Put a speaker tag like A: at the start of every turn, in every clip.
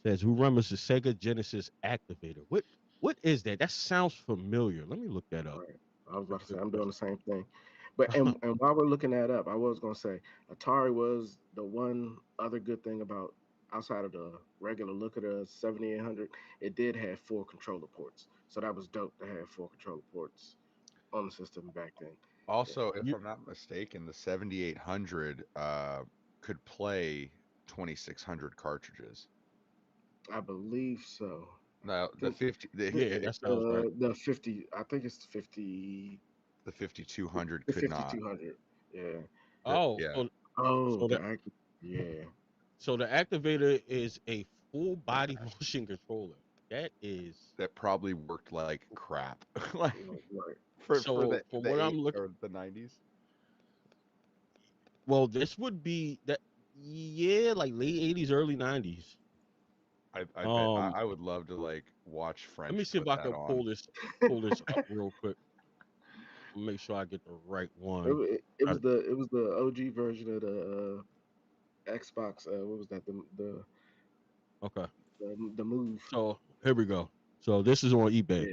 A: Says who remembers the Sega Genesis activator? What is that? That sounds familiar. Let me look that up.
B: Right. I was
A: That's
B: about
A: a
B: to say
A: good
B: I'm doing the
A: question.
B: same thing. But and while we're looking that up, I was gonna say Atari was the one other good thing about outside of the regular look at a 7800, it did have four controller ports. So that was dope to have four controller ports on the system back then. Yeah,
C: Also, if
A: You,
C: I'm not mistaken, the 7800 could play 2600 cartridges.
B: I believe so. I
C: No, the
B: think
C: 50
A: yeah, that sounds right.
B: the 50, I think it's 50,
C: the 5200
B: the
C: could not.
B: 5200. Yeah.
A: Oh,
C: Yeah,
B: Oh,
A: so the
B: yeah.
A: so the activator is a full body motion controller. That is
C: that probably worked like crap. Like
B: Right, right.
C: for
A: so from
C: the
A: what I'm
C: eight
A: looking.
C: or the 90s.
A: Well, this would be that. Yeah, like late 80s, early 90s.
C: I bet
A: Um,
C: I would love to like watch
A: let me
C: French
A: see if
C: put
A: I
C: that
A: can
C: on.
A: pull this up real quick. Make sure I get the right one.
B: It
A: I,
B: was the OG version of the Xbox. What was that?
A: okay,
B: The move.
A: so here we go. So this is on eBay.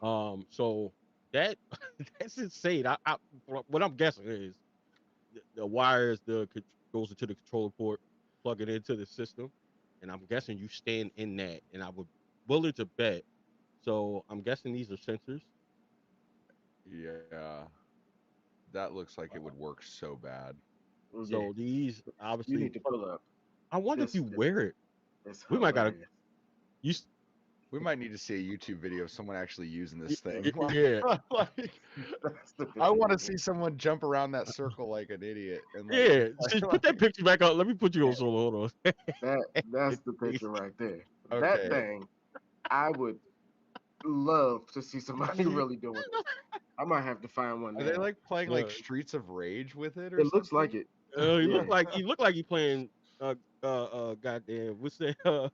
B: Yeah,
A: So that that's insane. What I'm guessing is the wires goes into the controller port, plug it into the system, and I'm guessing you stand in that. And I would willing to bet. So I'm guessing these are sensors.
C: Yeah, that looks like it would work so bad.
B: yeah.
A: So these
B: You
A: obviously.
B: need to pull up
A: I wonder if
B: this.
A: you wear it.
B: It's
A: We might gotta
B: hilarious.
A: you.
C: We might need to see a YouTube video of someone actually using this thing.
A: Yeah,
C: Like,
B: That's the
C: I
B: picture
C: want to
B: right there.
C: see someone jump around that circle like an idiot and like,
A: yeah. Just put that picture back up. Let me put you on
B: Yeah,
A: solo. Hold on.
B: that's the picture right there. That
C: okay.
B: thing, I would love to see somebody really doing this. I might have to find one
C: Are they
B: now.
C: like playing like
A: Yeah.
C: Streets of Rage with it or
B: It looks like
C: something?
B: it.
A: He
B: Yeah,
A: look like he playing goddamn what's that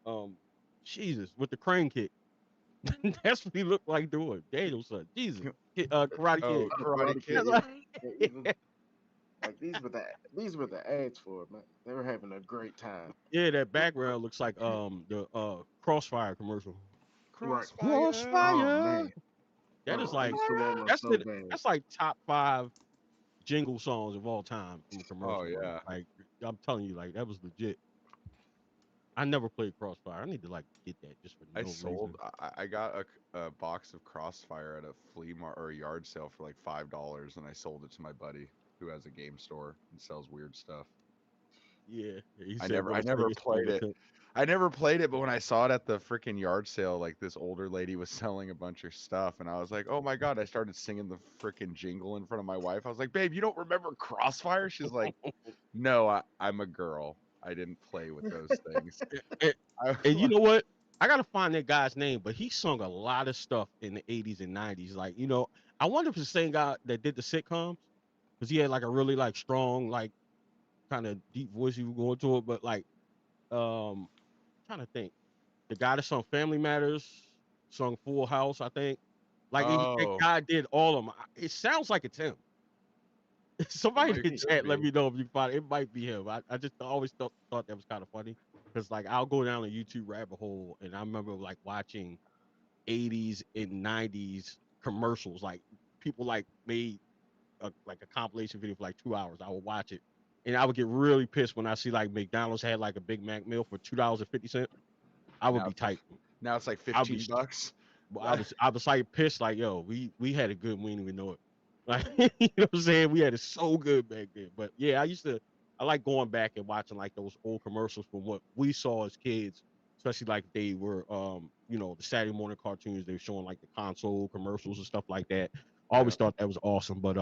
A: um Jesus with the crane kick. That's what he looked like doing. Danielson. Jesus. Karate
C: Oh,
A: Kid.
C: Karate
B: Karate
C: Kid.
A: That's
B: Kid.
A: like,
B: Yeah, even like these were the ads for it, man. They were having a great time.
A: yeah, that background looks like the Crossfire commercial.
B: Right.
C: Crossfire.
B: Oh
A: Crossfire.
B: man.
A: That is
B: Oh, I
A: like
B: used to want one
A: that's
B: so
A: the
B: bad.
A: that's like top 5 jingle songs of all time from a
C: Oh
A: commercial, bro.
C: yeah.
A: Like I'm telling you, like that was legit. I never played Crossfire. I need to like get that just for
C: I
A: no
C: sold.
A: reason.
C: I got a box of Crossfire at a flea market or a yard sale for like $5, and I sold it to my buddy who has a game store and sells weird stuff.
A: Yeah, he
C: I
A: said
C: never
A: what
C: I
A: a
C: never
A: Sega
C: played
A: Saga
C: it.
A: took.
C: I never played it, but when I saw it at the freaking yard sale, like this older lady was selling a bunch of stuff, and I was like, "Oh my god!" I started singing the freaking jingle in front of my wife. I was like, "Babe, you don't remember Crossfire?" She's like, "No, I'm a girl. I didn't play with those things."
A: And,
C: I was
A: and you
C: like,
A: know what? I gotta find that guy's name, but he sung a lot of stuff in the 80s and 90s. Like, I wonder if it's the same guy that did the sitcoms, because he had like a really like strong, like kind of deep voice he was going to it. But like, trying to think, the guy that sung Family Matters, sung Full House, I think. Like that
C: "Oh,
A: guy did all of them. It sounds like it's him.
C: it
A: Somebody
C: might
A: in the
C: could
A: chat, let
C: be."
A: me know if you find it. It might be him. I just always thought that was kind of funny because like I'll go down a YouTube rabbit hole and I remember like watching 80s and 90s commercials. Like people like made like a compilation video for like 2 hours. I would watch it and I would get really pissed when I see like McDonald's had like a Big Mac meal for $2.50. I would
C: Now
A: be
C: it's like
A: tight.
C: now it's like
A: I would be
C: 15 bucks.
A: I was like pissed, like, yo, we had it good, we didn't even know it. Like, you know what I'm saying? We had it so good back then. But yeah, I like going back and watching like those old commercials from what we saw as kids, especially like they were the Saturday morning cartoons, they were showing like the console commercials and stuff like that. I
C: Yeah.
A: always thought that was awesome. But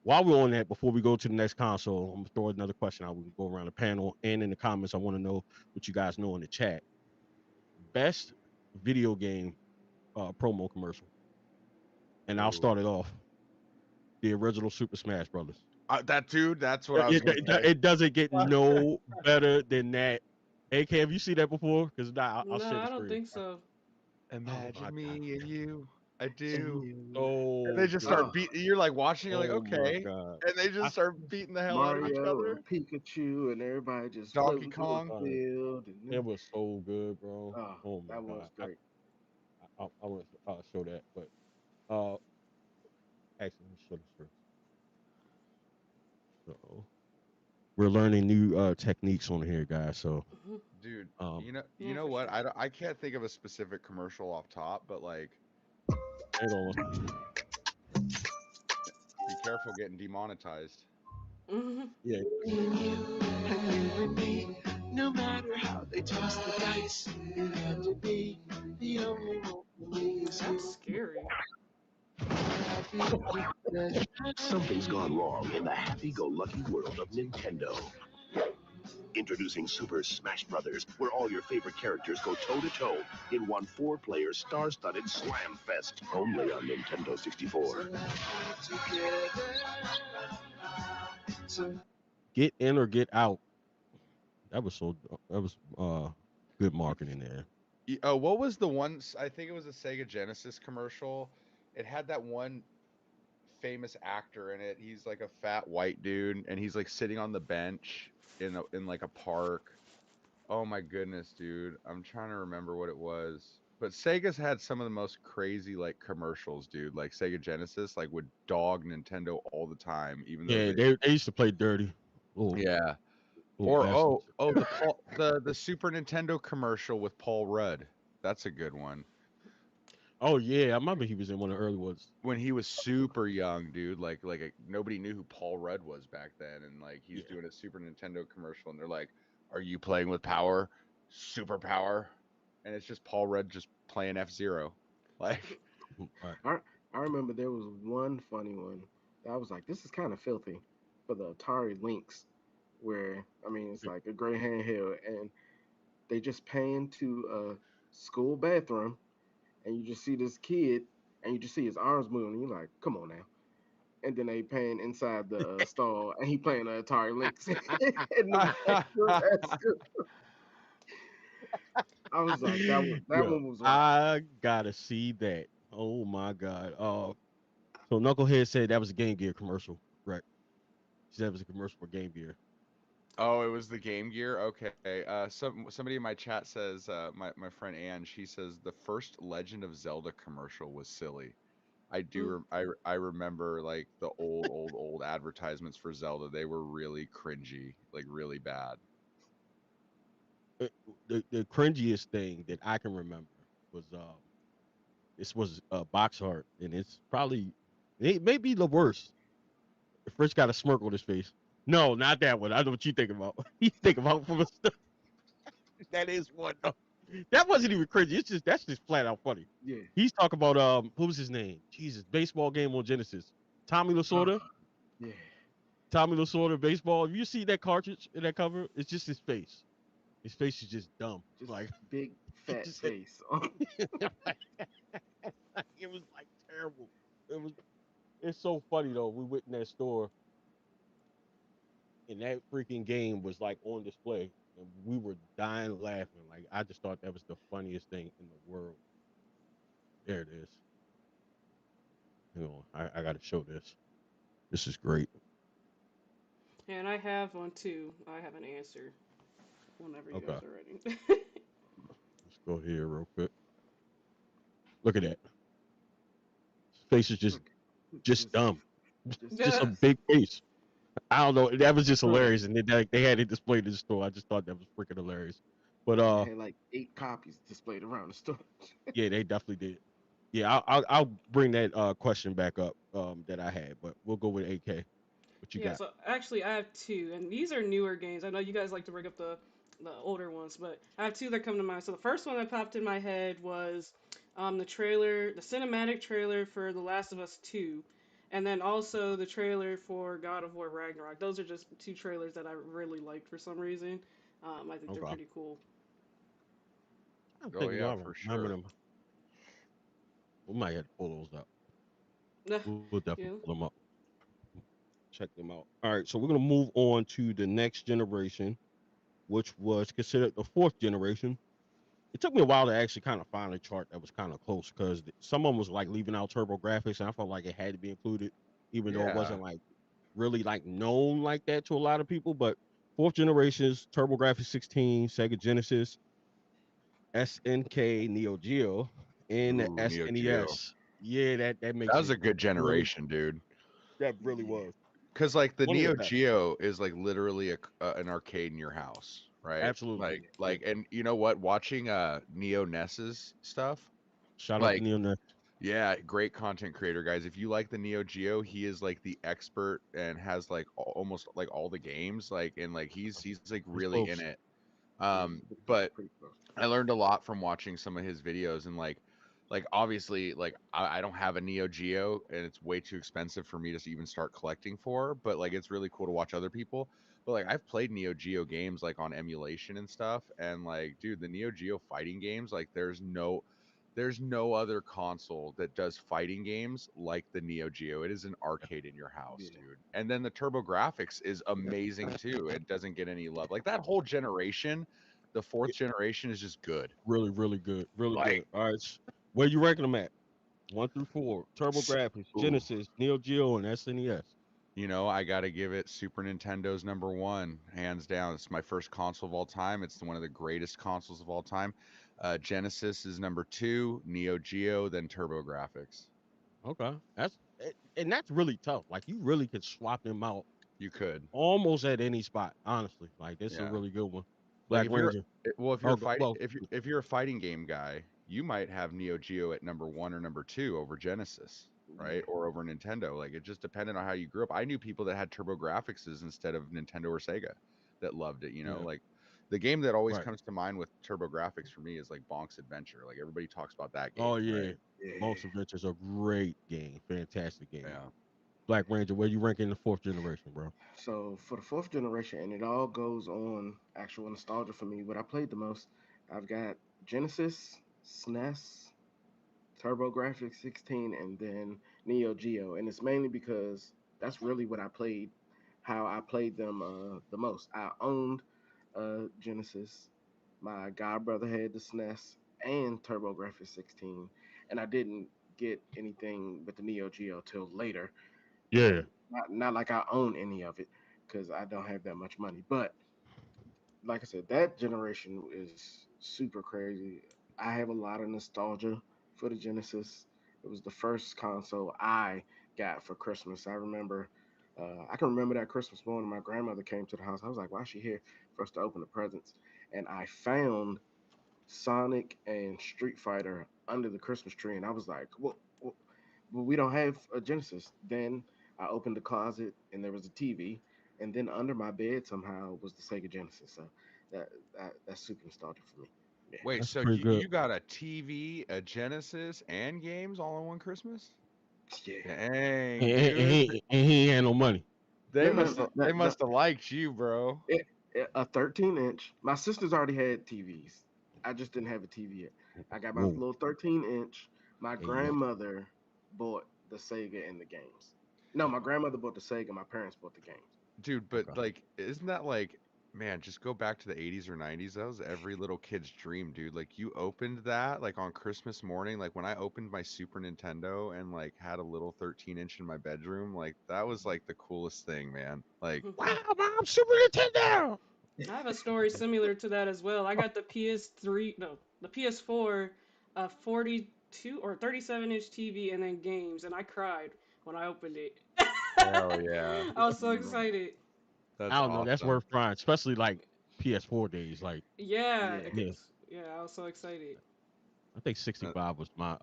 A: while we're on that, before we go to the next console, I'm gonna throw another question out. We can go around the panel and in the comments. I want to know what you guys know in the chat. Best video game promo commercial. And I'll
C: Ooh.
A: start it off. The original Super Smash Brothers.
C: That dude, that's what I was gonna say.
A: It doesn't get no better than that. AK, have you seen that before? Because I'll
D: No,
A: share the
D: I don't
A: screen.
D: think so.
A: Oh my
C: Imagine me
A: god.
C: and you. I do.
A: Oh,
C: And they just start beating. You're like watching. You're like,
A: oh my
C: okay.
A: God.
C: And they just start beating the hell out of each
B: Mario
C: other.
B: and Pikachu and everybody just
C: Donkey
B: floating through
C: Kong.
B: the field.
A: It
B: And
A: was so good, bro.
B: oh,
A: Oh my
B: that was
A: God.
B: great.
A: I want to show that, but uh, actually, let me show this first. So we're learning new techniques on here, guys. So
C: Dude,
A: um,
C: you
D: Yeah,
C: know
D: for
C: what?
D: sure.
C: I can't think of a specific commercial off top, but like,
A: hang on.
C: be careful getting demonetized.
A: Yeah,
E: And you and me, no matter how they toss the dice, you have to be the only one who leaves
D: That's
E: you.
D: scary.
F: Something's gone wrong in the happy-go-lucky world of Nintendo. Introducing Super Smash Brothers, where all your favorite characters go toe-to-toe in one 4-player star-studded slam fest, only on Nintendo 64.
A: get in or get out. That was good marketing there.
C: What was the one? I think it was a Sega Genesis commercial. It had that one famous actor in it. He's like a fat white dude, and he's like sitting on the bench in like a park. Oh my goodness, dude! I'm trying to remember what it was. But Sega's had some of the most crazy like commercials, dude. Like Sega Genesis, like would dog Nintendo all the time, even though
A: Yeah, they used to play dirty. Oh,
C: yeah.
A: little
C: Or
A: bastards.
C: the Super Nintendo commercial with Paul Rudd. That's a good one.
A: Oh yeah, I remember he was in one of the early ones.
C: When he was super young, dude, nobody knew who Paul Rudd was back then, and like he's doing a Super Nintendo commercial, and they're like, "Are you playing with power, super power?" And it's just Paul Rudd just playing F-Zero, like.
B: I remember there was one funny one that I was like, this is kind of filthy for the Atari Lynx, where I mean it's like a gray handheld, and they just pan to a school bathroom, and you just see this kid, and you just see his arms moving, and you're like, come on now. And then they pan inside the stall, and he playing the Atari Lynx. In the bathroom at school. I was like, that
A: Yo,
B: one was wild.
A: I gotta see that. Oh my God. So Knucklehead said that was a Game Gear commercial, right? She said it was a commercial for Game Gear.
C: Oh, it was the Game Gear. Okay. Somebody in my chat says my friend Ann. She says the first Legend of Zelda commercial was silly. I remember like the old advertisements for Zelda. They were really cringy, like really bad.
A: The cringiest thing that I can remember was this was Box Art, and it's probably it may be the worst. The first got a smirk on his face. No, not that one. I know what you think about. You think about from a that is one. No. That wasn't even cringy. It's just that's just flat out funny.
B: Yeah.
A: He's talking about what was his name? Jesus, baseball game on Genesis. Tommy Lasorda.
B: Yeah.
A: Tommy Lasorda baseball. If you see that cartridge in that cover, it's just his face. His face is just dumb.
B: Just
A: Like
B: big fat
A: just-
B: face.
A: it was like terrible. It's so funny though. We went in that store and that freaking game was like on display and we were dying laughing. Like I just thought that was the funniest thing in the world. There it is. You know, I gotta show this. This is great.
D: And I have one too. I have an answer whenever you guys are ready.
A: Let's go here real quick. Look at that. His face is just dumb. Just a big face. I don't know. That was just hilarious, and they had it displayed in the store. I just thought that was freaking hilarious. But
B: They had like 8 copies displayed around the store.
A: yeah, they definitely did. Yeah, I'll bring that question back up that I had, but we'll go with AK. What you got?
D: So actually I have two, and these are newer games. I know you guys like to bring up the older ones, but I have two that come to mind. So the first one that popped in my head was the cinematic trailer for The Last of Us 2. And then also the trailer for God of War Ragnarok. Those are just two trailers that I really liked for some reason. I think they're pretty cool.
A: I'm
C: Oh
A: thinking
C: yeah,
A: y'all
C: for
A: remember
C: sure.
A: them. We might have to pull those up. We'll definitely pull them up. Check them out. All right, so we're gonna move on to the next generation, which was considered the fourth generation. it took me a while to actually kind of find a chart that was kind of close because some of them was like leaving out turbo graphics, and I felt like it had to be included, even though it
C: Yeah.
A: wasn't like really like known like that to a lot of people. But fourth generations, Turbo Graphics 16, Sega Genesis, SNK, Neo Geo, and the
C: Ooh, Neo Geo.
A: SNES. Yeah, that
C: That
A: makes
C: was
A: it
C: a good
A: really.
C: generation, dude.
A: That really
B: Yeah.
A: was
C: Because like the
A: one of the
C: Neo
A: best.
C: Geo is like literally an arcade in your house, right?
A: Absolutely.
C: Like
A: Yeah.
C: like, and you know what? Watching Neo Ness's stuff,
A: Shout out to
C: like
A: Neo Ness.
C: yeah, great content creator, guys. If you like the Neo Geo, he is like the expert and has like almost like all the games, like and like he's like
A: He's
C: really in
A: close.
C: it.
B: Yeah,
C: But
B: pretty close.
C: I learned a lot from watching some of his videos and like obviously like I don't have a Neo Geo and it's way too expensive for me to even start collecting for, but like it's really cool to watch other people. But like I've played Neo Geo games like on emulation and stuff, and like dude, the Neo Geo fighting games, like there's no other console that does fighting games like the Neo Geo. It is an arcade in your house,
B: Yeah.
C: dude. And then the Turbo Graphics is amazing too. It doesn't get any love. Like that whole generation, the fourth generation is just good.
A: Really, really good. Really
C: Like
A: good. All right. Where you ranking them at? 1 through 4. Turbo
C: s-
A: Graphics,
C: ooh,
A: Genesis, Neo Geo, and SNES.
C: I gotta give it Super Nintendo's number one, hands down. It's my first console of all time. It's one of the greatest consoles of all time. Genesis is number two, Neo Geo, then Turbo Graphics.
A: Okay. And that's really tough. Like you really could swap them out
C: You could,
A: almost at any spot, honestly. Like this is a
C: yeah.
A: really good one.
C: Like
A: Black
C: if you're
A: Ranger.
C: well, if you're
A: Oh
C: a fight
A: well,
C: if you're a fighting game guy, you might have Neo Geo at number one or number two over Genesis,
B: Yeah.
C: right? Or over Nintendo. Like it just depended on how you grew up. I knew people that had Turbo Graphics instead of Nintendo or Sega that loved it,
A: yeah,
C: Like the game that always
A: right.
C: comes to mind with Turbo Graphics for me is like Bonk's Adventure. Like everybody talks about that game,
A: Oh yeah.
C: right?
B: Yeah.
A: Most Adventures a great game. Fantastic game.
C: Yeah.
A: Black Ranger, where you ranking the fourth generation, bro?
B: So for the fourth generation, and it all goes on actual nostalgia for me. What I played the most, I've got Genesis, SNES, TurboGrafx 16, and then Neo Geo, and it's mainly because that's really what I played, how I played them the most. I owned Genesis. My god brother had the SNES and TurboGrafx 16, and I didn't get anything with the Neo Geo till later.
A: Yeah.
B: Not like I own any of it because I don't have that much money. But like I said, that generation is super crazy. I have a lot of nostalgia for the Genesis. It was the first console I got for Christmas. I can remember that Christmas morning. My grandmother came to the house. I was like, "Why is she here?" For us to open the presents, and I found Sonic and Street Fighter under the Christmas tree, and I was like, well, we don't have a Genesis." Then I opened the closet, and there was a TV, and then under my bed somehow was the Sega Genesis. So that's super nostalgic for me. Yeah,
C: Wait,
A: That's
C: so
A: pretty good.
C: you got a TV, a Genesis, and games all in one Christmas?
B: yeah.
C: Dang,
A: And
C: dude.
A: he ain't had no money.
C: They
B: No, no,
C: must
B: no,
C: have they
B: no.
C: must have liked you, bro.
B: A 13-inch. My sisters already had TVs. I just didn't have a TV yet. I got my
A: Whoa.
B: little 13-inch. My
A: Hey yo.
B: grandmother bought the Sega and the games. No, my grandmother bought the Sega. My parents bought the games.
C: Dude, but
A: Okay.
C: like isn't that like man, just go back to the 80s or 90s. That was every little kid's dream, dude. Like you opened that like on Christmas morning, like when I opened my Super Nintendo and like had a little 13-inch in my bedroom, like that was like the coolest thing, man. Like
A: Wow, mom, Super Nintendo.
D: I have a story similar to that as well. I got the PS3, no, the PS4, 42 or 37-inch TV, and then games, and I cried when I opened it.
C: hell yeah.
D: I was so excited.
C: That's
A: I don't know. That's
C: awesome.
A: worth trying, especially like PS4 days. Like,
D: Yeah,
B: Yeah.
A: yeah,
D: yeah, I was so excited.
A: I think
C: Uh,
A: 65 was my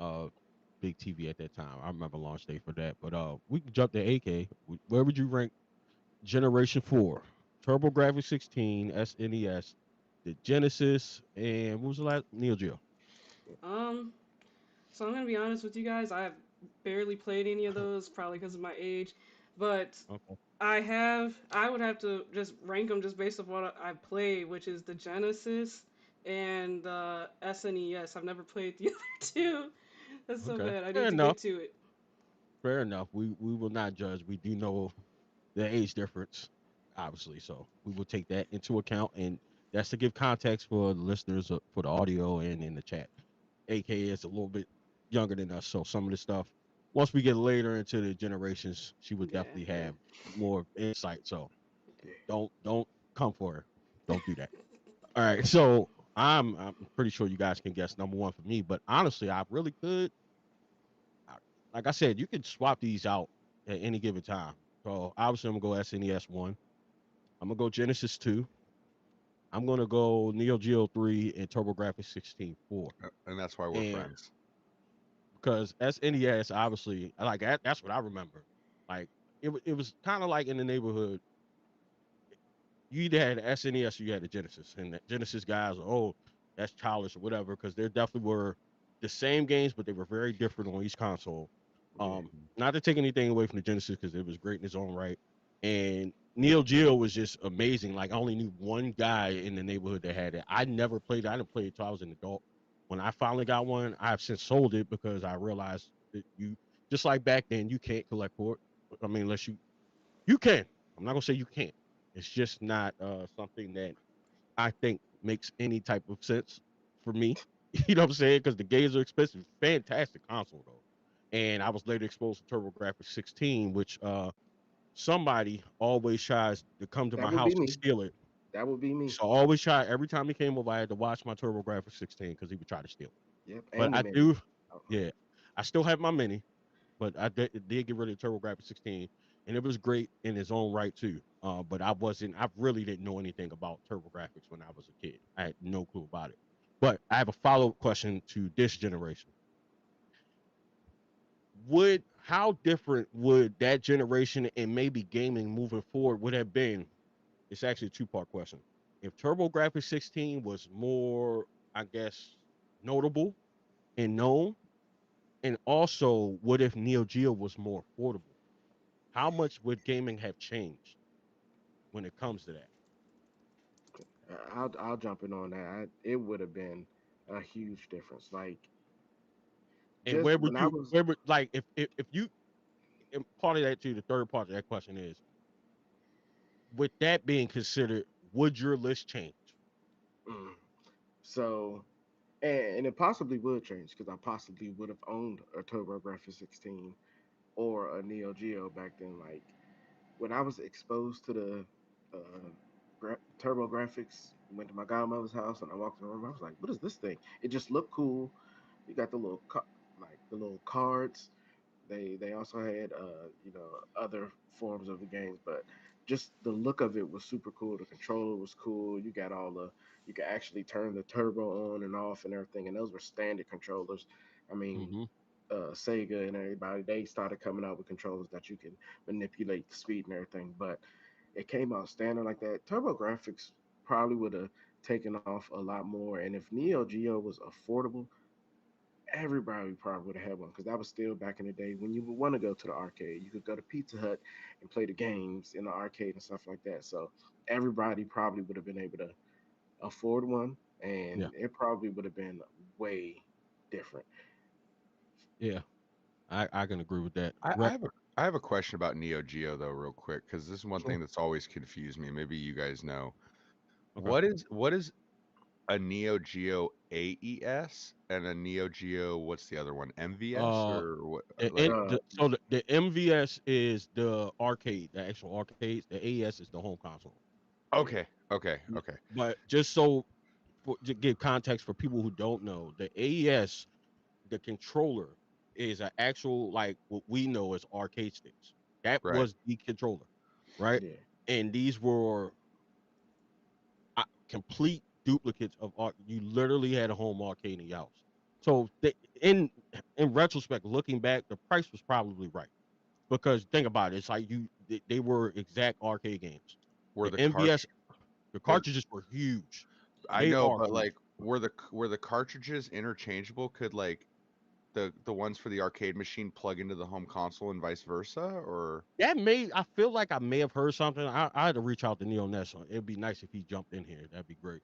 A: big TV at that time. I remember launch day for that. But we can jump to AK. Where would you rank Generation 4? Turbo Graphics 16, SNES, the Genesis, and what was the last? Neo Geo.
D: Um, so I'm gonna be honest with you guys. I have barely played any of those, probably because of my age. But
A: Okay.
D: I would have to just rank them just based on what I've played, which is the Genesis and the SNES. I've never played the other two. That's so
A: Okay.
D: bad. I
A: Fair
D: need to
A: enough.
D: get to it.
A: Fair enough. We will not judge. We do know the age difference, obviously. So we will take that into account and That's to give context for the listeners for the audio and in the chat. AK is a little bit younger than us, so some of the stuff. Once we get later into the generations, she would
D: Yeah.
A: definitely have more insight. So
B: Yeah.
A: don't come for her. Don't do that. All right. So I'm pretty sure you guys can guess number one for me, but honestly, I really could. I- Like I said, you can swap these out at any given time. So obviously, I'm gonna go SNES one. I'm gonna go Genesis two. I'm gonna go Neo Geo 3 and TurboGrafx 16 4.
C: And that's why we're
A: And
C: friends.
A: because SNES, obviously, like that's what I remember. Like it was kind of like in the neighborhood. You either had the SNES or you had the Genesis, and the Genesis guys, oh, that's childish or whatever, because there definitely were the same games, but they were very different on each console.
B: Yeah.
A: Not to take anything away from the Genesis because it was great in its own right, and Neo Geo was just amazing. Like I only knew one guy in the neighborhood that had it. I never played it. I didn't play it until I was an adult. When I finally got one, I've since sold it because I realized that you just like back then you can't collect for it. I mean, unless you can. I'm not gonna say you can't. It's just not something that I think makes any type of sense for me. You know what I'm saying? Because the games are expensive. Fantastic console though. And I was later exposed to TurboGrafx 16, which somebody always tries to come to
B: That
A: my
B: would be
A: house and
B: me.
A: steal it.
B: That would be me.
A: So I always try every time he came over, I had to watch my TurboGrafx 16 because he would try to steal it.
B: Yep.
A: But
B: And the
A: I
B: mini.
A: do,
B: Oh,
A: yeah, I still have my mini, but I did get rid of TurboGrafx 16, and it was great in its own right too. But I really didn't know anything about TurboGrafx when I was a kid. I had no clue about it. But I have a follow-up question to this generation. How different would that generation and maybe gaming moving forward would have been? It's actually a two-part question. If TurboGrafx 16 was more, I guess, notable and known, and also what if Neo Geo was more affordable? How much would gaming have changed when it comes to that?
B: I'll jump in on that. It would have been a huge difference. Like
A: And
B: just when I was
A: where would like if you and part of that too, the third part of that question is, with that being considered, would your list change?
B: mm, so, and it possibly would change because I possibly would have owned a TurboGrafx 16 or a Neo Geo back then. Like when I was exposed to the Turbo Graphics, went to my godmother's house and I walked in the room. I was like, "What is this thing?" It just looked cool. You got the like the little cards. They also had other forms of the games, but just the look of it was super cool. The controller was cool. You could actually turn the turbo on and off and everything, and those were standard controllers. I mean,
A: Mm-hmm.
B: Sega and everybody, they started coming out with controllers that you can manipulate the speed and everything, but it came out standard like that. Turbo Graphics probably would have taken off a lot more, and if Neo Geo was affordable, everybody probably would have had one because that was still back in the day when you would want to go to the arcade. You could go to Pizza Hut and play the games in the arcade and stuff like that. So everybody probably would have been able to afford one,
A: Yeah,
B: and it probably would have been way different.
A: yeah, I can agree with that.
C: I have a question about Neo Geo though, real quick, because this is one
B: Sure.
C: thing that's always confused me. Maybe you guys know.
A: Okay.
C: What is a Neo Geo AES and a Neo Geo? What's the other one? MVS
A: Uh,
C: or what?
A: the,
C: Like,
B: Uh,
A: so the MVS is the arcade, the actual arcades. The AES is the home console.
B: yeah,
C: okay.
A: But just so to give context for people who don't know, the AES, the controller, is an actual like what we know as arcade sticks. That
C: Right.
A: was the controller, right?
B: yeah,
A: And these were complete duplicates of art. You literally had a home arcade in your house. So in retrospect, looking back, the price was probably right because think about it. It's like they were exact arcade games.
C: Were
A: The
C: the
A: MVS,
C: cartridge?
A: the cartridges were huge.
C: I
A: They
C: know,
A: are
C: but
A: huge.
C: like, were the cartridges interchangeable? Could like the ones for the arcade machine plug into the home console and vice versa, or
A: I feel like I may have heard something. I had to reach out to Neo Ness. It'd be nice if he jumped in here. That'd be great.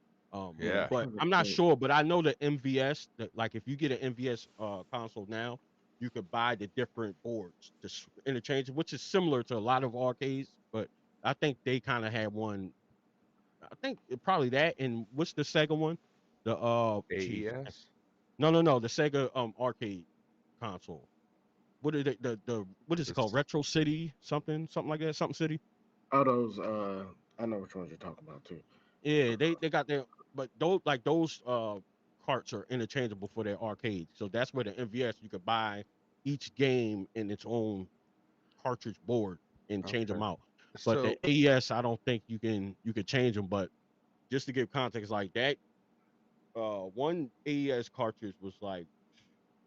B: yeah,
C: yeah,
A: But I'm not
B: 100%.
A: sure. But I know the MVS that like if you get an MVS console now, you could buy the different boards to interchange, which is similar to a lot of arcades. But I think they kind of had one. I think probably that. And what's the Sega one? The geez.
C: AES.
A: No, the Sega arcade console. What is it? The what is it called?
C: This-
A: Retro City, something like that, something City.
B: Oh, those. I know which ones you're talking about too.
A: Yeah, they got their, but those carts are interchangeable for their arcade. So that's where the MVS you could buy each game in its own cartridge board and change them
C: Okay.
A: out. But
C: So
A: the AES, I don't think you could change them. But just to give context, like that, one AES cartridge was like,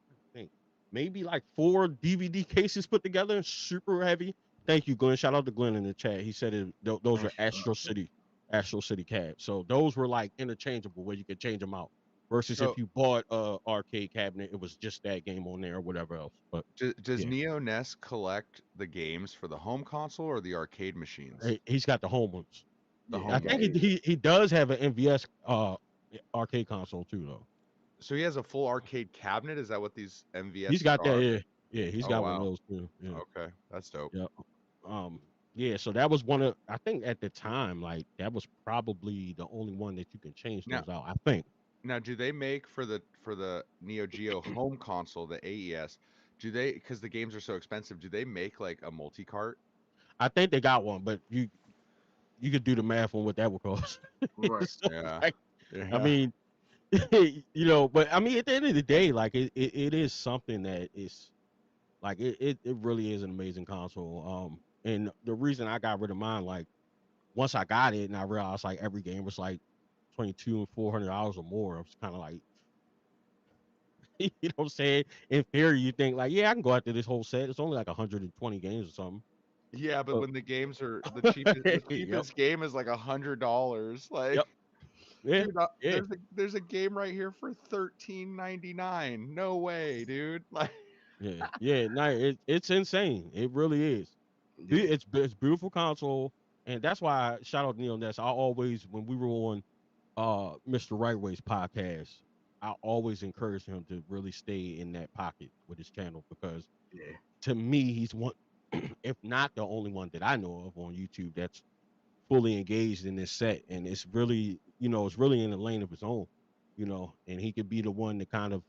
A: I think maybe like 4 DVD cases put together, super heavy. Thank you, Glenn. Shout out to Glenn in the chat. He said those are Astro City cabs. So those were like interchangeable where you could change them out. Versus
C: So-
A: if you bought a arcade cabinet, it was just that game on there or whatever else. But
C: does
A: Yeah.
C: Neo NES collect the games for the home console or the arcade machines?
A: he's got the home ones.
C: The
B: Yeah,
C: home
A: I
B: got
A: think
B: it.
A: he does have an MVS arcade console too though.
C: So he has a full arcade cabinet. Is that what these MVS?
A: He's got
C: are?
A: that. Yeah, he's
C: Oh,
A: got one
C: wow.
A: of those too. Yeah.
C: Okay, that's dope.
A: Yeah. Yeah, so that was one of, I think at the time, like that was probably the only one that you can change
C: Now-
A: those out. I think.
C: Now, do they make for the Neo Geo home console, the AES? Do they, because the games are so expensive, do they make like a multi-cart?
A: I think they got one, but you could do the math on what that would cost.
B: Right.
A: So,
C: Yeah.
A: like,
C: Yeah.
A: I mean, but I mean, at the end of the day, like it is something that is like it really is an amazing console. And the reason I got rid of mine, like once I got it and I realized like every game was like $200 and $400 or more, I was kind of like, you know what I'm saying? In theory, you think like, yeah, I can go after this whole set. It's only like 120 games or something.
C: Yeah, but
A: But-
C: when the games are the cheapest, the
A: Yep.
C: cheapest game is like $100. Like,
A: Yep. Yeah,
C: dude,
A: yeah.
C: there's a game right here for $13.99. No way, dude. Like,
A: yeah. No, it's insane. It really is.
B: Yeah.
A: It's beautiful console, and that's why shout out to Neil Ness. I always, when we were on Mr. Rightway's podcast, I always encouraged him to really stay in that pocket with his channel because
B: Yeah.
A: to me he's one, if not the only one that I know of on YouTube that's fully engaged in this set, and it's really it's really in the lane of his own, and he could be the one to kind of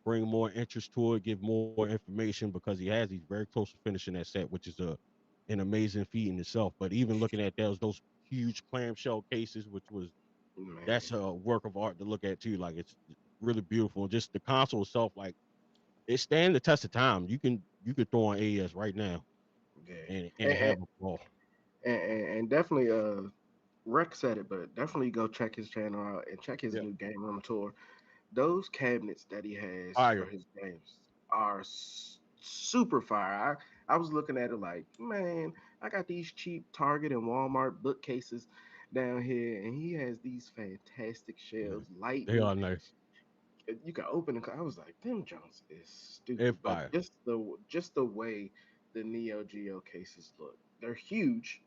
A: bring more interest to it, give more information because he's very close to finishing that set, which is an amazing feat in itself. But even looking at those huge clamshell cases, which was
B: Man.
A: that's a work of art to look at too. Like it's really beautiful. Just the console itself, like it stand the test of time. You could throw on AES right now
B: Yeah.
A: and
B: And-
A: have a ball.
B: And definitely Rec said it, but definitely go check his channel out and check his
A: Yeah.
B: new game room tour. Those cabinets that he has
A: Fire.
B: for his games are super fire. I was looking at it like, man, I got these cheap Target and Walmart bookcases down here, and he has these fantastic shelves, light.
A: They are nice.
B: You can open it. I was like, them Jones is stupid.
A: They're
B: But
A: fire.
B: just the way the Neo Geo cases look, they're huge,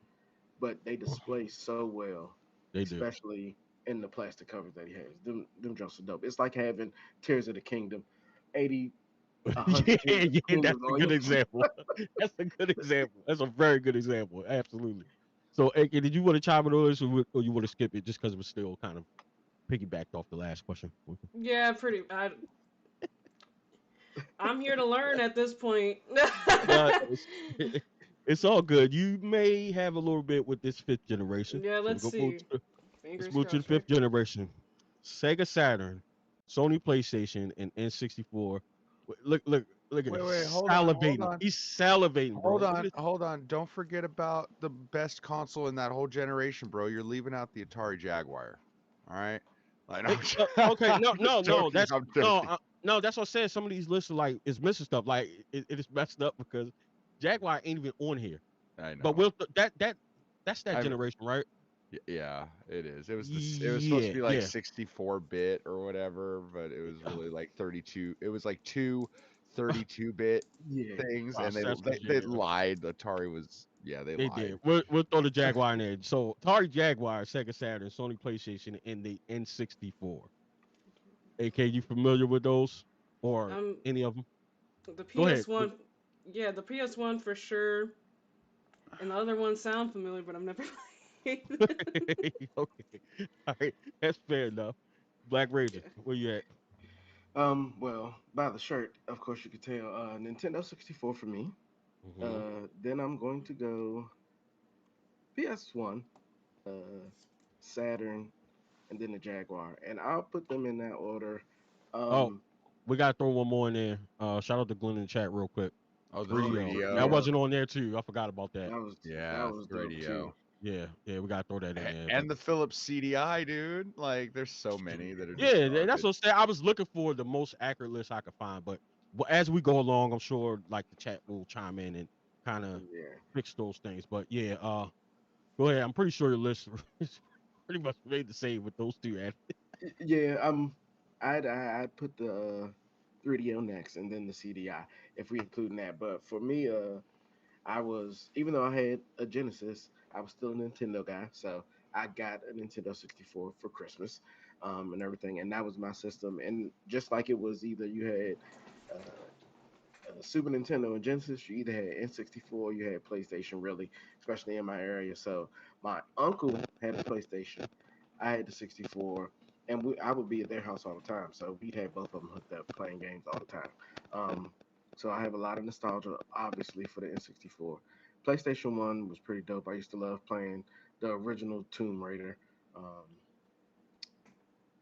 B: but they display so well,
A: They do.
B: especially in the plastic covers that he has. Them Jones are dope. It's like having Tears of the Kingdom, 80. 100
A: Yeah,
B: Tears of the
A: that's
B: Kingdoms
A: a
B: on
A: good
B: you.
A: example. That's a good example. That's a very good example. Absolutely. So, AK, did you want to chime in on this, or you want to skip it just because it was still kind of piggybacked off the last question?
D: Yeah, pretty. I'm here to learn at this point.
A: It's all good. You may have a little bit with this 5th generation.
D: Yeah,
A: So
D: let's
A: go
D: see.
A: to-
D: Fingers
A: Let's move to the
D: crossed, right?
A: 5th generation. Sega Saturn, Sony PlayStation, and N64. Look at
C: Wait,
A: him.
C: hold on, hold
A: Salivating.
C: on.
A: He's salivating, bro.
C: Hold on. Don't forget about the best console in that whole generation, bro. You're leaving out the Atari Jaguar. All right. Like,
A: Okay, no, that's
C: I'm joking.
A: no, that's what I said. Some of these lists are like it's missing stuff. Like it is messed up because Jaguar ain't even on here.
C: I know.
A: But that's that
C: I-
A: generation, right?
C: Yeah, it is. It was it was supposed to be like
A: Yeah.
C: 64-bit or whatever, but it was really like 32. It was like two 32-bit
B: Yeah.
C: things, and
A: Processors,
C: they
A: yeah.
C: lied. Atari was they
A: They
C: lied.
A: did. We'll throw the Jaguar in there. So Atari Jaguar, Sega Saturn, Sony PlayStation, and the N64. AK, you familiar with those or any of them?
D: The
A: Go ahead.
D: PS1, yeah, the PS1 for sure. And the other ones sound familiar, but I've never.
A: Okay, all right, that's fair enough. Black Ranger,
D: Okay.
A: where you at?
B: Well, by the shirt, of course, you could tell. Nintendo 64 for me.
A: Hmm.
B: Then I'm going to go PS1, uh, Saturn, and then the Jaguar, and I'll put them in that order.
A: Oh,
B: Um,
A: we gotta throw one more in there. Shout out to Glenn in the chat real quick.
C: Oh, the
A: 3DO. That
C: 3DO.
A: wasn't on there too. I forgot about that.
B: that was that
C: Yeah,
B: was dope too.
C: 3DO.
A: Yeah, we gotta throw that in there. But
C: And the Philips CDI, dude. Like, there's so many that are just
A: yeah, that's
C: garbage.
A: what I'm saying. I was looking for the most accurate list I could find, but as we go along, I'm sure like the chat will chime in and kind of
B: Yeah,
A: fix those things. But yeah, go ahead. I'm pretty sure your list is pretty much made the same with those two added.
B: yeah. I'd put the 3DO next, and then the CDI if we include that. But for me, I was, even though I had a Genesis, I was still a Nintendo guy. So I got a Nintendo 64 for Christmas, and everything, and that was my system. And just like it was, either you had Super Nintendo and Genesis, you either had N64, you had PlayStation, really, especially in my area. So my uncle had a PlayStation, I had the 64, and I would be at their house all the time. So we'd have both of them hooked up playing games all the time. Um, so I have a lot of nostalgia, obviously, for the N64. PlayStation 1 was pretty dope. I used to love playing the original Tomb Raider. Um,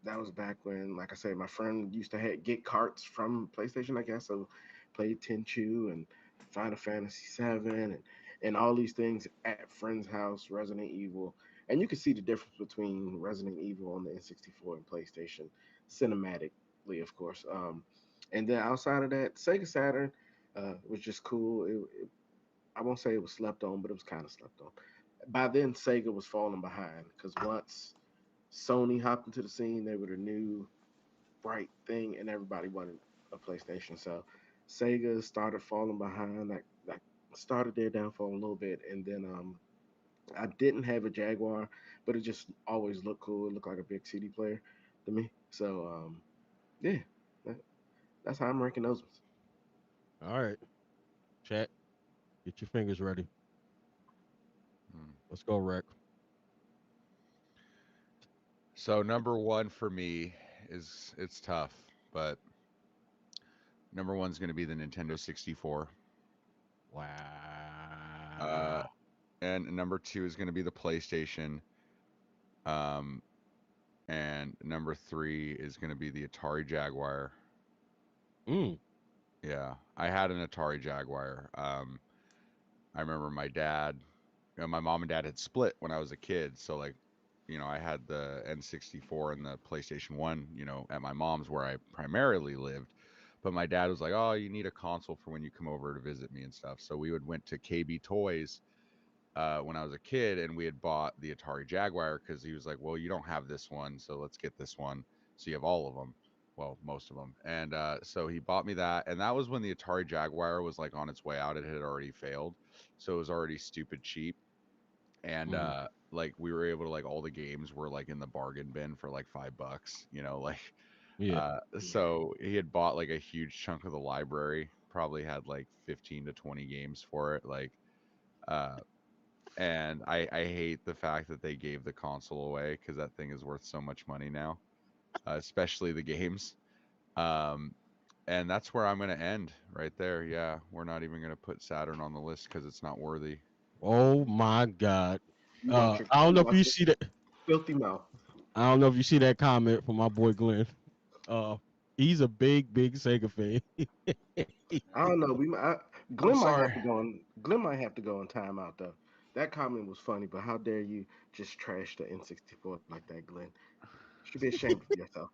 B: that was back when, like I said, my friend used to get carts from PlayStation, I guess. So played Tenchu and Final Fantasy 7 and all these things at friend's house, Resident Evil. And you can see the difference between Resident Evil on the N64 and PlayStation cinematically, of course. And then outside of that, Sega Saturn was just cool. I won't say it was slept on, but it was kind of slept on. By then, Sega was falling behind because once Sony hopped into the scene, they were the new bright thing, and everybody wanted a PlayStation. So Sega started falling behind. Like started their downfall a little bit, and then I didn't have a Jaguar, but it just always looked cool. It looked like a big CD player to me. So yeah, that, that's how I'm ranking those ones.
A: All right, chat, get your fingers ready.
C: Hmm.
A: Let's go, Rec.
C: So number one for me is it's tough, but number one's going to be the Nintendo 64. Uh,
A: Wow.
C: and number two is going to be the PlayStation. Um, and number three is going to be the Atari Jaguar.
A: Mm.
C: Yeah, I had an Atari Jaguar. I remember my dad, my mom and dad had split when I was a kid. So like, I had the N64 and the PlayStation 1, at my mom's where I primarily lived. But my dad was like, "Oh, you need a console for when you come over to visit me and stuff." So we would went to KB Toys when I was a kid, and we had bought the Atari Jaguar because he was like, "Well, you don't have this one, so let's get this one, so you have all of them, well, most of them." And so he bought me that, and that was when the Atari Jaguar was like on its way out; it had already failed, so it was already stupid cheap. And
A: Mm.
C: like we were able to, like, all the games were like in the bargain bin for like $5, like.
A: Yeah.
B: Yeah,
C: So he had bought like a huge chunk of the library, probably had like 15 to 20 games for it, like. Uh, and I hate the fact that they gave the console away because that thing is worth so much money now, especially the games. Um, and that's where I'm gonna end right there. Yeah, we're not even gonna put Saturn on the list because it's not worthy.
A: Oh my God. I don't
B: you
A: know if
B: watch
A: you
B: your
A: see that.
B: filthy mouth.
A: I don't know if you see that comment from my boy Glenn. Uh, he's a big Sega fan.
B: I don't know.
C: I'm
B: Glenn might have
C: sorry.
B: to go on. Glenn might have to go on timeout though. That comment was funny, but how dare you just trash the N64 like that, Glenn? You should be ashamed of yourself.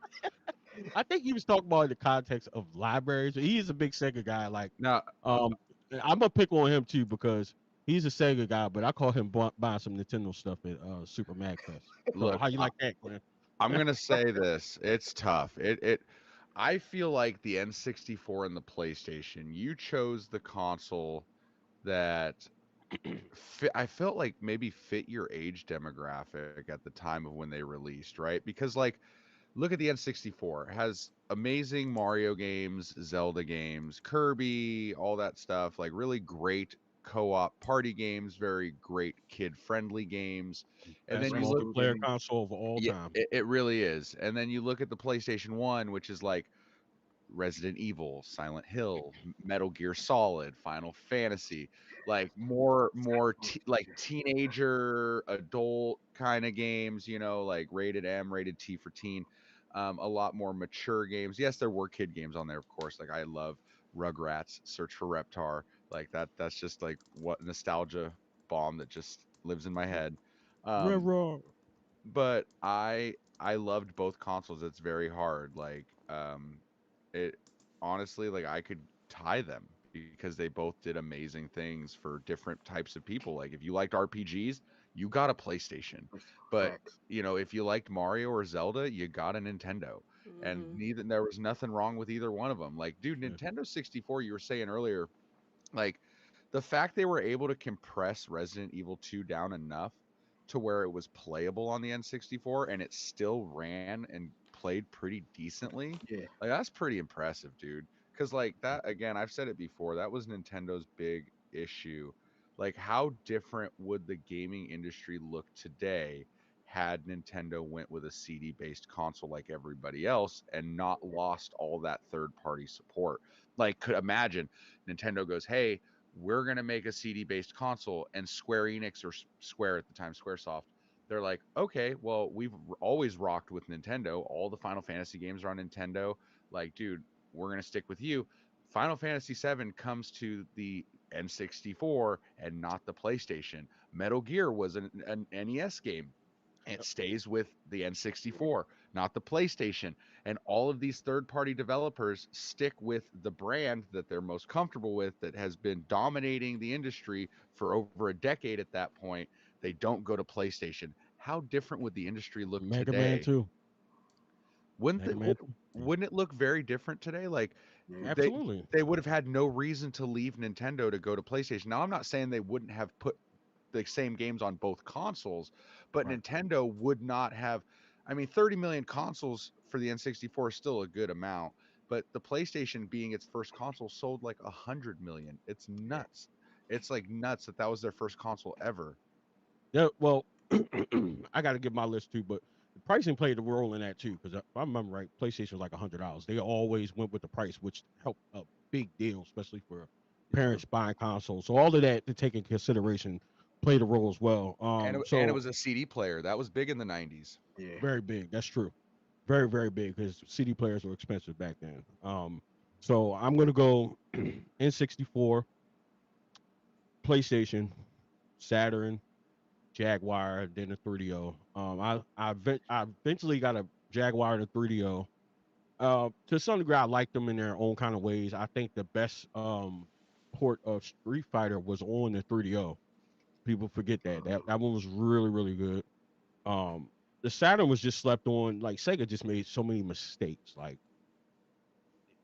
A: I think he was talking about in the context of libraries. He is a big Sega guy. Like,
C: No,
A: um, I'm gonna pick on him too because he's a Sega guy, but I call him buying some Nintendo stuff at Super Mag Fest. So
C: look,
A: how you like that, Glenn?
C: I'm gonna say this. It's tough. I feel like the N64 and the PlayStation, you chose the console that I felt like maybe fit your age demographic at the time of when they released, right? Because like, look at the N64. It has amazing Mario games, Zelda games, Kirby, all that stuff, like really great co-op party games, very great kid-friendly games. And
A: Best
C: then you
B: Western
C: look,
A: multiplayer
B: games.
A: console of all
C: yeah,
A: time.
C: it really is. And then you look at the PlayStation 1, which is like Resident Evil, Silent Hill, Metal Gear Solid, Final Fantasy, like like teenager adult kind of games, you know, like rated M, rated T for teen. A lot more mature games. Yes, there were kid games on there, of course. Like I love Rugrats, Search for Reptar, like that's just like what nostalgia bomb that just lives in my head.
A: Red
C: Um,
A: Raw.
C: but I loved both consoles. It's very hard. Like it honestly, like I could tie them because they both did amazing things for different types of people. Like if you liked RPGs, you got a PlayStation. But
B: Facts.
C: you know, if you liked Mario or Zelda, you got a Nintendo. And
D: Hmm.
C: neither there was nothing wrong with either one of them. Like, dude,
A: Yeah.
C: Nintendo 64, you were saying earlier, like the fact they were able to compress Resident Evil 2 down enough to where it was playable on the N64 and it still ran and played pretty decently,
B: Yeah.
C: like that's pretty impressive, dude. Because like that again, I've said it before, that was Nintendo's big issue. Like how different would the gaming industry look today had Nintendo went with a CD based console like everybody else and not lost all that third party support? Like could imagine Nintendo goes, "Hey, we're going to make a CD based console," and Square Enix, or Square at the time, Squaresoft, they're like, "Okay, well, we've always rocked with Nintendo. All the Final Fantasy games are on Nintendo. Like, dude, we're going to stick with you." Final Fantasy 7 comes to the N64 and not the PlayStation. Metal Gear was an NES game. It stays with the N64, not the PlayStation. And all of these third party developers stick with the brand that they're most comfortable with, that has been dominating the industry for over a decade at that point. They don't go to PlayStation. How different would the industry look
A: Mega Man
C: today?
A: 2.
C: Wouldn't
A: Mega
C: it,
A: Man 2.
C: wouldn't it look very different today? Like
B: Yeah.
C: they
A: Absolutely.
C: they would have had no reason to leave Nintendo to go to PlayStation. Now I'm not saying they wouldn't have put the same games on both consoles, but
B: Right.
C: Nintendo would not have. I mean, 30 million consoles for the N64 is still a good amount, but the PlayStation being its first console sold like 100 million. It's
B: Yeah.
C: nuts. It's like nuts that that was their first console ever.
A: Yeah, well, I got to give my list too, but the pricing played a role in that too. Because if I remember right, PlayStation was like $100. They always went with the price, which helped a big deal, especially for parents buying consoles. So all of that to take in consideration played a role as well.
C: And it
A: So
C: was a CD player that was big in the 90s.
B: Yeah.
A: very big. That's true. Very, very big because CD players were expensive back then. So I'm gonna go N64, PlayStation, Saturn, Jaguar, then a 3DO. I eventually got a Jaguar and a 3DO. To some degree, I like them in their own kind of ways. I think the best port of Street Fighter was on the 3DO. People forget that one was really really good. Um, the Saturn was just slept on. Like Sega just made so many mistakes. Like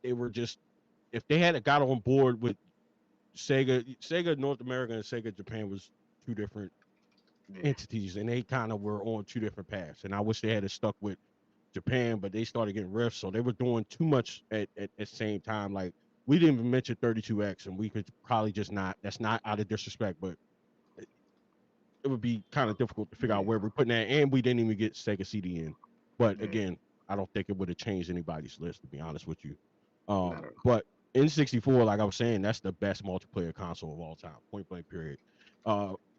A: they were just, if they had got on board with Sega North America and Sega Japan was two different
B: Yeah.
A: entities, and they kind of were on two different paths. And I wish they had stuck with Japan, but they started getting rifts, so they were doing too much at the same time. Like we didn't even mention 32X, and we could probably just not. That's not out of disrespect, but it would be kind of difficult to figure out
B: Yeah.
A: where we're putting that. And we didn't even get Sega CD in. But
B: Yeah.
A: again, I don't think it would have changed anybody's list, to be honest with you.
B: Not at all.
A: But N64, like I was saying, that's the best multiplayer console of all time, point blank period.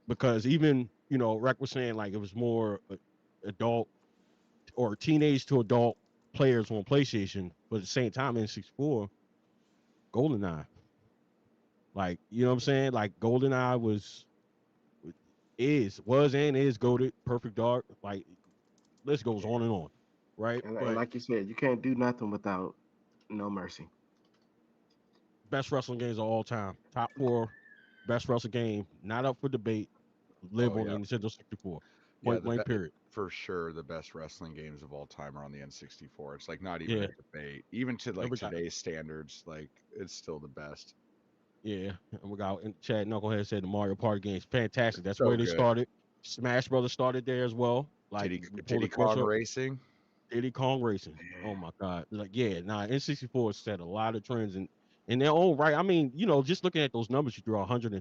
A: Because even Rec was saying like it was more adult or teenage to adult players on PlayStation, but at the same time N64, GoldenEye, like what I'm saying, like GoldenEye was and is goated, Perfect Dark, like list goes on and on, right?
B: And
A: But
B: like you said, you can't do nothing without No Mercy.
A: best wrestling games of all time, top 4 best wrestling game, not up for debate. Live
C: Oh
A: on the
C: yeah.
A: Nintendo 64.
C: Yeah,
A: Point blank period.
C: for sure the best wrestling games of all time are on the N64. It's like not even
A: Yeah.
C: a debate. Even to
A: And
C: like
A: we got
C: today's standards, like it's still the best.
A: yeah, and we got in Chad Knucklehead said the Mario Party games fantastic. That's
C: So
A: where they
C: good.
A: started. Smash Brothers started there as well. Like
C: Diddy Kong Racing.
A: Diddy Kong Racing. Oh my God. Like yeah, N64 set a lot of trends, and in their own right. I mean, just looking at those numbers, you threw 100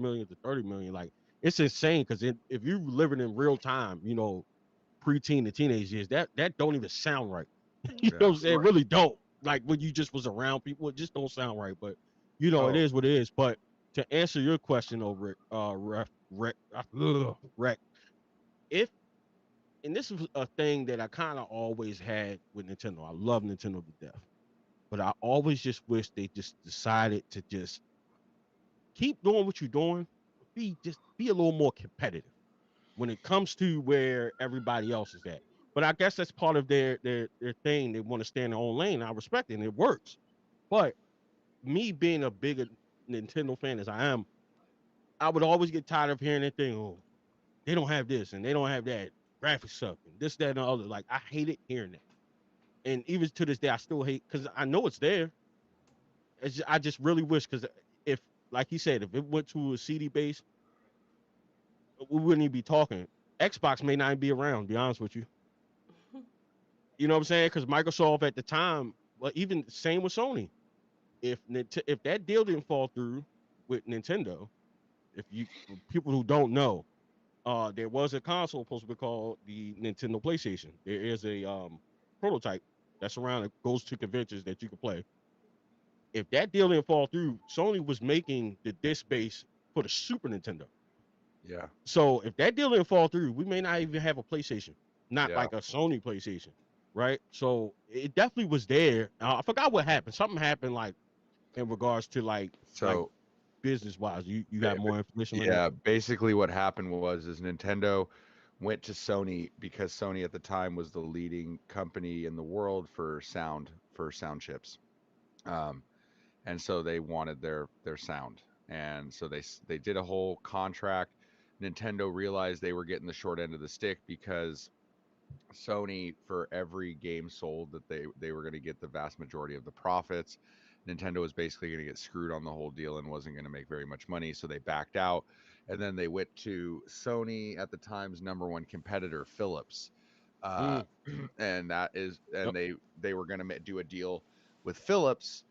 A: million to 30 million, like it's insane. Because if you living in real time, preteen to teenage years, that don't even sound right. You know
C: Yeah.
A: what I'm saying? It
B: Right.
A: really don't. Like when you just was around people, it just don't sound right. But it
C: Oh,
A: is what it is. But to answer your question over Rec, if and this was a thing that I kind of always had with Nintendo. I love Nintendo to death, but I always just wish they just decided to just keep doing what you're doing, but be a little more competitive when it comes to where everybody else is at. But I guess that's part of their thing. They want to stay in their own lane. I respect it, and it works. But me being a bigger Nintendo fan as I am, I would always get tired of hearing that thing. Oh, they don't have this and they don't have that. Graphics suck and this, that, and the other. Like I hated hearing that. And even to this day, I still hate because I know it's there. I just really wish because if, like he said, if it went to a CD base, we wouldn't even be talking. Xbox may not even be around. To be honest with you, you know what I'm saying? Because Microsoft at the time, well, even same with Sony. If that deal didn't fall through with Nintendo, if you for people who don't know, there was a console supposed to be called the Nintendo PlayStation. There is a prototype that's around that goes to conventions that you can play. If that deal didn't fall through, Sony was making the disc base for the Super Nintendo.
C: yeah.
A: So if that deal didn't fall through, we may not even have a PlayStation, not
C: Yeah.
A: like a Sony PlayStation, right? So it definitely was there. I forgot what happened. Something happened like in regards to like
C: So
A: business wise. You
C: ba-
A: got more information on that?
C: yeah, basically what happened was is Nintendo went to Sony because Sony at the time was the leading company in the world for sound chips. Um, and so they wanted their sound. And so they did a whole contract. Nintendo realized they were getting the short end of the stick because Sony, for every game sold, that they were going to get the vast majority of the profits. Nintendo was basically going to get screwed on the whole deal and wasn't going to make very much money, so they backed out. And then they went to Sony at the time's number one competitor, Philips, uh,
A: Mm,
C: and
A: yep.
C: they were going to do a deal with Philips,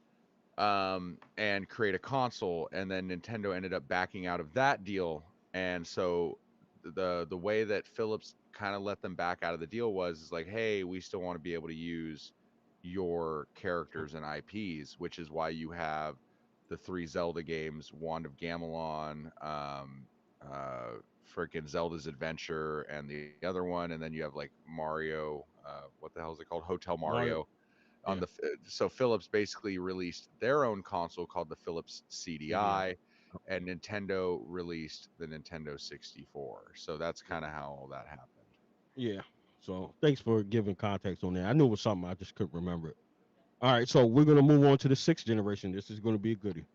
C: and create a console, and then Nintendo ended up backing out of that deal. And so the way that Philips kind of let them back out of the deal was is like, hey, we still want to be able to use your characters and IPs, which is why you have the three Zelda games, Wand of Gamelon, uh, freaking Zelda's Adventure, and the other one, and then you have like Mario. What the hell is it called? Hotel
A: Mario.
C: Mario on
A: Yeah.
C: the so Philips basically released their own console called the Philips
A: CDI.
C: CDI, and Nintendo released the Nintendo 64. So that's kind of how all that happened.
A: Yeah. So thanks for giving context on that. I knew it was something, I just couldn't remember it. All right, so we're gonna move on to the sixth generation. This is gonna be a goodie.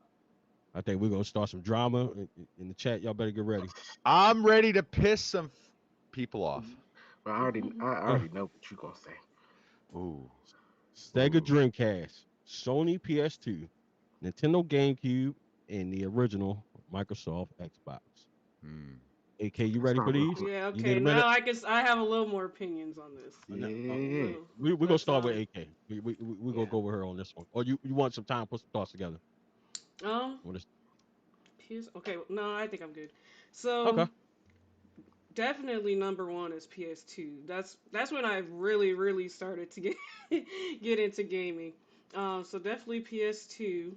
A: I think we're gonna start some drama in the chat. Y'all better get ready.
C: I'm ready to piss some people off.
B: But I already know what you're gonna say.
C: Ooh.
A: Sega
B: Ooh.
A: Dreamcast, Sony PS2, Nintendo GameCube, and the original Microsoft Xbox.
C: Hmm.
A: AK, you
B: Let's
A: ready for
B: start real
A: these?
B: quick.
D: Yeah,
A: You need
D: okay.
A: a minute?
D: Now I have a little more opinions on this.
B: Yeah.
D: Little.
A: We're gonna
D: Let's
A: start with AK. We're gonna
D: yeah.
A: go with her on this one. Or you want some time to put some thoughts together?
D: Um
A: On this?
D: Okay, no, I think I'm good. So
A: Okay.
D: definitely number one is PS2. That's when I really started to get get into gaming. So definitely PS2.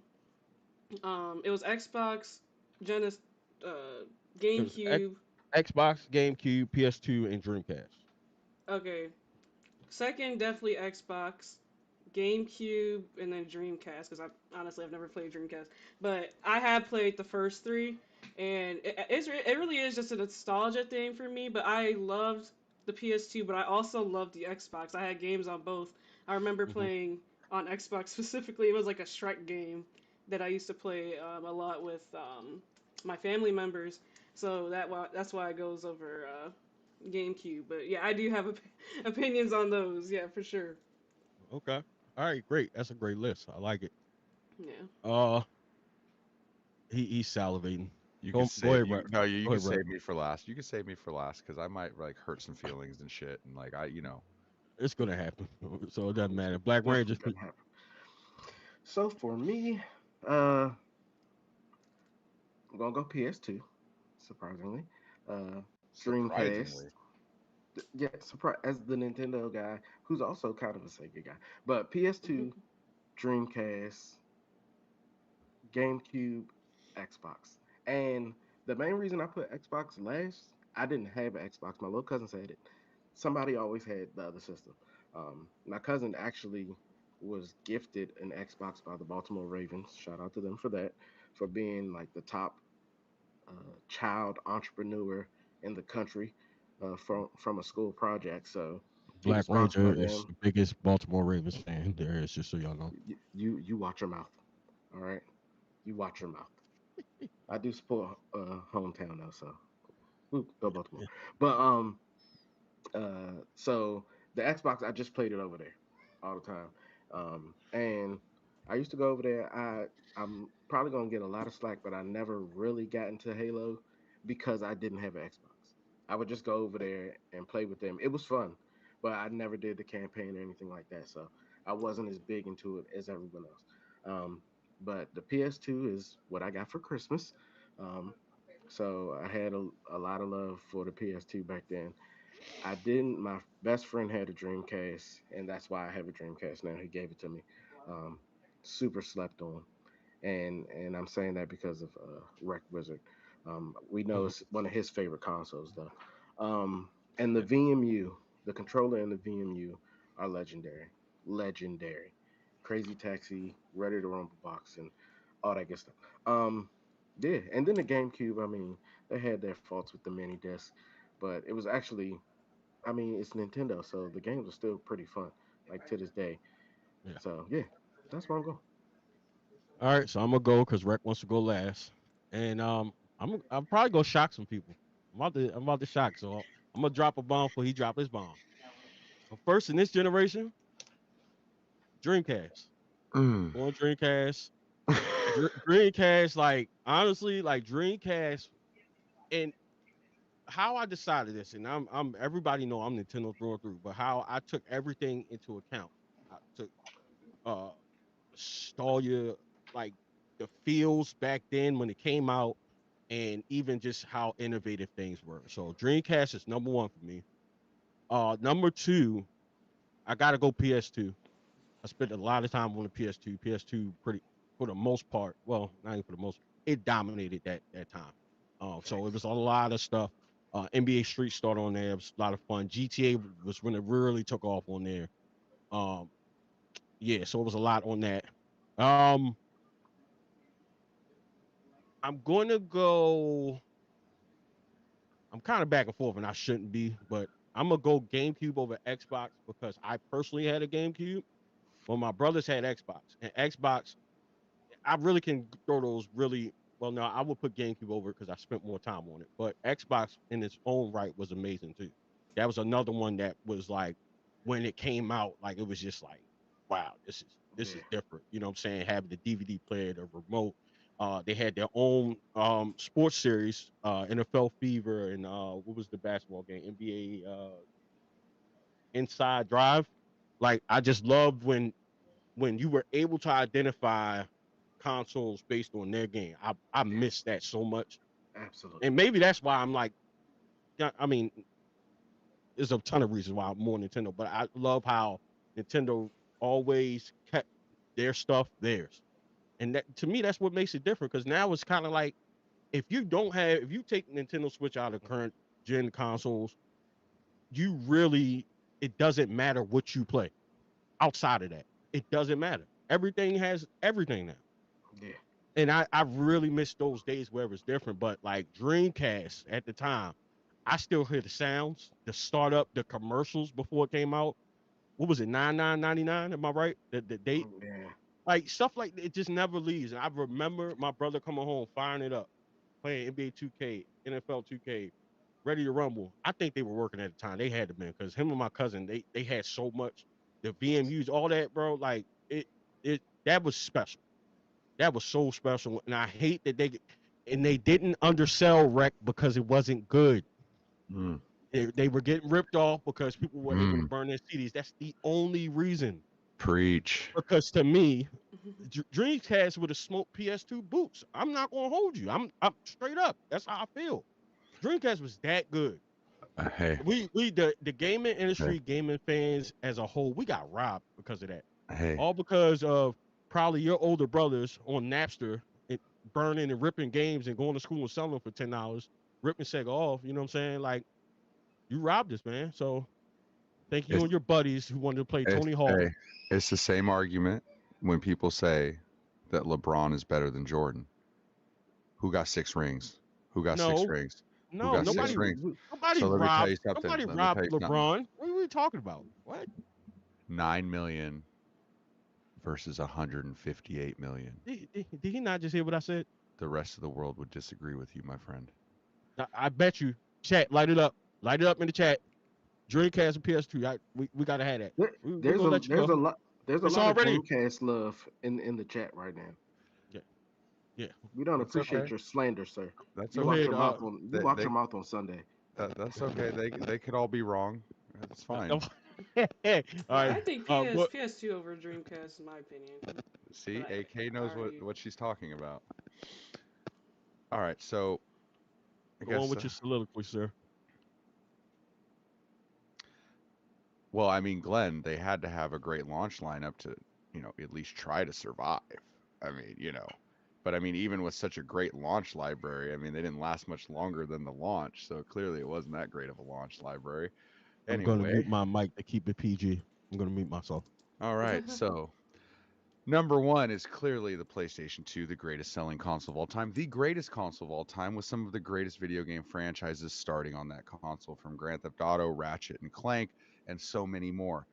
D: It was Xbox, Genesis,
A: It was
D: GameCube.
A: Xbox, GameCube, PS2, and Dreamcast.
D: Okay, second definitely Xbox, GameCube, and then Dreamcast. Because I've never played Dreamcast, but I have played the first three, and it really is just a nostalgia thing for me. But I loved the PS2, but I also loved the Xbox. I had games on both. I remember
A: Hmm.
D: playing on Xbox specifically. It was like a Shrek game that I used to play a lot with my family members. So that's why it goes over GameCube. But yeah, I do have opinions on those. Yeah, for sure.
A: Okay. All right. Great. That's a great list. I like it.
D: Yeah.
A: Uh, he's salivating.
C: You could
A: Go
C: say
A: ahead, Brett.
C: you
A: Go
C: could
A: ahead, Brett.
C: save me for last. You could save me for last because I might like hurt some feelings and shit. And like
A: It's gonna happen. So it doesn't matter. Black Ranger.
B: Definitely gonna happen. So for me, Uh, I'm gonna go PS2, surprisingly. Uh, Dreamcast.
C: Surprisingly.
B: Yeah, surprise as the Nintendo guy, who's also kind of a Sega guy. But PS2, Dreamcast, GameCube, Xbox. And the main reason I put Xbox last, I didn't have an Xbox. My little cousins had it. Somebody always had the other system. My cousin actually was gifted an Xbox by the Baltimore Ravens. Shout out to them for that, for being like the top child entrepreneur in the country from a school project. So he was
A: Black
B: sponsored by
A: Ranger is
B: them.
A: the biggest Baltimore Ravens fan there is, just so y'all know.
B: You watch your mouth, all right? You watch your mouth. I do support hometown though, so go Baltimore.
A: Yeah.
B: But so the Xbox, I just played it over there all the time. And I used to go over there. I'm probably gonna get a lot of slack, but I never really got into Halo because I didn't have an Xbox. I would just go over there and play with them. It was fun, but I never did the campaign or anything like that. So I wasn't as big into it as everyone else. Um, but the PS2 is what I got for Christmas. Um, so I had a lot of love for the PS2 back then. I didn't. My best friend had a Dreamcast, and that's why I have a Dreamcast now. He gave it to me. Um, Super slept on, and I'm saying that because of RectWizard. We know
A: Mhm.
B: it's one of his favorite consoles, though. And the VMU, the controller and the VMU are legendary, legendary. Crazy Taxi, Ready to Rumble box, and all that good stuff. Yeah, and then the GameCube. I mean, they had their faults with the mini disc, but it was actually, I mean, it's Nintendo, so the games are still pretty fun, like to this day.
A: Yeah.
B: So yeah, that's where I'm going.
A: All right, so I'm gonna go because Rec wants to go last, and I'm probably gonna shock some people. I'm about to shock, so I'm gonna drop a bomb before he drop his bomb. So first in this generation, Dreamcast.
C: Mm.
A: Going Dreamcast. Dreamcast, like honestly, like Dreamcast, and how I decided this, and I'm everybody know I'm Nintendo through and through, but how I took everything into account. I took uh nostalgia, like the feels back then when it came out, and even just how innovative things were. So Dreamcast is number one for me. Number two, I gotta go PS2. I spent a lot of time on the PS2. PS2 pretty for the most part. Well, not even for the most. It dominated that time. So it was a lot of stuff. NBA Street started on there. It was a lot of fun. GTA was when it really took off on there. Um, yeah, so it was a lot on that. Um, I'm going to go. I'm kind of back and forth, and I shouldn't be, but I'm gonna go GameCube over Xbox because I personally had a GameCube. Well, my brothers had Xbox, and Xbox, I really can throw those really well. No, I would put GameCube over because I spent more time on it, but Xbox in its own right was amazing too. That was another one that was like when it came out, like it was just like, wow, this is
B: Yeah,
A: different. You know what I'm saying? Having the DVD player, the remote. They had their own sports series, NFL Fever, and what was the basketball game? NBA Inside Drive. Like I just loved when you were able to identify consoles based on their game. I miss that so much,
B: absolutely.
A: and maybe that's why I'm like, yeah, I mean, there's a ton of reasons why I'm more Nintendo, but I love how Nintendo always kept their stuff theirs, and that to me that's what makes it different. Because now it's kind of like if you take Nintendo Switch out of current gen consoles, you really it doesn't matter what you play outside of that. It doesn't matter. Everything has everything now.
B: Yeah,
A: And I really miss those days where it was different. But like Dreamcast at the time, I still hear the sounds, the startup, the commercials before it came out. What was it, 99.99? Am I right? The date,
B: yeah,
A: like stuff like it just never leaves. And I remember my brother coming home, firing it up, playing NBA 2K, NFL 2K, Ready to Rumble. I think they were working at the time. They had to be because him and my cousin, they had so much, the VMUs, all that, bro. Like it that was special. That was so special, and I hate that they didn't undersell Rec because it wasn't good.
C: Mm.
A: They were getting ripped off because people were able to
C: Mm.
A: burn their CDs. That's the only reason.
C: Preach.
A: Because to me, Dreamcast would have smoked PS2 boots. I'm not gonna hold you. I'm straight up. That's how I feel. Dreamcast was that good.
C: Hey,
A: The gaming industry, gaming fans as a whole, we got robbed because of that.
C: hey.
A: All because of probably your older brothers on Napster and burning and ripping games and going to school and selling them for $10, ripping Sega off. You know what I'm saying? Like, you robbed us, man. So thank you
C: It's-
A: and your buddies who wanted to play Tony Hawk.
C: Hey, it's the same argument when people say that LeBron is better than Jordan. Who got 6 rings? Who got 6
A: No.
C: rings?
A: No,
C: got 6
A: nobody
C: rings?
A: nobody
C: So let me tell you
A: robbed
C: something.
A: nobody
C: Let me
A: robbed
C: tell you something.
A: LeBron. What are we talking about? What?
C: 9 million versus 158 million.
A: Did he not just hear what I said?
C: The rest of the world would disagree with you, my friend.
A: I bet you. Chat, light it up. Light it up in the chat. Dreamcast and PS2. We gotta have that.
B: There's a lot. There's a
A: It's
B: lot
A: already-
B: of Dreamcast love in the chat right now.
A: Yeah.
B: We don't
C: That's
B: appreciate
C: okay.
B: your slander, sir.
C: That's
B: You
A: Go
B: watch
A: ahead,
B: your mouth on. You
C: they-
B: watch
C: they-
B: your mouth on Sunday.
C: That's okay. They could all be wrong. That's fine.
A: All right.
D: I think
A: what-
D: PS2 over Dreamcast, in my opinion.
C: See,
D: But
C: AK knows
D: alright.
C: what she's talking about. All right, so I
A: Go
C: guess
A: on with your soliloquy, sir.
C: well, I mean, Glenn, they had to have a great launch lineup to, at least try to survive. I mean, but I mean, even with such a great launch library, I mean, they didn't last much longer than the launch, so clearly it wasn't that great of a launch library.
A: I'm gonna
C: Anyway,
A: mute my mic to keep it PG. I'm gonna mute myself.
C: all right, so number 1 is clearly the PlayStation 2, the greatest selling console of all time, the greatest console of all time, with some of the greatest video game franchises starting on that console, from Grand Theft Auto, Ratchet and Clank, and so many more.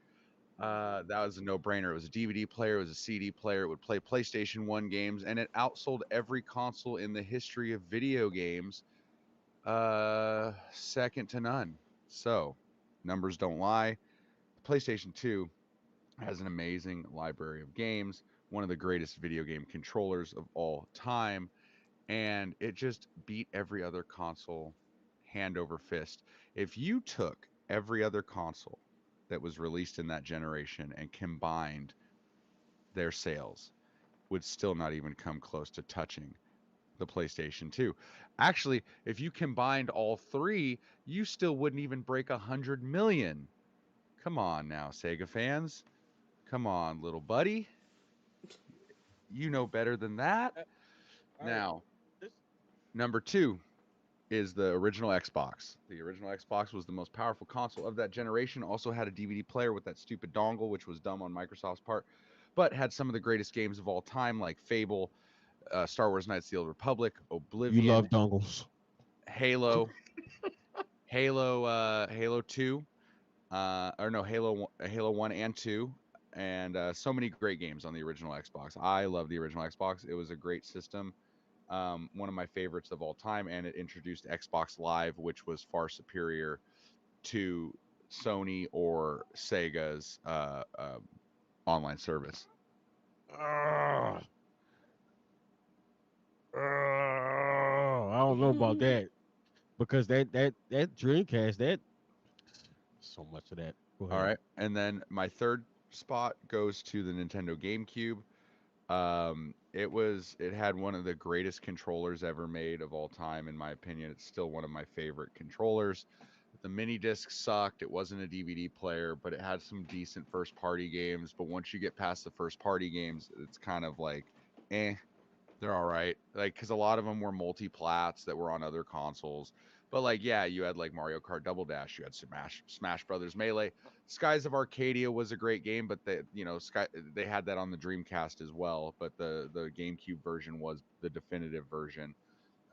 C: That was a no-brainer. It was a DVD player, it was a CD player, it would play PlayStation 1 games, and it outsold every console in the history of video games, second to none. So, numbers don't lie. The PlayStation 2 has an amazing library of games, one of the greatest video game controllers of all time, and it just beat every other console hand over fist. If you took every other console that was released in that generation and combined their sales, would still not even come close to touching the PlayStation 2. Actually, if you combined all 3, you still wouldn't even break 100 million. Come on now, Sega fans. Come on, little buddy. You know better than that. Now, number 2 is the original Xbox. The original Xbox was the most powerful console of that generation. Also had a DVD player with that stupid dongle, which was dumb on Microsoft's part, but had some of the greatest games of all time, like Fable, Star Wars Knights of the Old Republic, Oblivion.
A: You love dongles.
C: Halo, Halo 2, Halo 1 and 2, and so many great games on the original Xbox. I love the original Xbox. It was a great system, one of my favorites of all time, and it introduced Xbox Live, which was far superior to Sony or Sega's online service.
A: I don't know about that, because that Dreamcast, that so much of that. Go ahead.
C: All right, and then my third spot goes to the Nintendo GameCube. It had one of the greatest controllers ever made of all time, in my opinion. It's still one of my favorite controllers. The mini disc sucked. It wasn't a DVD player, but it had some decent first party games. But once you get past the first party games, it's kind of like, they're all right. Like, because a lot of them were multi-plats that were on other consoles. But like, yeah, you had like Mario Kart Double Dash, you had Smash Brothers Melee. Skies of Arcadia was a great game, but they had that on the Dreamcast as well. But the GameCube version was the definitive version.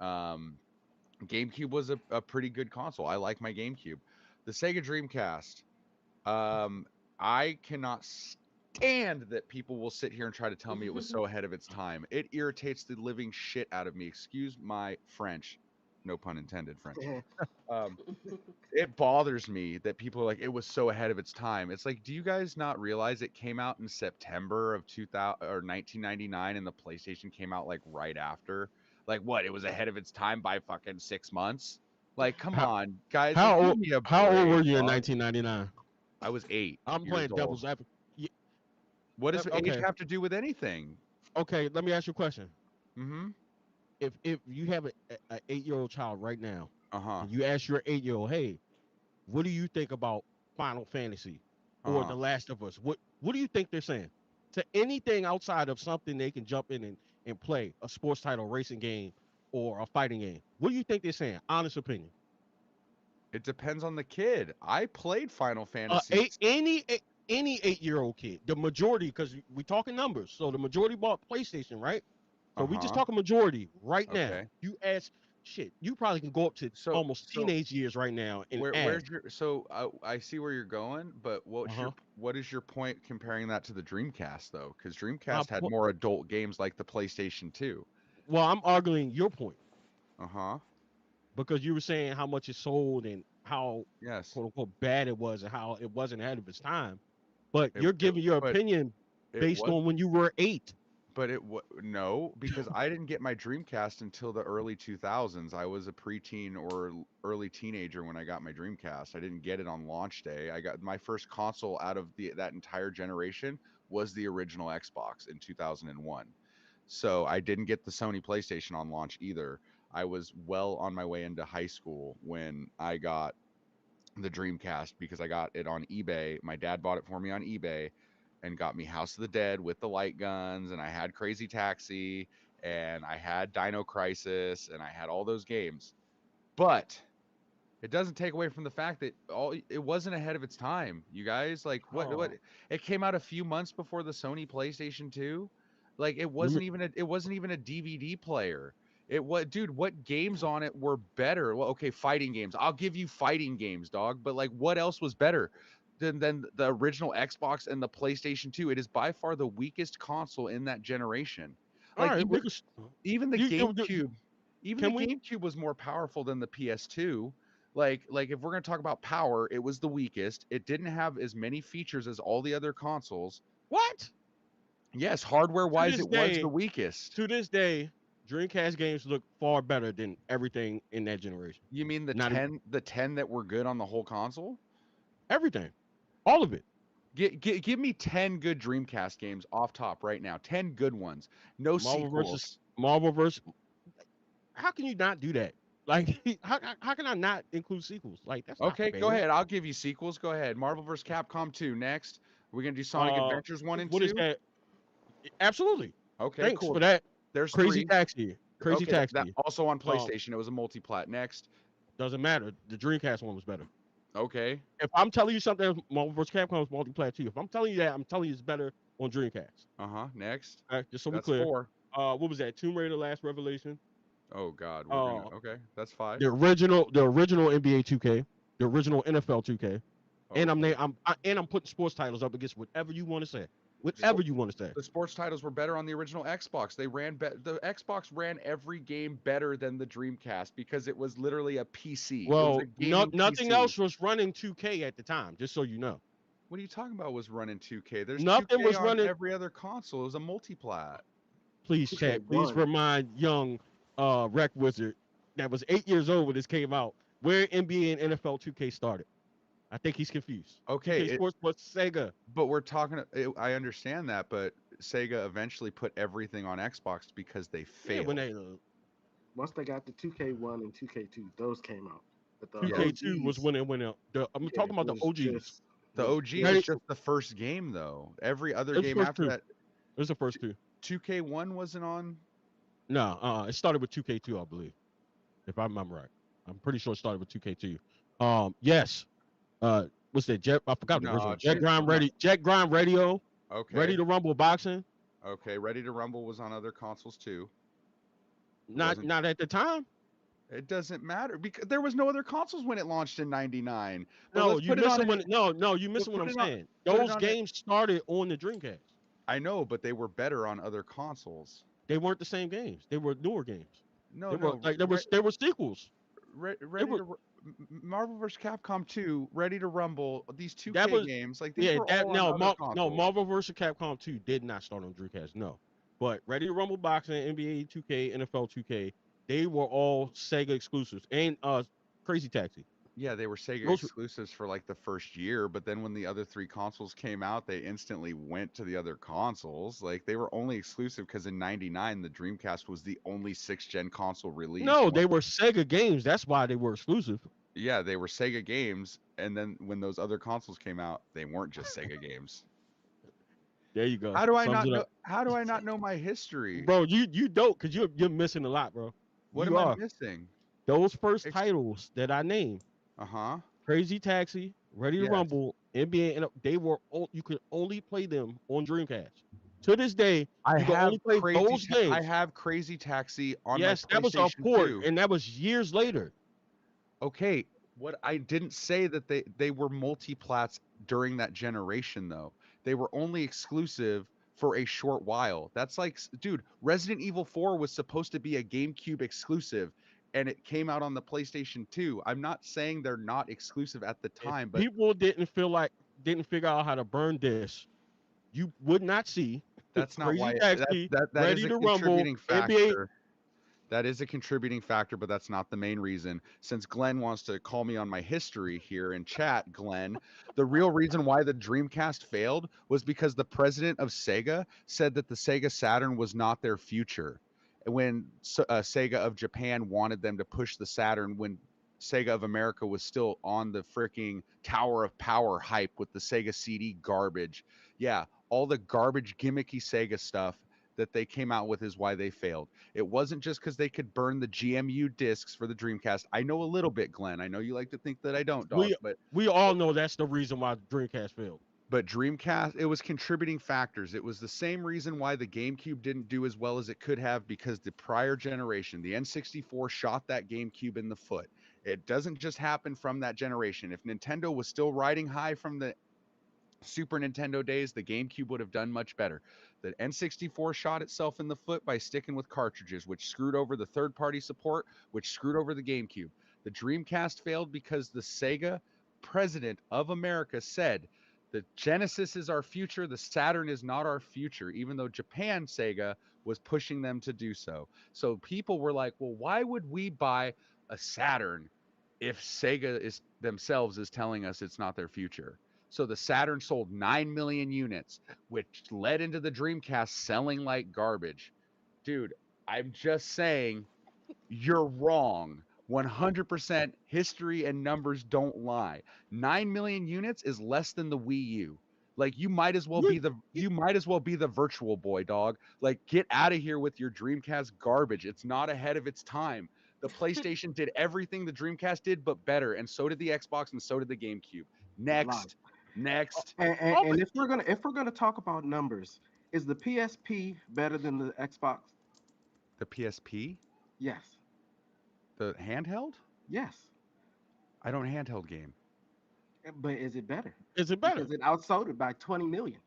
C: GameCube was a pretty good console. I like my GameCube. The Sega Dreamcast, I cannot stand that people will sit here and try to tell me it was so ahead of its time. It irritates the living shit out of me. Excuse my French. No pun intended, French. It bothers me that people are like, it was so ahead of its time. It's like, do you guys not realize it came out in September of 1999 and the PlayStation came out like right after? Like, what? It was ahead of its time by fucking 6 months? Like, come on, guys.
A: How
C: give
A: old?
C: me a
A: How old were
C: break,
A: you in
C: dog.
A: 1999?
C: I was 8.
A: I'm
C: years
A: playing
C: old.
A: devil's advocate.
C: What does age
A: Okay.
C: have to do with anything?
A: Okay, let me ask you a question.
C: Mm-hmm.
A: If you have a 8-year-old child right now,
C: Uh-huh.
A: and you ask your 8-year-old, hey, what do you think about Final Fantasy or
C: Uh-huh.
A: The Last of Us? What do you think they're saying? To anything outside of something they can jump in and play, a sports title, racing game, or a fighting game. What do you think they're saying? Honest opinion.
C: It depends on the kid. I played Final
A: Uh,
C: Fantasy.
A: a, any a- any 8-year-old kid, the majority, because we talking numbers. So the majority bought PlayStation, right? So we just
C: Uh-huh.
A: talking majority right now.
C: Okay.
A: You ask, shit, you probably can go up to
C: So
A: almost
C: so
A: teenage years right now and
C: where's
A: ask.
C: your I see where you're going, but
A: Uh-huh.
C: what is your point comparing that to the Dreamcast though? Because
A: My
C: Dreamcast had
A: po-
C: more adult games like the PlayStation 2.
A: well, I'm arguing your point
C: Uh-huh.
A: because you were saying how much it sold and how
C: Yes.
A: quote unquote bad it was and how it wasn't ahead of its time. But
C: It,
A: you're
C: it
A: giving your
C: but
A: opinion
C: it
A: based
C: was
A: on when you were 8.
C: but no, because I didn't get my Dreamcast until the early 2000s. I was a preteen or early teenager when I got my Dreamcast. I didn't get it on launch day. I got my first console out of that entire generation was the original Xbox in 2001. So I didn't get the Sony PlayStation on launch either. I was well on my way into high school when I got the Dreamcast because I got it on eBay. My dad bought it for me on eBay and got me House of the Dead with the light guns, and I had Crazy Taxi, and I had Dino Crisis, and I had all those games. But it doesn't take away from the fact that it wasn't ahead of its time. You guys, like what
A: Oh,
C: it came out a few months before the Sony PlayStation 2. Like
A: let me,
C: it wasn't even a DVD player. It what dude, what games on it were better? Well, okay, fighting games. I'll give you fighting games, dog, but like what else was better than the original Xbox and the PlayStation 2? It is by far the weakest console in that generation.
A: all
C: Like
A: right, we can.
C: even the
A: You
C: GameCube, even the
A: can we?
C: GameCube was more powerful than the PS2. Like if we're going to talk about power, it was the weakest. It didn't have as many features as all the other consoles.
A: What?
C: Yes, hardware
A: To
C: wise
A: this
C: it was the
A: day,
C: weakest.
A: to this day, Dreamcast games look far better than everything in that generation.
C: You mean
A: Not even
C: the 10 that were good on the whole console?
A: everything, all of it.
C: Give me 10 good Dreamcast games off top right now. 10 good ones. No
A: Marvel versus
C: sequels.
A: Marvel versus. How can you not do that? Like, how can I not include sequels? Like, that's not
C: Okay, go
A: fair.
C: ahead. I'll give you sequels. Go ahead. Marvel vs. Capcom 2 next. We're going to do Sonic
A: Uh,
C: Adventures 1 and
A: what is
C: 2.
A: that? Absolutely.
C: Okay,
A: Thanks
C: cool.
A: for that.
C: There's
A: Crazy
C: 3.
A: Taxi. Crazy
C: Okay, that
A: Taxi.
C: also on
A: Um,
C: PlayStation. It was a multi-plat. Next.
A: doesn't matter. The Dreamcast one was better.
C: Okay.
A: If I'm telling you something, Marvel vs. Capcom is multiplayer too. If I'm telling you that, I'm telling you it's better on Dreamcast.
C: Next.
A: Just so we're
C: That's
A: clear.
C: 4.
A: What was that? Tomb Raider: Last Revelation.
C: Oh God, we're gonna.
A: Uh,
C: Okay, that's 5.
A: the original NBA 2K, the original NFL 2K, and
C: Okay.
A: I'm putting sports titles up against whatever you want to say.
C: Spor-
A: Whatever you want to say.
C: The sports titles were better on the original Xbox. The Xbox ran every game better than the Dreamcast because it was literally a PC. It was
A: Well,
C: a gaming
A: nothing
C: PC.
A: else was running 2K at the time. Just so you know,
C: What are you talking about? Was running 2K? There's
A: nothing
C: 2K
A: was
C: on
A: running.
C: every other console. It was a multiplat.
A: Please, chat. Please
B: 2K1.
A: remind young RectWizard that was 8 years old when this came out where NBA and NFL 2K started. I think he's confused.
C: Okay,
A: 2K Sports was Sega.
C: but we're talking. I understand that, but Sega eventually put everything on Xbox because they
A: Yeah,
C: failed.
A: when they
B: Once they got the 2K1 and 2K2, those came out. But the
A: 2K2 was
B: OGs,
A: when it went out. I'm
B: yeah,
A: talking about
B: it
A: the
B: was
A: OGs.
B: just
C: The
B: was
C: OG
A: Ready-
C: was just the first game, though. Every other
A: It was
C: game
A: first
C: after
A: two.
C: that,
A: It was the first two.
C: 2K1 wasn't on.
A: No, it started with 2K2, I believe, if I remember right. I'm pretty sure it started with 2K2. Yes. What's that? I forgot the
C: No,
A: original.
C: it's
A: Jet
C: just-
A: Grind Radio. Jet Grind Radio.
C: Okay.
A: Ready to Rumble Boxing.
C: Okay, Ready to Rumble was on other consoles too.
A: Not at the time.
C: It doesn't matter because there was no other consoles when it launched in '99. But
A: No,
C: let's
A: you
C: put it on
A: missing
C: an-
A: when. No, you missing what I'm
C: put it on-
A: saying.
C: put it
A: Those
C: on a-
A: games started on the Dreamcast.
C: I know, but they were better on other consoles.
A: They weren't the same games. They were newer games.
C: No,
A: They
C: no.
A: were like they were sequels.
C: Ready
A: were-
C: to Marvel vs. Capcom 2, Ready to Rumble, these 2K
A: That was-
C: games, like these
A: Yeah,
C: were
A: that
C: all
A: no,
C: on other consoles.
A: Marvel vs. Capcom 2 did not start on Dreamcast. No, but Ready to Rumble Boxing, NBA 2K, NFL 2K, they were all Sega exclusives and Crazy Taxi.
C: Yeah, they were Sega
A: Those,
C: exclusives for like the first year, but then when the other 3 consoles came out, they instantly went to the other consoles. Like they were only exclusive because in '99 the Dreamcast was the only 6th-gen console released.
A: no, they were Sega games. That's why they were exclusive.
C: Yeah, they were Sega games, and then when those other consoles came out, they weren't just Sega games.
A: There you go.
C: How do I
A: Sums
C: not
A: it
C: know?
A: up.
C: How do I not know my history?
A: Bro, you don't, because you're missing a lot, bro.
C: What
A: You
C: am I
A: are.
C: missing?
A: Those first
C: Ex-
A: titles that I named,
C: Uh-huh.
A: Crazy Taxi, Ready to
C: Yes.
A: Rumble, NBA, and they were you could only play them on Dreamcast. To this day,
C: I
A: you can
C: have
A: only play those games.
C: I have Crazy Taxi on
A: Yes,
C: my
A: that was a
C: PlayStation
A: port,
C: 2.
A: and that was years later.
C: Okay, what I didn't say that they were multi-plats during that generation though. They were only exclusive for a short while. That's like, dude, Resident Evil 4 was supposed to be a GameCube exclusive and it came out on the PlayStation 2. I'm not saying they're not exclusive at the time, but
A: People didn't figure out how to burn this. You would not see
C: that's not
A: Crazy
C: why
A: Taxi,
C: that
A: Ready
C: is a
A: to Rumble,
C: contributing
A: NBA.
C: factor. That is a contributing factor, but that's not the main reason. Since Glenn wants to call me on my history here in chat, Glenn, the real reason why the Dreamcast failed was because the president of Sega said that the Sega Saturn was not their future. When Sega of Japan wanted them to push the Saturn, when Sega of America was still on the freaking Tower of Power hype with the Sega CD garbage. Yeah, all the garbage gimmicky Sega stuff that they came out with is why they failed. It wasn't just because they could burn the GMU discs for the Dreamcast. I know a little bit, Glenn. I know you like to think that I don't, dog,
A: We all know that's the reason why Dreamcast failed.
C: but Dreamcast, it was contributing factors. It was the same reason why the GameCube didn't do as well as it could have, because the prior generation, the N64, shot that GameCube in the foot. It doesn't just happen from that generation. If Nintendo was still riding high from the Super Nintendo days, the GameCube would have done much better. The N64 shot itself in the foot by sticking with cartridges, which screwed over the third-party support, which screwed over the GameCube. The Dreamcast failed because the Sega president of America said, the Genesis is our future, the Saturn is not our future, even though Japan Sega was pushing them to do so. So people were like, well, why would we buy a Saturn if Sega is themselves is telling us it's not their future? So the Saturn sold 9 million units, which led into the Dreamcast selling like garbage. Dude, I'm just saying, you're wrong. 100% history and numbers don't lie. 9 million units is less than the Wii U. Like you might as well be the Virtual Boy, dog. Like get out of here with your Dreamcast garbage. It's not ahead of its time. The PlayStation did everything the Dreamcast did, but better, and so did the Xbox, and so did the GameCube. Next.
B: And if we're gonna talk about numbers, is the PSP better than the Xbox?
C: The PSP?
B: Yes.
C: The handheld?
B: Yes.
C: I don't handheld game.
B: But is it better?
A: Is it better?
B: Because it outsold it by 20 million.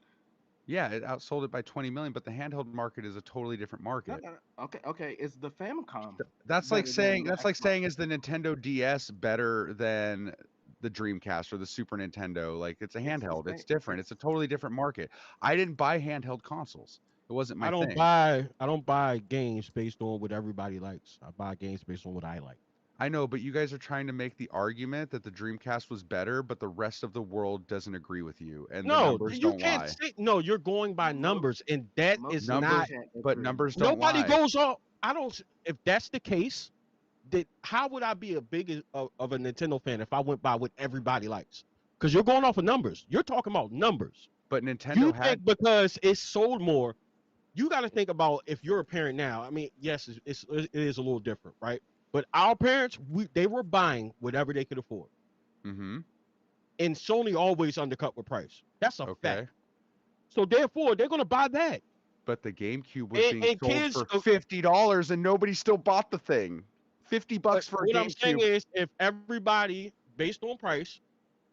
C: Yeah, it outsold it by 20 million, but the handheld market is a totally different market.
B: Okay. It's the Famicom.
C: That's like saying is the Nintendo DS better than the Dreamcast or the Super Nintendo? Like it's a handheld. It's different. It's a totally different market. I didn't buy handheld consoles. It wasn't my thing.
A: I don't buy games based on what everybody likes. I buy games based on what I like.
C: I know, but you guys are trying to make the argument that the Dreamcast was better, but the rest of the world doesn't agree with you, and the numbers
A: you
C: don't
A: can't
C: lie.
A: say no. You're going by numbers, and that is not.
C: But numbers don't
A: Nobody
C: lie.
A: goes off. I don't. If that's the case, that how would I be a big of a Nintendo fan if I went by what everybody likes? Because you're going off of numbers. You're talking about numbers.
C: But Nintendo
A: You
C: had
A: think because it sold more, you got to think about if you're a parent now. I mean, yes, it is a little different, right? But our parents, they were buying whatever they could afford.
C: Mm-hmm.
A: And Sony always undercut with price. That's a
C: Okay.
A: fact. So therefore, they're going to buy that.
C: But the GameCube was being
A: And
C: sold
A: kids-
C: for $50, and nobody still bought the thing. $50
A: But
C: for a
A: what I'm saying
C: GameCube.
A: is, if everybody, based on price,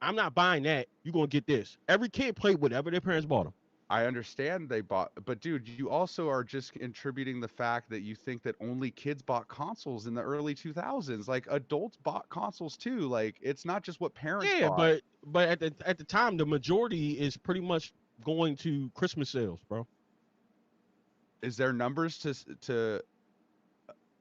A: I'm not buying that, you're going to get this. Every kid played whatever their parents bought them.
C: I understand they bought, but dude, you also are just attributing the fact that you think that only kids bought consoles in the early 2000s. Like adults bought consoles too. Like it's not just what parents bought.
A: but at the time, the majority is pretty much going to Christmas sales, bro.
C: Is there numbers to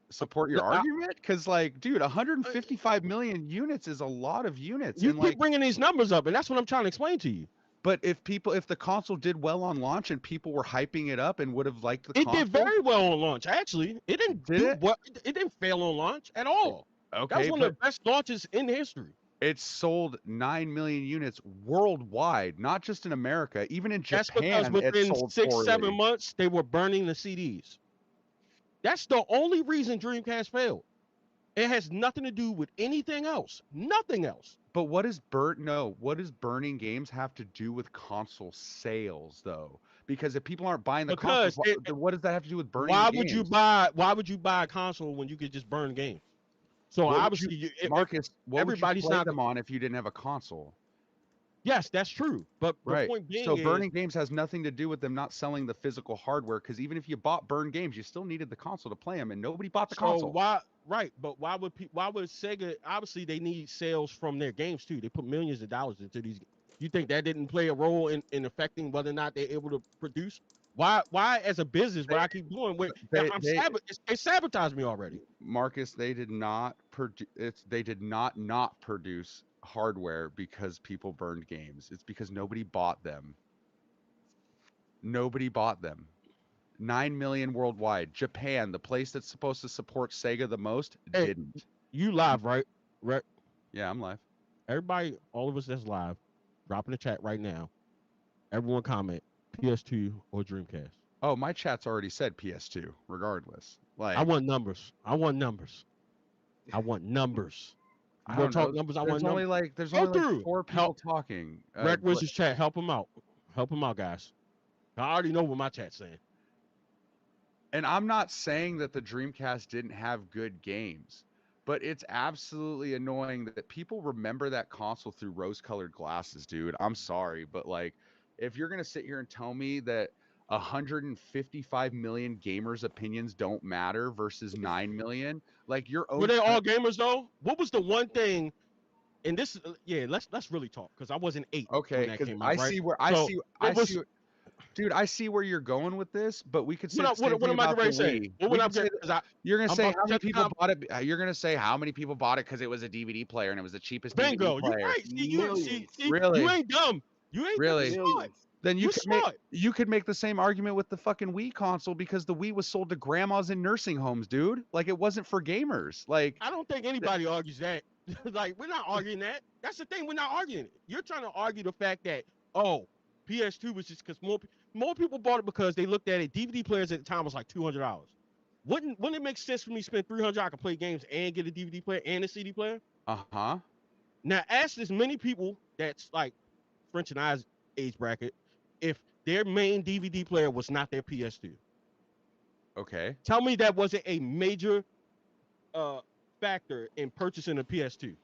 C: support your
A: I-
C: argument? Because, like, dude, 155 million units is a lot of units.
A: You
C: and,
A: keep
C: like,
A: bringing these numbers up, and that's what I'm trying to explain to you.
C: but if the console did well on launch and people were hyping it up and would have liked the
A: It
C: console,
A: did very well on launch. Actually, it didn't
C: Did
A: do
C: it?
A: what it didn't fail on launch at all. That was
C: okay,
A: one
C: but
A: of the best launches in history.
C: it sold 9 million units worldwide, not just in America. Even in
A: That's because
C: Japan, it
A: within
C: sold
A: 6-7
C: poorly.
A: months they were burning the CDs. That's the only reason Dreamcast failed. It has nothing to do with anything else. Nothing else.
C: But what does burning games have to do with console sales, though? Because if people aren't buying the
A: Because
C: consoles, what does that have to do with burning
A: Why
C: games?
A: Why would you buy a console when you could just burn games? So
C: What would
A: obviously,
C: Marcus, what would you
A: everybody's
C: play
A: not-
C: them on if you didn't have a console?
A: yes, that's true. But
C: Right.
A: the point being
C: So
A: is,
C: burning games has nothing to do with them not selling the physical hardware, because even if you bought burned games, you still needed the console to play them, and nobody bought the console.
A: why would Sega? Obviously, they need sales from their games too. They put millions of dollars into these. You think that didn't play a role in affecting whether or not they're able to produce? Why as a business? Why I keep doing? They sabotaged me already.
C: Marcus, they did not produce. They did not produce hardware because people burned games. It's because nobody bought them. Nobody bought them. 9 million worldwide. Japan, the place that's supposed to support Sega the most,
A: Hey.
C: didn't.
A: You live, right? Right.
C: Yeah, I'm live.
A: Everybody, all of us that's live, drop in the chat right now. Everyone comment PS2 or Dreamcast.
C: Oh, my chat's already said PS2, regardless. Like,
A: I want numbers. I want numbers. I want numbers.
C: I
A: You want
C: don't
A: to talk
C: know.
A: numbers? I
C: There's
A: want
C: only
A: numbers.
C: like there's
A: Go
C: only
A: through.
C: like 4 people talking.
A: RectWizard's chat, help him out. Help him out, guys. I already know what my chat's saying.
C: And I'm not saying that the Dreamcast didn't have good games, but it's absolutely annoying that people remember that console through rose-colored glasses, dude. I'm sorry, but like, if you're gonna sit here and tell me that 155 million gamers' opinions don't matter versus 9 million, like your own.
A: Were they all gamers though? What was the one thing? And this, let's really talk because I wasn't 8.
C: Okay,
A: when that
C: because
A: came out,
C: I
A: right?
C: see where dude, I see where you're going with this, but we could say the same
A: What
C: thing
A: am I
C: about
A: going
C: the
A: to say?
C: Wii.
A: What
C: We
A: would I
C: could say
A: say?
C: that-
A: 'Cause
C: You're gonna
A: I'm
C: say
A: about
C: how
A: to
C: many
A: check
C: people
A: out-
C: bought it. You're gonna say how many people bought it because it was a DVD player and it was the cheapest
A: Bingo,
C: DVD
A: you're
C: player.
A: right. See,
C: Really?
A: you ain't dumb. You ain't
C: Really?
A: fucking smart.
C: Then
A: You
C: could make
A: smart.
C: you could make the same argument with the fucking Wii console because the Wii was sold to grandmas in nursing homes, dude. Like it wasn't for gamers. Like
A: I don't think anybody argues that. Like we're not arguing that. That's the thing. We're not arguing it. You're trying to argue the fact that PS2 was just because more people bought it because they looked at it. DVD players at the time was like $200. Wouldn't it make sense for me to spend $300? I could play games and get a DVD player and a CD player.
C: uh-huh.
A: Now ask as many people that's like French and I's age bracket if their main DVD player was not their PS2.
C: Okay.
A: Tell me that wasn't a major factor in purchasing a PS2.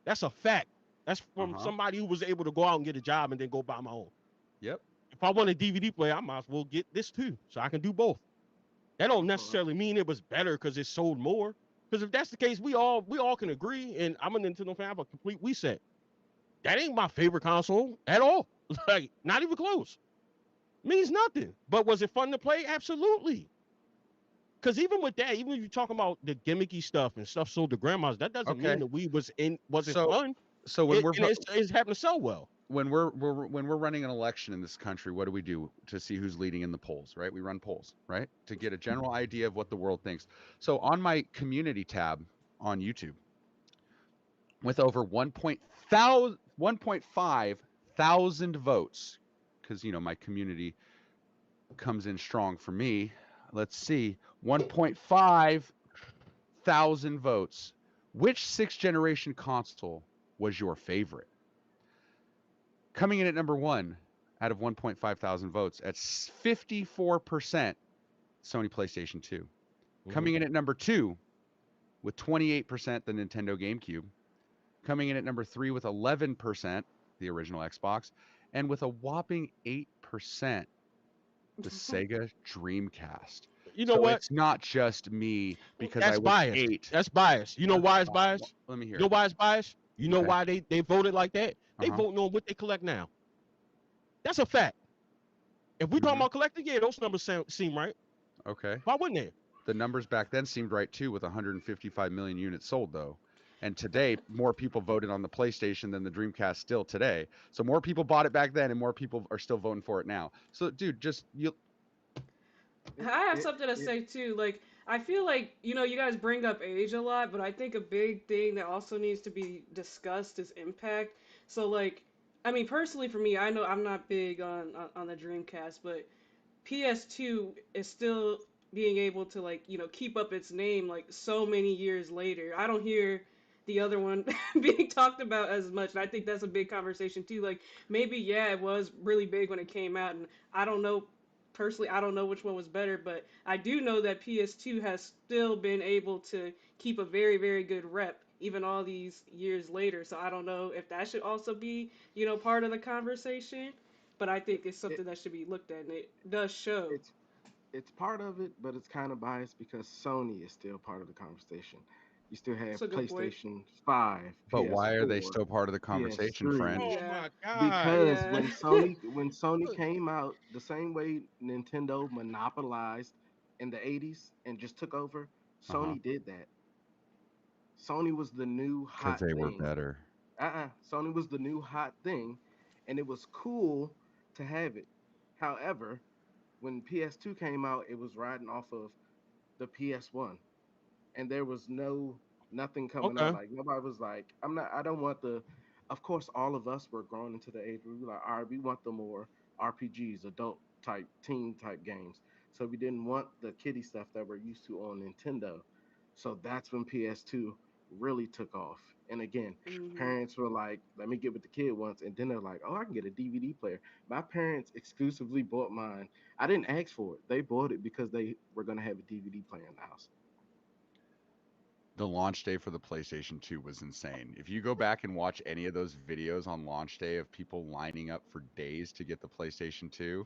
A: That's a fact. That's from somebody who was able to go out and get a job and then go buy my own.
C: Yep.
A: If I want a DVD player, I might as well get this too, so I can do both. That don't necessarily mean it was better because it sold more. Because if that's the case, we all can agree. And I'm a Nintendo fan. I have a complete Wii set. That ain't my favorite console at all. Like not even close. Means nothing. But was it fun to play? Absolutely. Because even with that, even if you're talking about the gimmicky stuff and stuff sold to grandmas, that doesn't mean the Wii wasn't fun.
C: So when
A: it's happened to sell well.
C: When we're running an election in this country, what do we do to see who's leading in the polls, right? We run polls, right? To get a general idea of what the world thinks. So on my community tab on YouTube, with over 1.5 thousand votes, because my community comes in strong for me. Let's see, 1.5 thousand votes. Which 6th generation console was your favorite? Coming in at number 1 out of 1.5 thousand votes at 54%, Sony PlayStation 2. Coming in at number 2 with 28%, the Nintendo GameCube. Coming in at number 3 with 11%, the original Xbox. And with a whopping 8%, the Sega Dreamcast.
A: You know what?
C: It's not just me because
A: That's
C: I was
A: biased.
C: 8.
A: That's biased. You know why it's biased?
C: Let me hear.
A: You know why it's biased? You know
C: Okay.
A: why they voted like that? They voting on what they collect now. That's a fact. If we talking about collecting, those numbers seem right.
C: Okay.
A: Why wouldn't they?
C: the numbers back then seemed right too, with 155 million units sold though. And today, more people voted on the PlayStation than the Dreamcast still today. So more people bought it back then, and more people are still voting for it now. So, dude, just you.
D: I have something to say too. Like, I feel like, you know, you guys bring up age a lot, but I think a big thing that also needs to be discussed is impact. So, like, I mean, personally for me, I know I'm not big on the Dreamcast, but PS2 is still being able to, like, you know, keep up its name like so many years later. I don't hear the other one being talked about as much, and I think that's a big conversation too. Like, maybe yeah, it was really big when it came out, and I don't know personally, I don't know which one was better, but I do know that PS2 has still been able to keep a very, very good rep even all these years later. So I don't know if that should also be, you know, part of the conversation, but I think it's
B: it,
D: something that should be looked at, and it does show.
B: it's it's part of it, but it's kind of biased because Sony is still part of the conversation. You still have
D: That's a good point.
B: PlayStation 5,
C: But why are they
B: PS4,
C: still part of the conversation,
B: PS3.
C: French?
A: Oh
D: Yeah.
A: my God.
B: Because
D: Yeah.
B: when Sony came out, the same way Nintendo monopolized in the 80s and just took over,
C: Uh-huh.
B: Sony did that. Sony was the new
C: Because
B: hot
C: they were
B: thing.
C: better.
B: Sony was the new hot thing, and it was cool to have it. However, when PS2 came out, it was riding off of the PS1, and there was nothing coming out.
A: Okay.
B: Like nobody was like, I don't want the. Of course, all of us were growing into the age where we were like, all right, we want the more RPGs, adult type, teen type games. So we didn't want the kiddie stuff that we're used to on Nintendo. So that's when PS2 really took off. And again,
D: Hmm.
B: parents were like, let me get with the kid once. And then they're like, oh, I can get a DVD player. My parents exclusively bought mine. I didn't ask for it. They bought it because they were going to have a DVD player in the house.
C: The launch day for the PlayStation 2 was insane. If you go back and watch any of those videos on launch day of people lining up for days to get the PlayStation 2,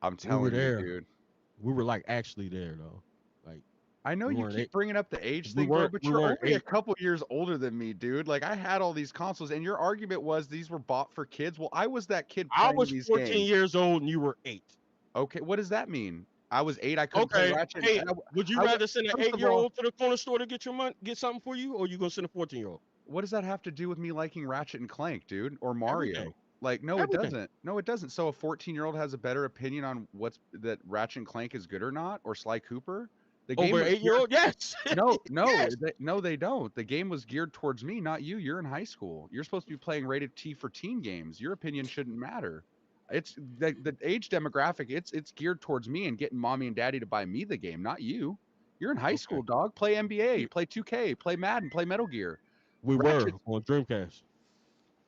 C: I'm
A: We were
C: telling you,
A: there.
C: dude.
A: We were like actually there though. Like
C: I know
A: we
C: you
A: weren't
C: keep
A: eight.
C: bringing up the age
A: We
C: thing, bro,
A: weren't.
C: but
A: We
C: you're
A: weren't
C: only a
A: eight.
C: couple years older than me, dude. Like, I had all these consoles, and your argument was these were bought for kids. Well, I was that kid
A: I
C: playing
A: was
C: these
A: 14
C: games.
A: years old and you were 8.
C: Okay, what does that mean? I was 8. I couldn't play
A: Okay.
C: Ratchet.
A: Hey,
C: And
A: would you
C: I
A: rather send an
C: first of all,
A: 8-year-old to the corner store to get your money, get something for you, or you gonna send a 14-year-old?
C: what does that have to do with me liking Ratchet and Clank, dude, or Mario?
A: Everything.
C: Like, no, it
A: Everything.
C: doesn't. No, it doesn't. So a 14-year-old has a better opinion on what's that Ratchet and Clank is good or not, or Sly Cooper? The game
A: Over an
C: was
A: 8-year-old? Yes. Yes.
C: no, they don't. The game was geared towards me, not you. You're in high school. You're supposed to be playing rated T for teen games. Your opinion shouldn't matter. It's the age demographic. It's geared towards me and getting mommy and daddy to buy me the game, not you. You're in high
A: Okay.
C: school, dog. Play NBA, play 2K, play Madden, play Metal Gear.
A: We were
C: Ratchet.
A: on Dreamcast.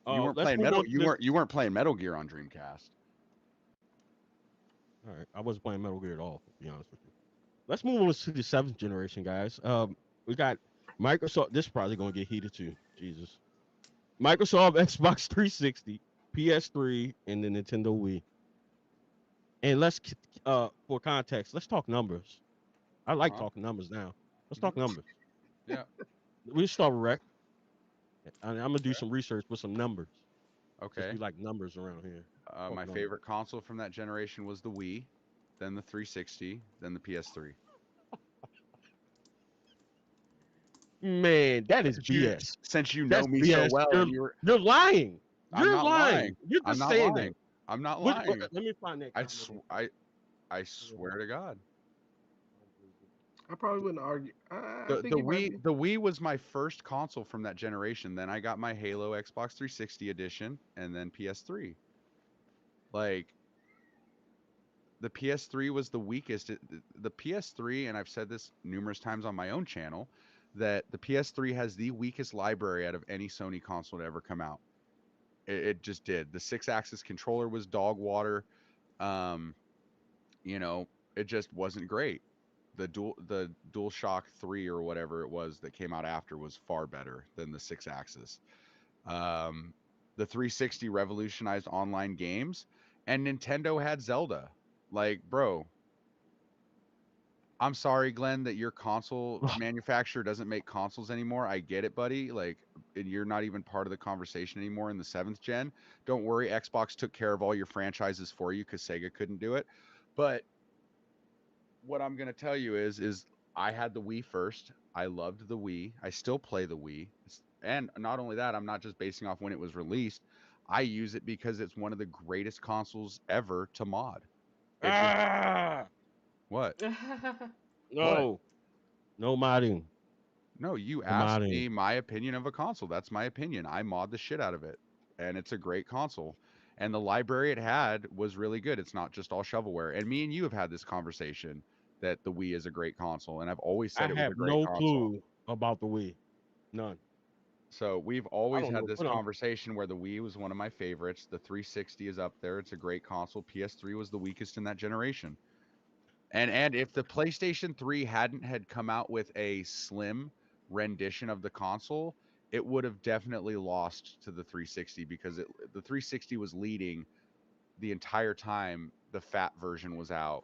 C: You weren't
A: Let's
C: playing
A: move
C: Metal.
A: on to
C: You weren't playing Metal Gear on Dreamcast.
A: All right, I wasn't playing Metal Gear at all, to be honest with you. Let's move on to the 7th generation, guys. We got Microsoft. This is probably gonna get heated too. Jesus. Microsoft Xbox 360, PS3, and the Nintendo Wii. And let's for context, let's talk numbers. I like
C: Huh?
A: talking numbers now. Let's talk numbers.
C: Yeah.
A: We start with Rec. I'm gonna do some research with some numbers.
C: Okay.
A: We like numbers around here.
C: My
A: numbers.
C: favorite console from that generation was the Wii, then the 360, then the PS3.
A: Man, that is BS.
C: Since you know
A: That's
C: me so
A: BS.
C: well, and you were.
A: You're lying.
C: I'm
A: You're
C: not
A: lying.
C: lying.
A: You're
C: I'm
A: just
C: not
A: saying
C: lying.
A: that.
C: I'm not
A: What-
C: lying.
A: let me find that.
C: I swear to God.
B: I probably wouldn't argue. I
C: The
B: think it might be.
C: Wii was my first console from that generation. Then I got my Halo Xbox 360 edition, and then PS3. Like, the PS3 was the weakest. The PS3, and I've said this numerous times on my own channel, that the PS3 has the weakest library out of any Sony console to ever come out. It just did. The 6-axis controller was dog water. You know, it just wasn't great. The DualShock 3 or whatever it was that came out after was far better than the 6-axis. The 360 revolutionized online games, and Nintendo had Zelda. Like, bro, I'm sorry, Glenn, that your console manufacturer doesn't make consoles anymore. I get it, buddy. Like, and you're not even part of the conversation anymore in the 7th gen. Don't worry, Xbox took care of all your franchises for you because Sega couldn't do it. But what I'm gonna tell you is I had the Wii first. I loved the Wii. I still play the Wii. And not only that, I'm not just basing off when it was released. I use it because it's one of the greatest consoles ever to mod. It just
A: Ah,
C: what? What?
A: no, no modding,
C: No, you
A: no
C: asked
A: modding.
C: me my opinion of a console. That's my opinion. I mod the shit out of it, and it's a great console. And the library it had was really good. It's not just all shovelware. And me and you have had this conversation that the Wii is a great console, and I've always
A: I
C: said it was a
A: have
C: great
A: no
C: console.
A: clue about the Wii, none.
C: So we've
A: I
C: always
A: don't
C: had
A: know
C: this
A: what I'm.
C: conversation where the Wii was one of my favorites. The 360 is up there. It's a great console. PS3 was the weakest in that generation. And if the PlayStation 3 hadn't had come out with a slim rendition of the console, it would have definitely lost to the 360 because the 360 was leading the entire time the fat version was out.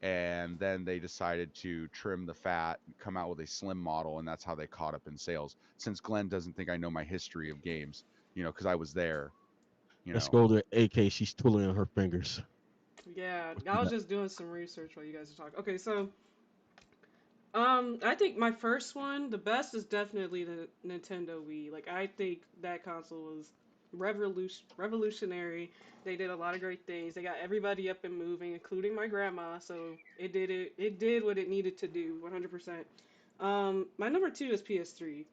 C: And then they decided to trim the fat, come out with a slim model, and that's how they caught up in sales. Since Glenn doesn't think I know my history of games, because I was there, you
A: Let's
C: know.
A: go to AK. She's twiddling her fingers.
D: Yeah,
A: What
D: I
A: you
D: was
A: got?
D: just doing some research while you guys were talking. Okay, so I think my first one, the best, is definitely the Nintendo Wii. Like, I think that console was revolutionary. They did a lot of great things. They got everybody up and moving, including my grandma. So it did what it needed to do, 100%. My number two is PS3.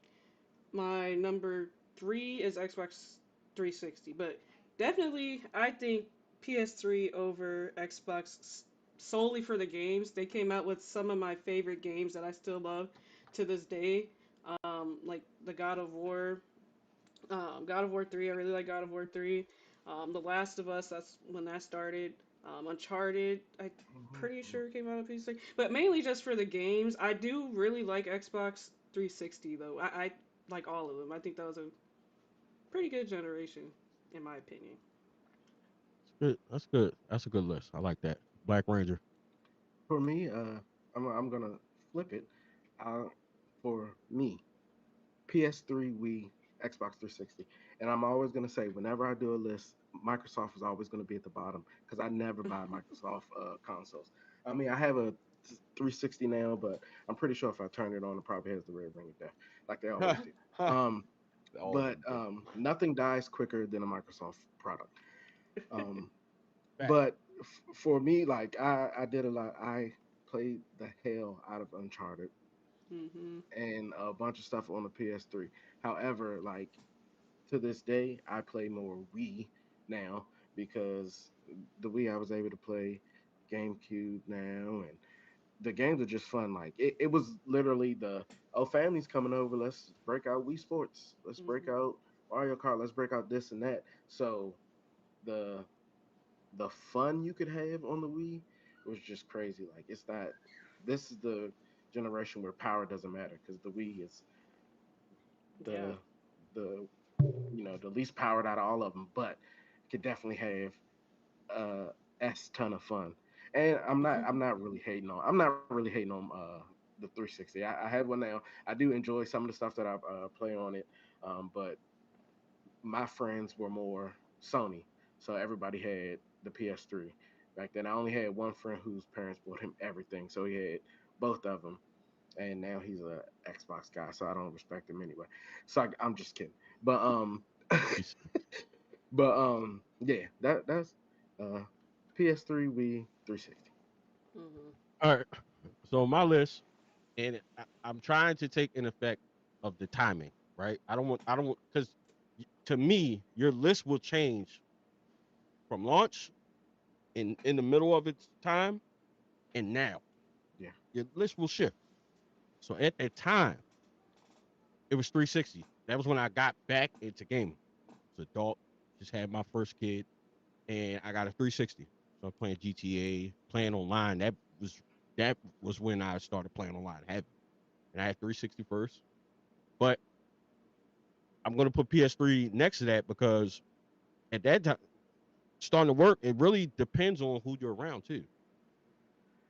D: My number three is Xbox 360. But definitely, I think PS3 over Xbox solely for the games. They came out with some of my favorite games that I still love to this day. Like the God of War 3. I really like God of War 3. The Last of Us. That's when that started. Uncharted. I'm pretty sure came out on PC. But mainly just for the games. I do really like Xbox 360 though. I like all of them. I think that was a pretty good generation, in my opinion.
A: Good. That's good. That's a good list. I like that. Black Ranger.
B: For me, I'm gonna flip it. Uh, for me, PS3, Wii, Xbox 360, and I'm always gonna say whenever I do a list, Microsoft is always gonna be at the bottom because I never buy Microsoft consoles. I mean, I have a 360 now, but I'm pretty sure if I turn it on, it probably has the red ring of death, like they always do. Um,
C: All of
B: but
C: them do.
B: nothing dies quicker than a Microsoft product. Um,
A: Fact.
B: but for me, like I did a lot. I played the hell out of Uncharted
D: Mhm.
B: and a bunch of stuff on the PS3. However, like to this day, I play more Wii now because the Wii I was able to play GameCube now, and the games are just fun. Like it was literally the family's coming over. Let's break out Wii Sports. Let's break
D: Mhm.
B: out Mario Kart. Let's break out this and that. So the the fun you could have on the Wii was just crazy. Like it's not. This is the generation where power doesn't matter because the Wii is
D: Yeah.
B: the the the least powered out of all of them, but could definitely have s ton of fun. And I'm not really hating on the 360. I have one now. I do enjoy some of the stuff that I play on it, but my friends were more Sony, so everybody had the PS3 back then. I only had one friend whose parents bought him everything, so he had both of them, and now he's a Xbox guy, so I don't respect him anyway. So I'm just kidding, but
A: He's-
B: yeah, that's uh, PS3, Wii, 360.
D: Mhm.
A: All right. So my list, and I'm trying to take an effect of the timing, right? I don't want, because to me, your list will change from launch in the middle of its time and now.
B: Yeah,
A: Your list will shift. So at that time, it was 360. That was when I got back into gaming. As an adult, just had my first kid, and I got a 360. So I'm playing GTA, playing online. That was when I started playing online heavy. And I had 360 first. But I'm gonna put PS3 next to that because at that time, starting to work, it really depends on who you're around too.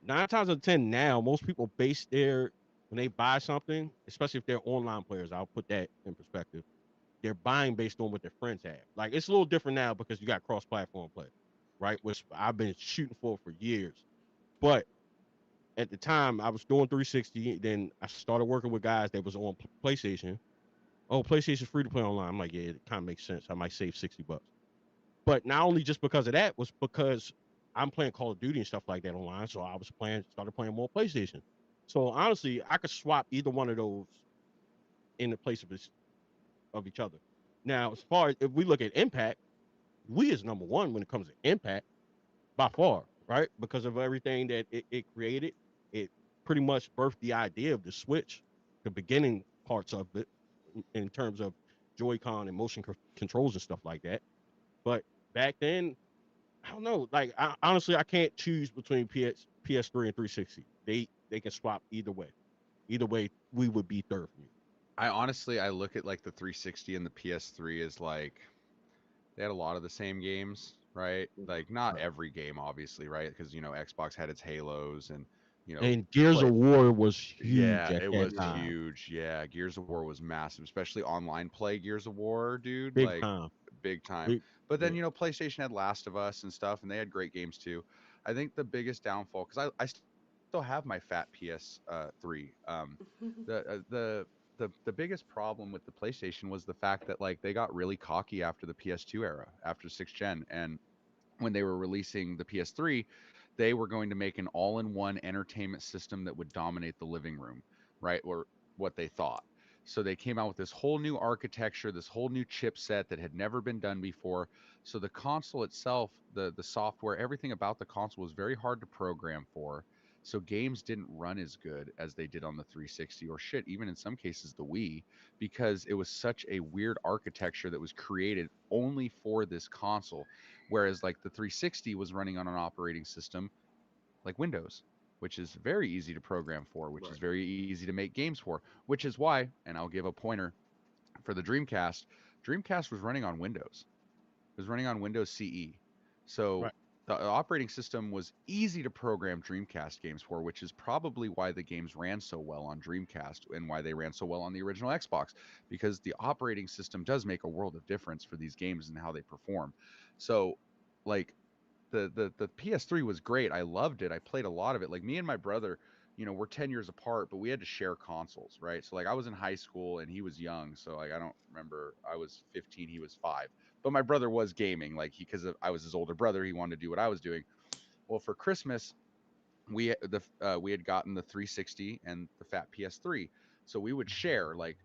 A: 9 times out of 10 now, most people base their when they buy something, especially if they're online players, I'll put that in perspective. They're buying based on what their friends have. Like it's a little different now because you got cross-platform play, right? Which I've been shooting for years. But at the time I was doing 360. Then I started working with guys that was on PlayStation. Oh, PlayStation's free to play online. I'm like, yeah, it kind of makes sense. I might save $60. But not only just because of that, was because I'm playing Call of Duty and stuff like that online. So I was started playing more PlayStation. So honestly, I could swap either one of those in the place of each other. Now, as far as if we look at impact, we is number one when it comes to impact by far, right? Because of everything that it created. It pretty much birthed the idea of the Switch, the beginning parts of it in terms of Joy-Con and motion controls and stuff like that. But back then, I don't know. Like, honestly, I can't choose between PS3 and 360. They can swap either way. Either way, we would be third for me.
C: I look at like the 360 and the PS3 as like they had a lot of the same games, right? Like not
B: Right.
C: every game, obviously, right? Because Xbox had its Halos and
A: And Gears
C: play.
A: of War was huge
C: Yeah,
A: at
C: it
A: that
C: was
A: time.
C: huge. Yeah, Gears of War was massive, especially online play Gears of War, dude.
A: Big
C: Like
A: time.
C: big time.
A: Big,
C: But then,
A: yeah.
C: PlayStation had Last of Us and stuff, and they had great games too. I think the biggest downfall, because I still have my fat PS3. The biggest problem with the PlayStation was the fact that like they got really cocky after the PS2 era, after 6th gen, and when they were releasing the PS3, they were going to make an all-in-one entertainment system that would dominate the living room, right? Or what they thought. So they came out with this whole new architecture, this whole new chipset that had never been done before. So the console itself, the software, everything about the console was very hard to program for. So games didn't run as good as they did on the 360 or shit, even in some cases the Wii, because it was such a weird architecture that was created only for this console. Whereas like the 360 was running on an operating system like Windows, which is very easy to program for, which is
B: Right.
C: very easy to make games for, which is why, and I'll give a pointer for the Dreamcast. Dreamcast was running on Windows. It was running on Windows CE. So
A: Right.
C: the operating system was easy to program Dreamcast games for, which is probably why the games ran so well on Dreamcast and why they ran so well on the original Xbox, because the operating system does make a world of difference for these games and how they perform. So, like, the PS3 was great. I loved it. I played a lot of it. Like me and my brother, we're 10 years apart, but we had to share consoles, right? So like I was in high school and he was young, so like I don't remember. I was 15, he was 5. But my brother was gaming, like because I was his older brother, he wanted to do what I was doing. Well, for Christmas, we had gotten the 360 and the fat PS3. So we would share like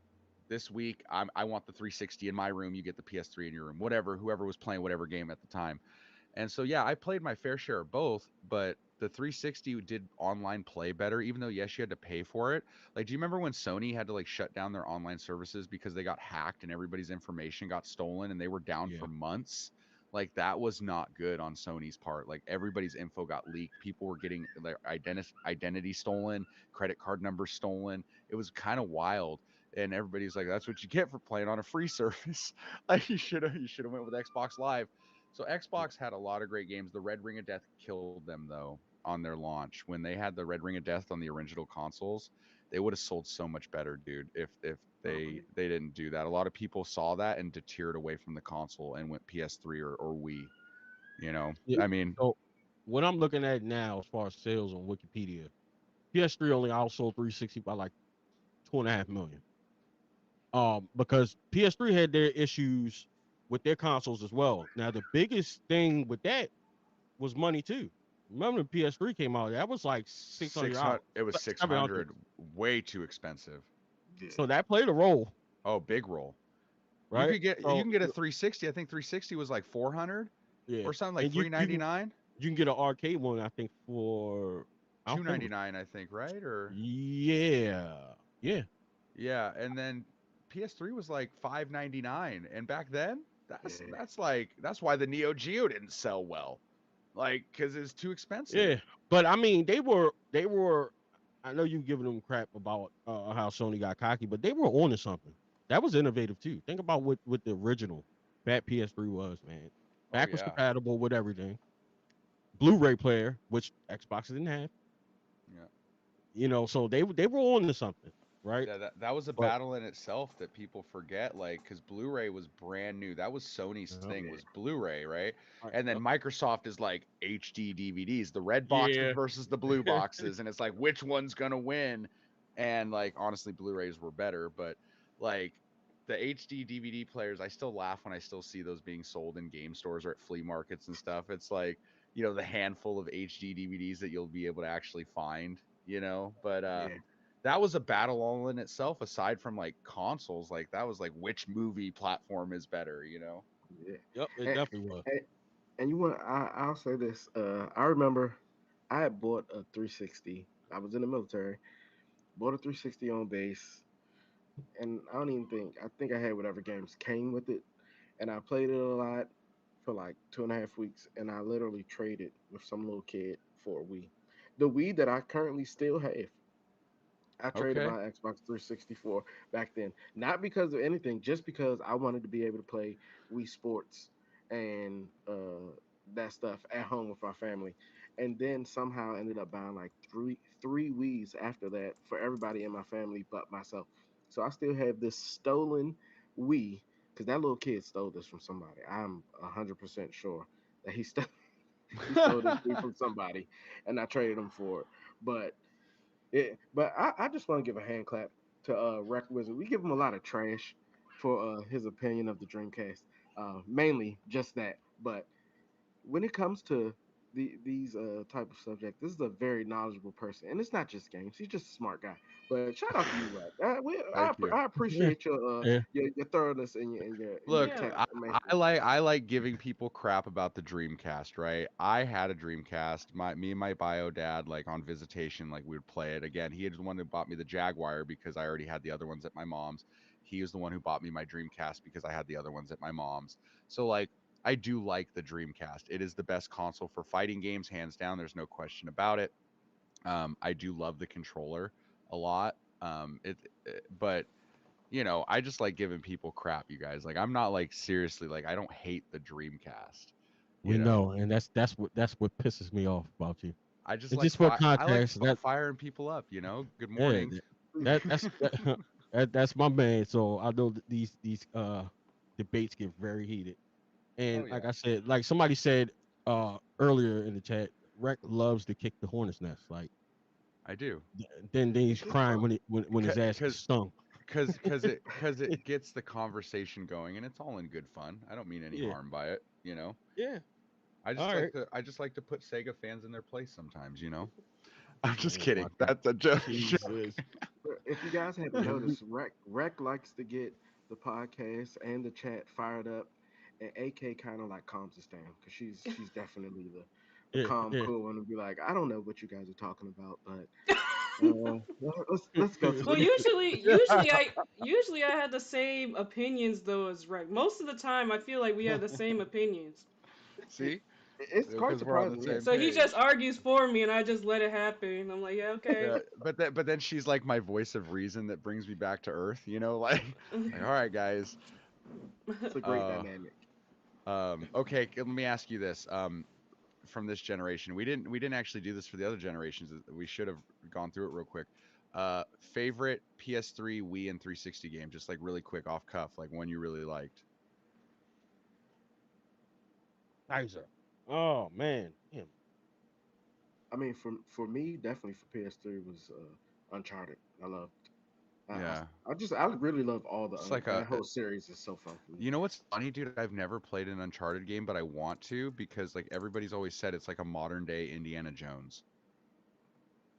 C: this week I want the 360 in my room, you get the PS3 in your room, whatever, whoever was playing whatever game at the time. And so yeah, I played my fair share of both, but the 360 did online play better, even though yes, you had to pay for it. Like, do you remember when Sony had to like shut down their online services because they got hacked and everybody's information got stolen and they were down
A: Yeah.
C: for months? Like that was not good on Sony's part. Like everybody's info got leaked. People were getting their identity stolen, credit card numbers stolen. It was kind of wild. And everybody's like, "That's what you get for playing on a free service." Like you should have went with Xbox Live. So Xbox had a lot of great games. The Red Ring of Death killed them though on their launch. When they had the Red Ring of Death on the original consoles, they would have sold so much better, dude, if they didn't do that. A lot of people saw that and deterred away from the console and went PS3 or Wii.
A: Yeah.
C: I mean,
A: So what I'm looking at now, as far as sales on Wikipedia, PS3 only outsold 360 by like 2.5 million. Because PS3 had their issues with their consoles as well. Now the biggest thing with that was money too. Remember when PS3 came out? That was like $600.
C: 600. It was
A: 700.
C: 600. Way too expensive.
B: Yeah.
A: So that played a role,
C: Oh, big roll. You
A: right?
C: could get
A: So
C: you can get a 360. I think 360 was like 400
A: yeah,
C: or something, like
A: and
C: three ninety nine,
A: you can get an arcade one, I think, for I don't remember.
C: 299, I think, right? Or
A: Yeah, yeah,
C: yeah, and then PS3 was like 599, and back then that's
B: Yeah.
C: that's like that's why the Neo Geo didn't sell well, like because it's too expensive.
A: yeah. But I mean, they were. I know you giving them crap about how Sony got cocky, but they were on to something. That was innovative too. Think about what the original Fat PS3 was, man.
C: Oh
A: Backwards
C: yeah,
A: compatible with everything. Blu-ray player, which Xbox didn't have.
C: yeah.
A: So they were on to something, right?
C: Yeah, that was a
A: But
C: battle in itself that people forget, like, because Blu-ray was brand new. That was Sony's
A: uh,
C: thing,
B: Yeah.
C: was Blu-ray, right?
A: right,
C: And then
A: yep.
C: Microsoft is like HD DVDs, the red boxes
A: Yeah.
C: versus the blue boxes, and it's like which one's gonna win? And like honestly, Blu-rays were better, but like the HD DVD players, I still laugh when I still see those being sold in game stores or at flea markets and stuff. It's like, the handful of HD DVDs that you'll be able to actually find, but
B: Yeah.
C: that was a battle all in itself aside from like consoles. Like that was like which movie platform is better.
B: Yeah.
A: Yep, it
B: And,
A: definitely was.
B: and you want I'll say this. I remember I had bought a 360. I was in the military. Bought a 360 on base, and I think I had whatever games came with it, and I played it a lot for like 2.5 weeks, and I literally traded with some little kid for a Wii. The Wii that I currently still have, I traded
C: Okay.
B: my Xbox 360 for back then. Not because of anything, just because I wanted to be able to play Wii Sports and that stuff at home with my family. And then somehow ended up buying like three Wii's after that for everybody in my family but myself. So I still have this stolen Wii because that little kid stole this from somebody. I'm 100% sure that he stole this Wii from somebody, and I traded him for it. But I just want to give a hand clap to RectWizard. We give him a lot of trash for his opinion of the Dreamcast, mainly just that. But when it comes to these type of subject, this is a very knowledgeable person, and it's not just games. He's just a smart guy. But shout out to you, Rec.
C: Thank you.
B: I
A: Yeah,
B: appreciate
A: yeah.
B: your thoroughness and your
C: Look,
D: Yeah.
B: tech
C: I
B: information.
C: like giving people crap about the Dreamcast, right? I had a Dreamcast. Me and my bio dad, like on visitation, like we would play it. Again, he is the one who bought me the Jaguar because I already had the other ones at my mom's. He was the one who bought me my Dreamcast because I had the other ones at my mom's. So like I do like the Dreamcast. It is the best console for fighting games, hands down. There's no question about it. I do love the controller a lot. But I just like giving people crap, you guys. Like I'm not like seriously like I don't hate the Dreamcast.
A: We
C: You know,
A: know, and that's what pisses me off about you.
C: I just
A: And
C: like
A: just for
C: I like
A: context, that
C: firing people up. Good
A: yeah,
C: morning.
A: that's my man. So I know that these debates get very heated.
C: Oh
A: And
C: yeah,
A: like I said, like somebody said earlier in the chat, Rec loves to kick the hornet's nest. Like
C: I do.
A: then he's
B: It's
A: crying
B: fun.
A: when his ass gets
C: Because
A: stung.
C: it gets the conversation going, and it's all in good fun. I don't mean any
A: Yeah,
C: harm by it.
A: yeah.
C: I
A: All
C: just
A: right.
C: like to put Sega fans in their place sometimes. I'm just
A: Oh my
C: kidding.
A: God.
C: That's a joke.
A: Jesus.
B: If you guys hadn't noticed, Rec likes to get the podcast and the chat fired up, and AK kind of like calms us down because she's definitely the
A: Yeah,
B: calm,
A: yeah.
B: cool one to be like, I don't know what you guys are talking about, but let's go to
D: Well,
B: the.
D: usually I had the same opinions though as Rec. Most of the time, I feel like we have the same opinions.
C: See,
B: It's quite
C: because we're on the
B: surprising, yeah.
C: same
D: So he just
C: page.
D: argues for me, and I just let it happen. I'm like, yeah, okay.
C: Yeah, but then she's like my voice of reason that brings me back to earth. Like all right, guys.
B: It's a great
C: Uh,
B: dynamic.
C: okay. Let me ask you this. From this generation, we didn't actually do this for the other generations. We should have gone through it real quick. Favorite PS3, Wii, and 360 game, just like really quick off cuff, like one you really liked.
A: Kaiser. Oh man. Damn.
B: I mean, for me, definitely for PS3 was Uncharted. I loved.
C: Yeah,
B: I really love all the
C: it's like
B: that whole series is so fun for me.
C: you know what's funny, dude? I've never played an Uncharted game, but I want to because like everybody's always said it's like a modern day Indiana Jones.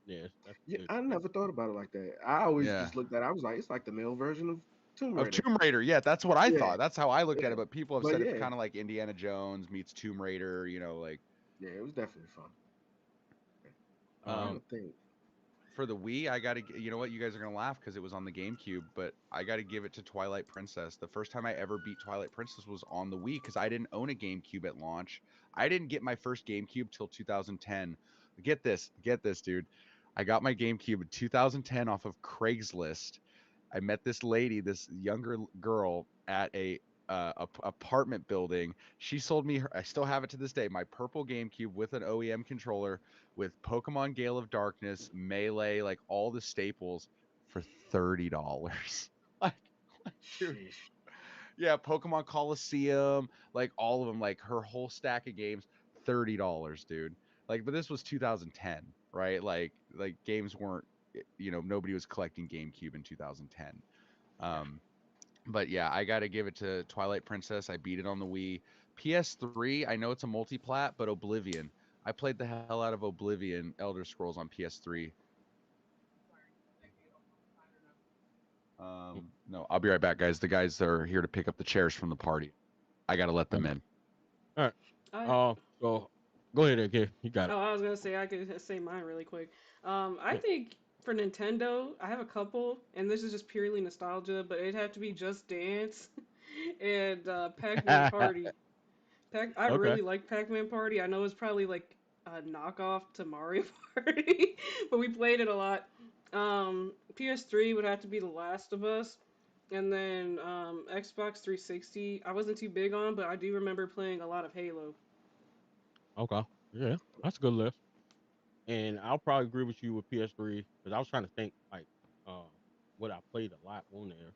A: Yeah, that's
B: Yeah,
A: good.
B: I never thought about it like that. I always
C: Yeah.
B: just looked at it. I was like, it's like the male version of Tomb
C: Of
B: Raider.
C: Tomb Raider, yeah, that's what I
B: Yeah,
C: thought. That's how I looked at
B: yeah.
C: it. But people have
B: But
C: said it's
B: yeah,
C: kind of like Indiana Jones meets Tomb Raider. Like
B: yeah, it was definitely fun. I'm trying
A: Um,
B: to think.
C: for the Wii, I gotta. You know what? You guys are gonna laugh because it was on the GameCube, but I gotta give it to Twilight Princess. The first time I ever beat Twilight Princess was on the Wii because I didn't own a GameCube at launch. I didn't get my first GameCube till 2010. Get this, dude. I got my GameCube in 2010 off of Craigslist. I met this lady, this younger girl at a apartment building. She sold me I still have it to this day, my purple GameCube with an OEM controller with Pokemon Gale of Darkness, Melee, like all the staples for $30. like, dude.
B: Sheesh.
C: Yeah, Pokemon Coliseum, like all of them, like her whole stack of games, $30, dude. Like, but this was 2010, right? Like games weren't, nobody was collecting GameCube in 2010. Um, but yeah, I got to give it to Twilight Princess. I beat it on the Wii. PS3, I know it's a multi-plat, but Oblivion. I played the hell out of Oblivion Elder Scrolls on PS3. No, I'll be right back, guys. The guys are here to pick up the chairs from the party. I got to let them in.
A: All right.
D: I,
A: So go ahead, AK. You got it.
D: I was gonna say I could say mine really quick. I think for Nintendo, I have a couple, and this is just purely nostalgia, but it'd have to be Just Dance and Pac-Man Party. I
A: Okay.
D: really like Pac-Man Party. I know it's probably like a knockoff to Mario Party, but we played it a lot. PS3 would have to be The Last of Us, and then Xbox 360. I wasn't too big on, but I do remember playing a lot of Halo.
A: Okay. Yeah, that's a good list. And I'll probably agree with you with PS3 because I was trying to think like uh, what I played a lot on there.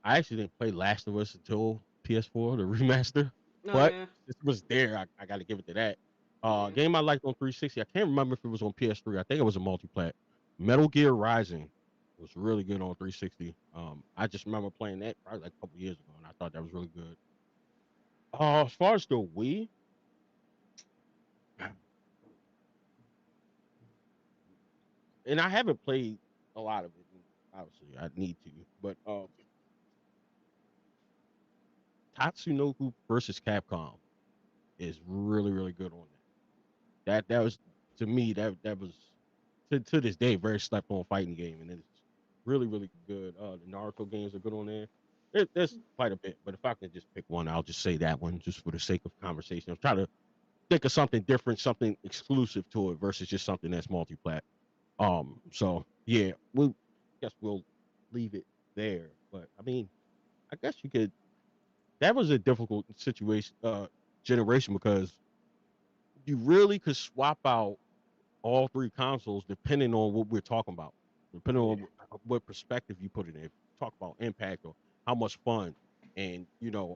A: I actually didn't play Last of Us until PS4, the remaster,
D: Oh
A: but
D: yeah,
A: it was there. I got to give it to that.
D: yeah.
A: Game I liked on 360. I can't remember if it was on PS3. I think it was a multi-plat. Metal Gear Rising was really good on 360. I just remember playing that probably like a couple years ago, and I thought that was really good. As far as the Wii, and I haven't played a lot of it. Obviously, I need to, but Tatsunoko versus Capcom is really really good on that. That was to me that was to this day very slept on fighting game, and it's really really good. The Naruto games are good on there. There's quite a bit, but if I can just pick one, I'll just say that one just for the sake of conversation. I'm trying to think of something different, something exclusive to it versus just something that's multi-plat. So yeah, we guess we'll leave it there. But I mean, I guess you could. That was a difficult situation, generation because you really could swap out all three consoles depending on what we're talking about, depending on what perspective you put it in. Talk about impact or how much fun, and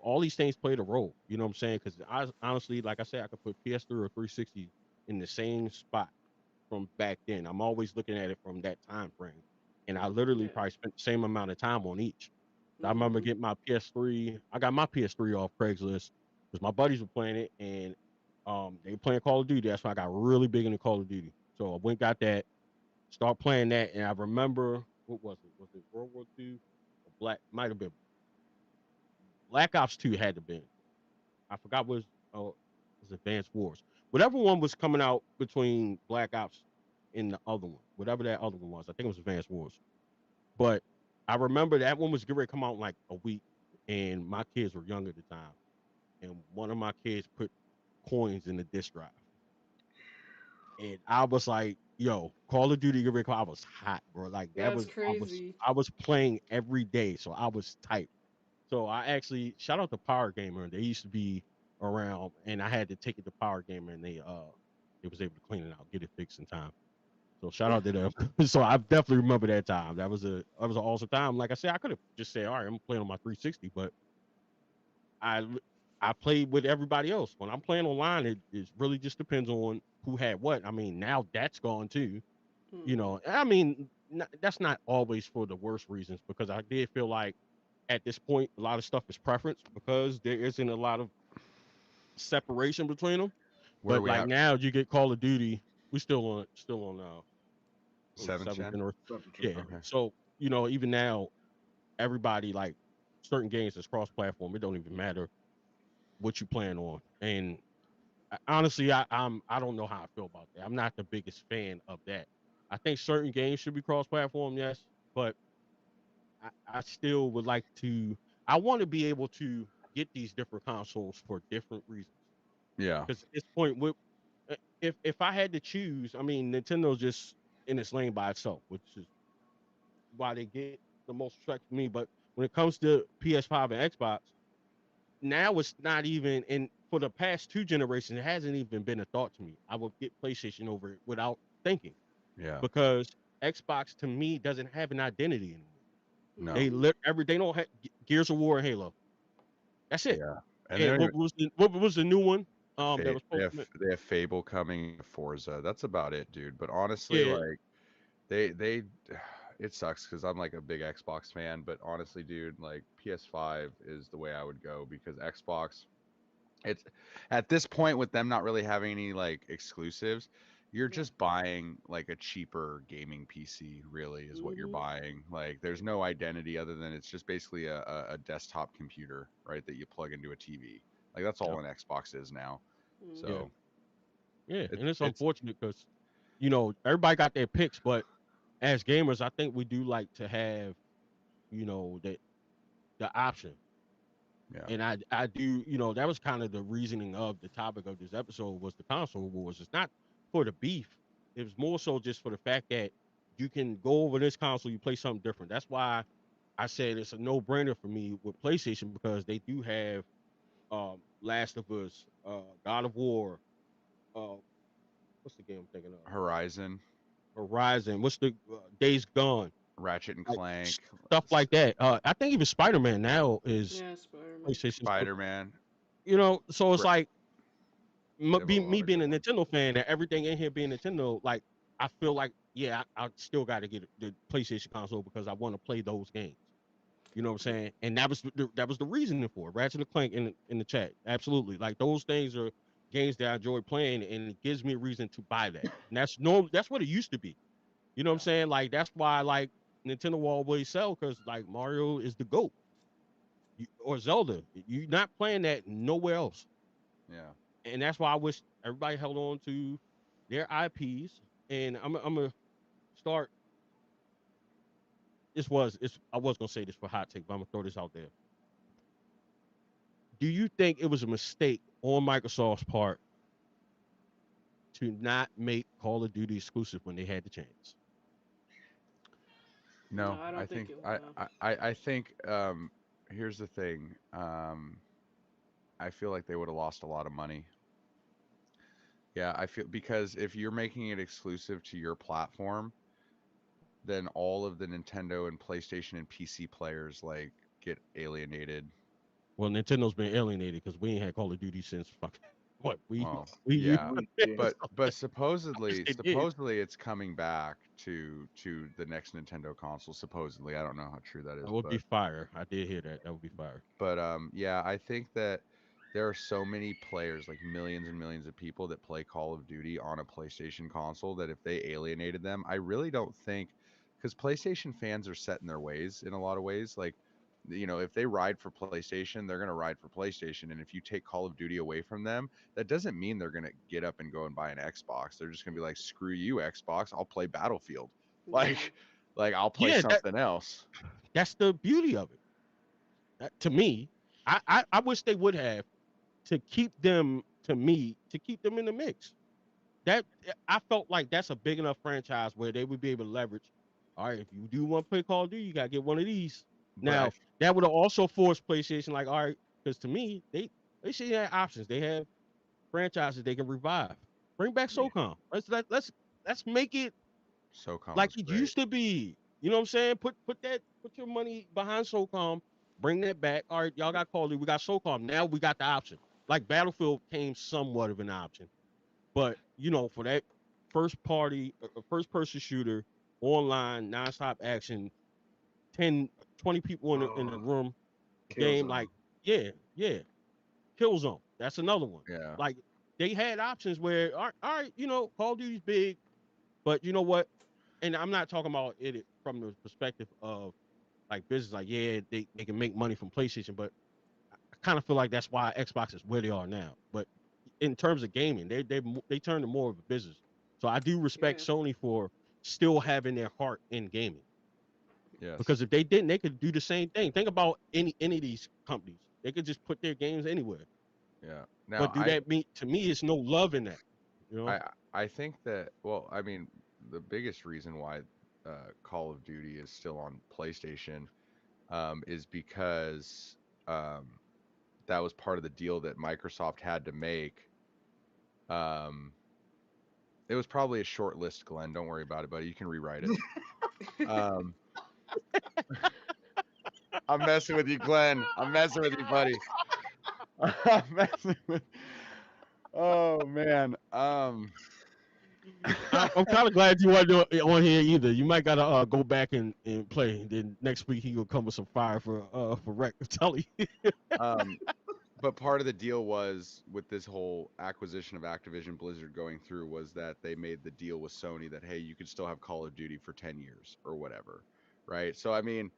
A: all these things played a role. You know what I'm saying? Because I honestly, like I said, I could put PS3 or 360 in the same spot from back then. I'm always looking at it from that time frame, and I literally
D: Yeah.
A: probably spent the same amount of time on each. I remember
D: Mhm.
A: getting my PS3. I got my PS3 off Craigslist because my buddies were playing it, and they were playing Call of Duty. That's why I got really big into Call of Duty. So I went got that, start playing that, and I remember what was it? Was it World War II? Or might have been Black Ops 2 had to be. I forgot what was Advanced Wars. Whatever one was coming out between Black Ops and the other one, whatever that other one was. I think it was Advanced Wars. But I remember that one was getting ready to come out in like a week, and my kids were young at the time, and one of my kids put coins in the disk drive, and I was like, "Yo, Call of Duty, get ready to come out." I was hot, bro. Like that
D: That's
A: was
D: crazy.
A: I was playing every day, so I was tight. So I actually shout out to Power Gamer. They used to be around, and I had to take it to Power Gamer, and they was able to clean it out, get it fixed in time. So shout out to them. So I definitely remember that time. That was an awesome time. Like I said, I could have just said, all right, I'm playing on my 360, but I I played with everybody else. When I'm playing online, it really just depends on who had what. I mean, now that's gone too.
D: Mhm.
A: I mean, that's not always for the worst reasons because I did feel like at this point a lot of stuff is preference because there isn't a lot of separation between them.
C: Where are
A: But
C: we
A: like
C: at?
A: now, you get Call of Duty. We still on what was it,
C: Seventh
A: seventh
C: gen?
A: generation.
B: Substitute.
A: Yeah.
C: Okay.
A: So even now, everybody like certain games that's cross-platform. It don't even matter what you plan on. And honestly, I don't know how I feel about that. I'm not the biggest fan of that. I think certain games should be cross-platform, yes, but I still would like to. I want to be able to get these different consoles for different reasons.
C: Yeah.
A: Because at this point, if I had to choose, I mean, Nintendo's just in its lane by itself, which is why they get the most respect from me. But when it comes to PS5 and Xbox, now it's not even in for the past two generations, it hasn't even been a thought to me. I would get PlayStation over it without thinking
C: Yeah.
A: because Xbox to me doesn't have an identity anymore.
C: No.
A: They don't have Gears of War and Halo. That's it.
C: Yeah. And
A: And what was the new one? That was
C: they
A: supposed
C: have
A: to.
C: they have Fable coming, Forza. That's about it, dude. But honestly,
A: Yeah,
C: like they it sucks because I'm like a big Xbox fan. But honestly, dude, like PS5 is the way I would go because Xbox, it's at this point with them not really having any like exclusives, you're
D: Yeah.
C: just buying like a cheaper gaming PC, really, is what you're
D: Mhm.
C: buying. Like there's no identity other than it's just basically a desktop computer, right, that you plug into a TV. Like that's all an Xbox is now.
D: Mhm.
A: yeah,
C: So
A: yeah.
C: it's
A: And it's
C: it's
A: unfortunate because everybody got their picks, but as gamers, I think we do like to have the option.
C: yeah.
A: And I do, that was kind of the reasoning of the topic of this episode was the console wars. It's not for the beef. It was more so just for the fact that you can go over this console, you play something different. That's why I said it's a no-brainer for me with PlayStation because they do have Last of Us, God of War, uh, what's the game I'm thinking of?
C: Horizon,
A: Horizon. What's the Days Gone?
C: Ratchet and
A: Like
C: Clank,
A: stuff like that. I think even Spider-Man now is
D: Yeah, Spider-Man.
A: PlayStation.
C: Spider-Man.
A: So it's like
C: They have a lot
A: me
C: of
A: being
C: good
A: a
C: ones.
A: Nintendo fan and everything in here being Nintendo, like I feel like I still got to get the PlayStation console because I want to play those games. You know what I'm saying? And that was the reasoning for it. Ratchet and Clank in the chat, absolutely. Like those things are games that I enjoy playing, and it gives me a reason to buy that. And that's what it used to be. You know what I'm saying? Like that's why like Nintendo will always sell because like Mario is the GOAT. Or Zelda. You're not playing that nowhere else.
C: Yeah.
A: And that's why I wish everybody held on to their IPs. And I'm gonna start. I was gonna say this for hot take, but I'm gonna throw this out there. Do you think it was a mistake on Microsoft's part to not make Call of Duty exclusive when they had the chance?
D: No,
C: No,
D: I
C: I
D: don't think
C: think
D: it. No.
C: I think here's the thing. I feel like they would have lost a lot of money. Yeah, I feel because if you're making it exclusive to your platform, then all of the Nintendo and PlayStation and PC players like get alienated.
A: Well, Nintendo's been alienated because we ain't had Call of Duty since what
C: Well,
A: we
C: yeah,
B: Yeah.
C: but
A: I wish
C: supposedly
A: they did.
C: it's coming back to the next Nintendo console. Supposedly, I don't know how true that is,
A: That would be fire. I did hear that. That would be fire.
C: but yeah, I think that there are so many players, like millions and millions of people that play Call of Duty on a PlayStation console that if they alienated them, I really don't think because PlayStation fans are set in their ways in a lot of ways. Like, if they ride for PlayStation, they're gonna ride for PlayStation, and if you take Call of Duty away from them, that doesn't mean they're gonna get up and go and buy an Xbox. They're just gonna be like, screw you, Xbox, I'll play Battlefield.
D: Yeah.
C: Like I'll play
A: Yeah,
C: something else.
A: that's the beauty of it. To me, I wish they would have to keep them to keep them in the mix. That I felt like that's a big enough franchise where they would be able to leverage. All right, if you do want to play Call of Duty, you gotta get one of these.
C: But
A: Now that would have also forced PlayStation, like, all right, because to me, they should have options. They have franchises they can revive. Bring back
C: Yeah.
A: SOCOM. Let's make it
C: SOCOM
A: like
C: was
A: it
C: great.
A: used to be. You know what I'm saying? Put your money behind SOCOM. Bring that back. All right, y'all got Call of Duty. We got SOCOM. Now we got the option. Like Battlefield came somewhat of an option, but for that first person shooter, online, nonstop action, 10, 20 people in the room game,
B: Killzone.
A: like yeah, Killzone. That's another one.
C: Yeah.
A: Like they had options where all right, Call of Duty's big, but you know what? And I'm not talking about it from the perspective of like business, like they can make money from PlayStation, but I kind of feel like that's why Xbox is where they are now. But in terms of gaming, they turned to more of a business. So I do respect
D: Yeah.
A: Sony for still having their heart in gaming.
C: Yes.
A: Because if they didn't, they could do the same thing. Think about any of these companies. They could just put their games anywhere.
C: Yeah. Now
A: But do that mean to me? It's no love in that.
C: I think that, well, I mean, the biggest reason why Call of Duty is still on PlayStation is because that was part of the deal that Microsoft had to make, um, It was probably a short list, Glenn. Don't worry about it, buddy. You can rewrite it. Um, I'm messing with you, Glenn. I'm messing with you, buddy. I'm messing with. Oh man.
A: I'm kind of glad you weren't on here either. You might gotta go back and play. Then next week he gonna come with some fire for Rec. I'm telling you.
C: But part of the deal was with this whole acquisition of Activision Blizzard going through was that they made the deal with Sony that hey, you could still have Call of Duty for 10 years or whatever, right? So I mean,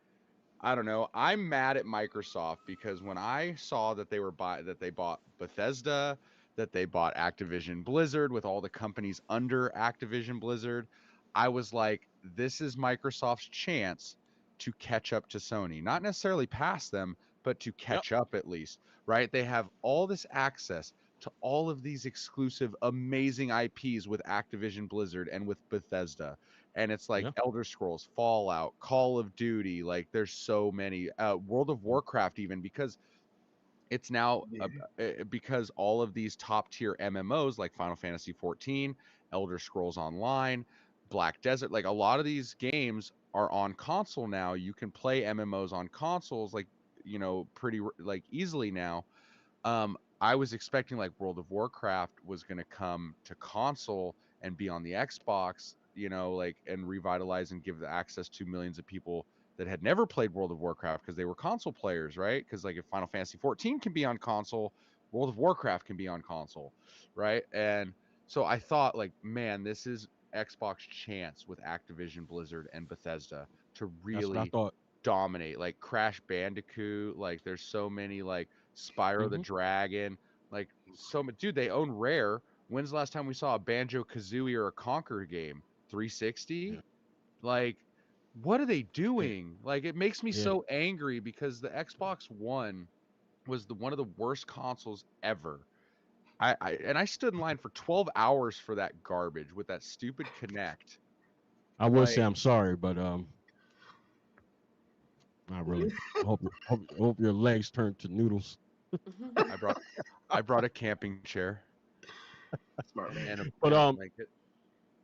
C: I don't know. I'm mad at Microsoft because when I saw that they bought Bethesda, that they bought Activision Blizzard with all the companies under Activision Blizzard, I was like, this is Microsoft's chance to catch up to Sony. Not necessarily pass them, but to catch up at least, right? They have all this access to all of these exclusive, amazing IPs with Activision Blizzard and with Bethesda. And it's like Elder Scrolls, Fallout, Call of Duty, like there's so many, World of Warcraft even, because it's now because all of these top tier MMOs like Final Fantasy 14, Elder Scrolls Online, Black Desert, like a lot of these games are on console now. You can play MMOs on consoles like, you know, pretty like easily now. I was expecting like World of Warcraft was going to come to console and be on the Xbox, you know, like and revitalize and give the access to millions of people that had never played World of Warcraft because they were console players, right? Because like if Final Fantasy 14 can be on console, World of Warcraft can be on console, right? And so I thought like, man, this is Xbox chance with Activision Blizzard and Bethesda to really dominate. Like Crash Bandicoot, like there's so many, like Spyro the Dragon, like so much. Dude, they own Rare. When's the last time we saw a Banjo-Kazooie or a Conquer game? 360? Like, what are they doing? Like, it makes me so angry because the Xbox One was one of the worst consoles ever. I stood in line for 12 hours for that garbage with that stupid Kinect.
A: I will say I'm sorry, but not really. hope your legs turn to noodles.
C: I brought a camping chair.
B: Smart man.
C: And
A: but
C: a blanket.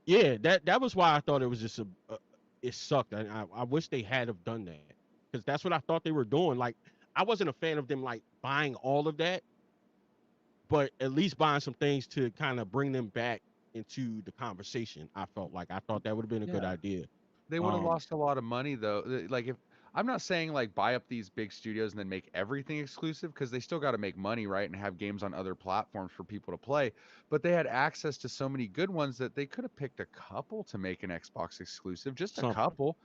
A: Yeah, that was why I thought it was just it sucked. I wish they had have done that because that's what I thought they were doing. Like I wasn't a fan of them like buying all of that, but at least buying some things to kind of bring them back into the conversation. I thought that would have been a good idea.
C: They would have lost a lot of money though. Like if I'm not saying like buy up these big studios and then make everything exclusive because they still got to make money, right? And have games on other platforms for people to play. But they had access to so many good ones that they could have picked a couple to make an Xbox exclusive, just a couple,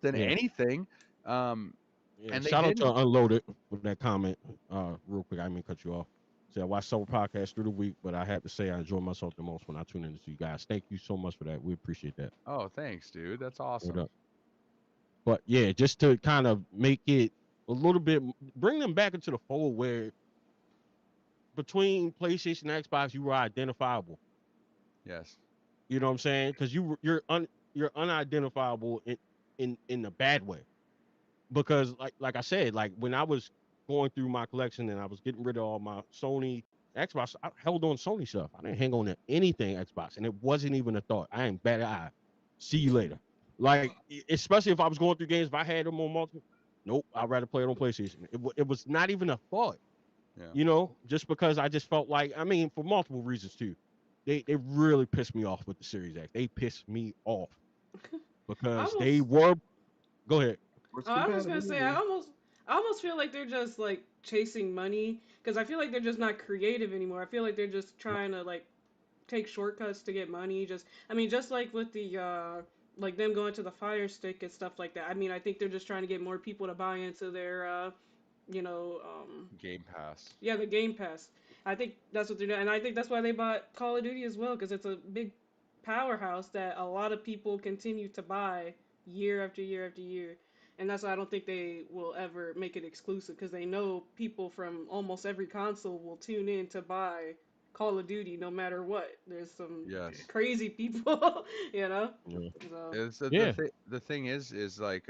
C: anything. And
A: shout out to Unloaded with that comment. Real quick, I didn't mean to cut you off. So I watched several podcasts through the week, but I have to say I enjoy myself the most when I tune in to you guys. Thank you so much for that. We appreciate that.
C: Oh, thanks, dude. That's awesome.
A: But yeah, just to kind of make it a little bit, bring them back into the fold where between PlayStation and Xbox, you were identifiable.
C: Yes.
A: You know what I'm saying? Because you're unidentifiable in a bad way. Because like I said, like when I was going through my collection and I was getting rid of all my Sony Xbox, I held on Sony stuff. I didn't hang on to anything Xbox, and it wasn't even a thought. I ain't bad eye. See you later. Like, especially if I was going through games, if I had them on multiple, nope, I'd rather play it on PlayStation. It was not even a thought, you know, just because I just felt like, I mean, for multiple reasons too. They really pissed me off with the Series X. They pissed me off because they were. Go ahead.
D: I was gonna say, I almost feel like they're just like chasing money because I feel like they're just not creative anymore. I feel like they're just trying to like take shortcuts to get money. Just like with the like them going to the Fire Stick and stuff like that. I mean, I think they're just trying to get more people to buy into their,
C: Game Pass.
D: Yeah, the Game Pass. I think that's what they're doing, and I think that's why they bought Call of Duty as well, because it's a big powerhouse that a lot of people continue to buy year after year after year. And that's why I don't think they will ever make it exclusive, because they know people from almost every console will tune in to buy Call of Duty no matter what. There's some crazy people, you know?
C: The thing is like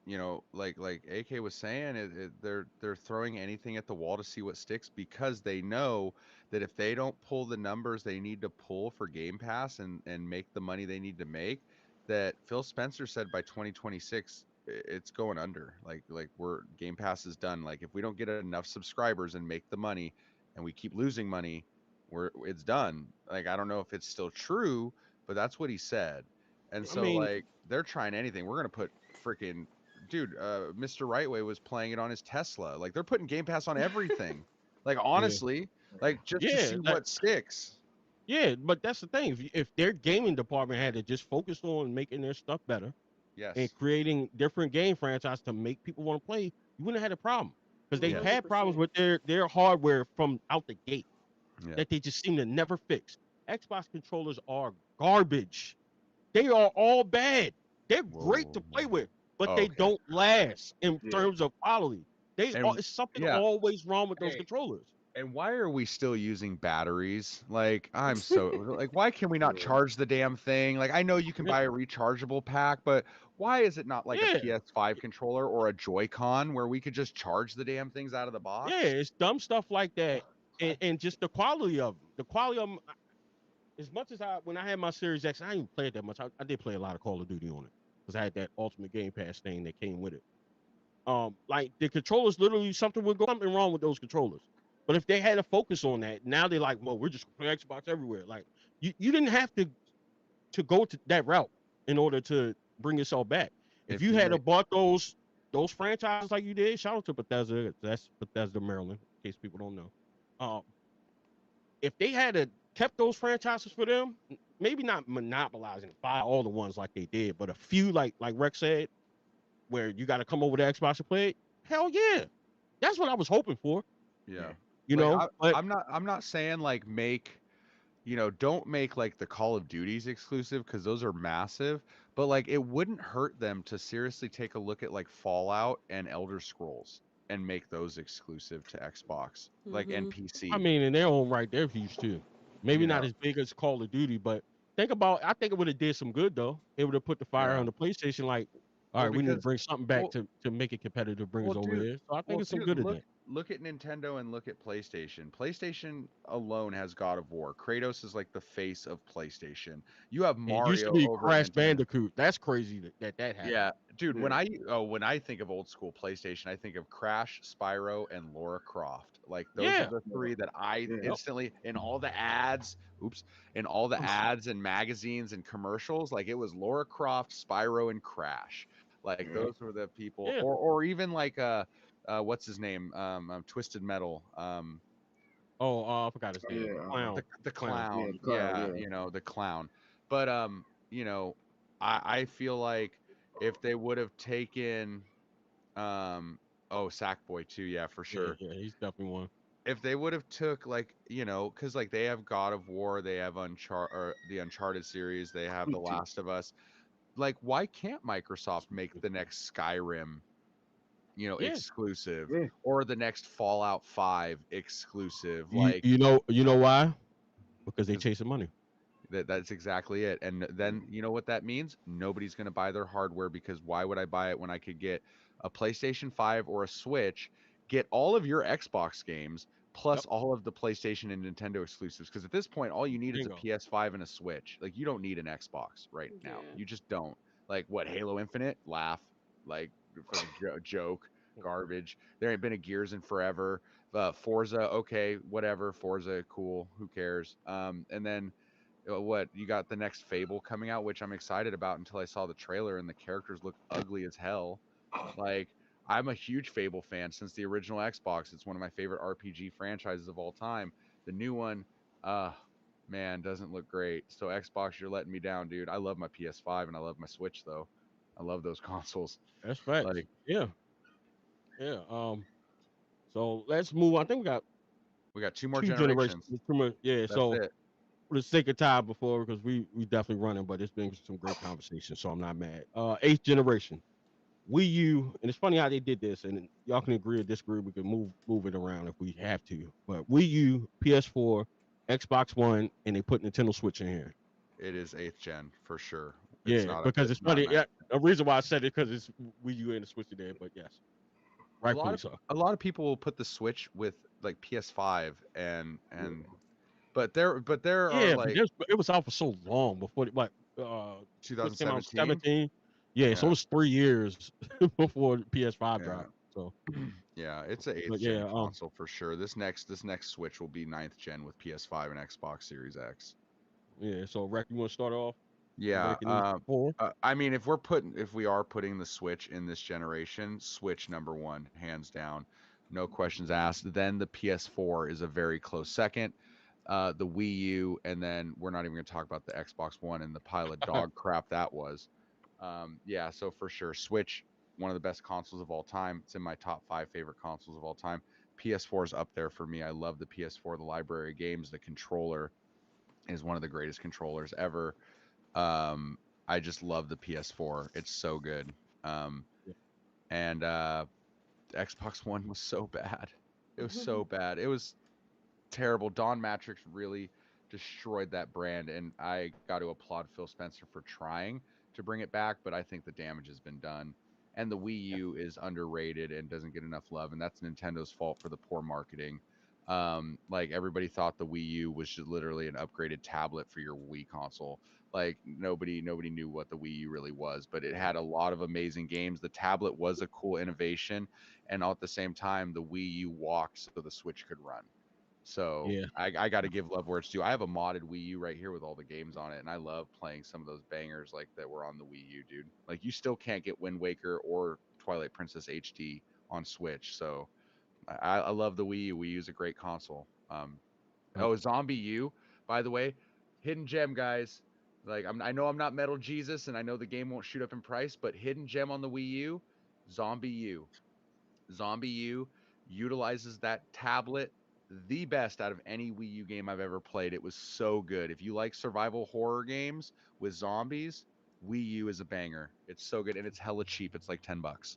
C: like AK was saying, they're throwing anything at the wall to see what sticks, because they know that if they don't pull the numbers they need to pull for Game Pass and make the money they need to make, that Phil Spencer said by 2026 it's going under. Like we're Game Pass is done. Like if we don't get enough subscribers and make the money, and we keep losing money, it's done. Like I don't know if it's still true, but that's what he said. And
A: I
C: so
A: mean,
C: like they're trying anything. We're gonna put freaking dude, Mr. Rightway was playing it on his Tesla. Like they're putting Game Pass on everything. Like
A: yeah,
C: honestly, like just to
A: yeah,
C: see what sticks.
A: yeah. But that's the thing. If their gaming department had to just focus on making their stuff better and
C: Yes.
A: creating different game franchises to make people want to play, you wouldn't have had a problem. Because they've
C: Yeah.
A: had problems
D: 100%.
A: with their hardware from out the gate
C: Yeah.
A: that they just seem to never fix. Xbox controllers are garbage. They are all bad. They're great to play with, but they
C: Okay.
A: don't last in
B: Yeah.
A: terms of quality.
C: And
A: It's something
C: yeah.
A: always wrong with those
C: Hey,
A: controllers.
C: and why are we still using batteries? Like I'm so like why can we not
B: Yeah.
C: charge the damn thing? Like I know you can
A: Yeah,
C: buy a rechargeable pack, but why is it not like a
A: yeah,
C: PS5 controller or a Joy-Con where we could just charge the damn things out of the box?
A: yeah. It's dumb stuff like that, and just the quality of them. The quality of them. As much as when I had my Series X, I didn't even play it that much. I did play a lot of Call of Duty on it because I had that Ultimate Game Pass thing that came with it. Like the controllers, literally something wrong with those controllers. But if they had a focus on that, now they're like, well, we're just playing Xbox everywhere. Like you didn't have to go to that route in order to bring yourself back. If
C: If
A: you
C: you
A: had
C: make
A: bought those franchises like you did, shout out to Bethesda. That's Bethesda, Maryland, in case people don't know. Um, if they had kept those franchises for them, maybe not monopolizing buy all the ones like they did, but a few like Rex said, where you got to come over to Xbox to play it. Hell yeah, that's what I was hoping for.
C: yeah.
A: You
C: Like
A: know, but
C: I'm not saying like don't make like the Call of Duties exclusive because those are massive, but like it wouldn't hurt them to seriously take a look at like Fallout and Elder Scrolls and make those exclusive to Xbox, like and
D: Mhm.
C: PC.
A: I mean, in their own right, they're huge too. Maybe
C: You
A: not
C: know,
A: as big as Call of Duty, but I think it would have did some good though. It would have put the fire
C: yeah.
A: on the PlayStation. Like, all
C: Well,
A: right, we need to
C: because
A: bring something back
C: well,
A: to make it competitive, bring us over
C: dude,
A: there. So I think it's some
C: dude,
A: good in that.
C: look at Nintendo and look at PlayStation. PlayStation alone has God of War. Kratos is like the face of PlayStation. You have
A: It used to
C: Mario
A: be
C: over at
A: Crash
C: Nintendo.
A: Bandicoot. That's crazy that happened.
C: Yeah, dude.
B: Yeah.
C: When I think of old school PlayStation, I think of Crash, Spyro, and Lara Croft. Like those are
A: Yeah.
C: the three that I
B: Yeah.
C: instantly in all the ads. Oops, in all the ads and magazines and commercials, like it was Lara Croft, Spyro, and Crash. Like
B: Yeah.
C: those were the people,
A: Yeah.
C: or even like what's his name? Twisted Metal.
A: Oh, I forgot his name.
B: Yeah.
A: Clown.
C: The
A: Clown.
C: clown.
B: the clown,
C: Yeah,
B: yeah.
C: you know, the clown. But you know, I feel like if they would have taken Sackboy too, yeah, for sure.
A: Yeah, he's definitely one.
C: If they would have took like, cuz like they have God of War, they have the Uncharted series, they have The
B: Me too.
C: Last of Us. Like why can't Microsoft make the next Skyrim,
A: Yeah.
C: exclusive,
B: Yeah.
C: or the next Fallout 5 exclusive?
A: You,
C: Like
A: you know why? Because they chasing money.
C: that's exactly it. And then you know what that means? Nobody's going to buy their hardware, because why would I buy it when I could get a PlayStation 5 or a Switch, get all of your Xbox games plus
A: Yep.
C: all of the PlayStation and Nintendo exclusives? Because at this point, all you need is a
A: Bingo.
C: PS5 and a Switch. Like you don't need an Xbox right now.
D: Yeah.
C: You just don't. Like what, Halo Infinite? Laugh. Like for the joke, garbage. There ain't been a Gears in forever. Forza, okay, whatever. Forza, cool. Who cares? And then what you got the next Fable coming out, which I'm excited about until I saw the trailer and the characters look ugly as hell. Like I'm a huge Fable fan since the original Xbox. It's one of my favorite RPG franchises of all time. The new one, man, doesn't look great. So Xbox, you're letting me down, dude. I love my PS5 and I love my Switch though. I love those consoles.
A: That's facts.
C: Like
A: Yeah. So let's move on. I think we got
C: we got two more
A: two
C: generations.
A: Yeah.
C: That's
A: So
C: it.
A: for the sake of time before, because we definitely running, but it's been some great conversation, so I'm not mad. 8th generation. Wii U, and it's funny how they did this, and y'all can agree or disagree. We can move it around if we have to. But Wii U, PS4, Xbox One, and they put Nintendo Switch in here.
C: It is 8th gen for sure. It's
A: Yeah,
C: not a
A: because
C: it's
A: it's
C: not
A: funny.
C: nice.
A: Yeah, the reason why I said it because it's Wii U and the Switch today, but yes,
C: A lot
A: rightfully
C: of
A: so.
C: a lot of people will put the Switch with like PS5
B: Yeah.
C: but there are
A: Yeah, but
C: like
A: it was out for so long before what Switch came out in
C: 2017.
A: 17. Yeah, so it
C: Yeah,
A: was 3 years before the PS5
C: yeah.
A: dropped. So,
C: Yeah, it's a eighth
A: but
C: gen
A: yeah,
C: console for sure. This next Switch will be ninth gen with PS5 and Xbox Series X.
A: yeah. So, Rec, you want to start off
C: Yeah,
A: ranking these four?
C: I mean, if we are putting the Switch in this generation, Switch number one, hands down, no questions asked. Then the PS4 is a very close second. The Wii U, and then we're not even going to talk about the Xbox One and the pile of dog crap that was. Yeah, so for sure, Switch, one of the best consoles of all time. It's in my top 5 favorite consoles of all time. PS4 is up there for me. I love the PS4, the library of games, the controller is one of the greatest controllers ever. Um, I just love the PS4. It's so good. Um, and Xbox One was so bad. It was so bad. It was terrible. Don Matrix really destroyed that brand, and I got to applaud Phil Spencer for trying to bring it back, but I think the damage has been done. And the Wii U is underrated and doesn't get enough love, and that's Nintendo's fault for the poor marketing. Like everybody thought the Wii U was just literally an upgraded tablet for your Wii console. Like nobody knew what the Wii U really was, but it had a lot of amazing games. The tablet was a cool innovation, and all at the same time, the Wii U walked so the Switch could run. So
A: Yeah,
C: I got to give love where it's due. I have a modded Wii U right here with all the games on it, and I love playing some of those bangers like that were on the Wii U, dude. Like you still can't get Wind Waker or Twilight Princess HD on Switch. So I love the Wii U. Wii U is a great console. Oh, Zombie U, by the way, hidden gem, guys. Like I know I'm not Metal Jesus, and I know the game won't shoot up in price, but hidden gem on the Wii U, Zombie U. Zombie U utilizes that tablet the best out of any Wii U game I've ever played. It was so good. If you like survival horror games with zombies, Wii U is a banger. It's so good and it's hella cheap. It's like $10.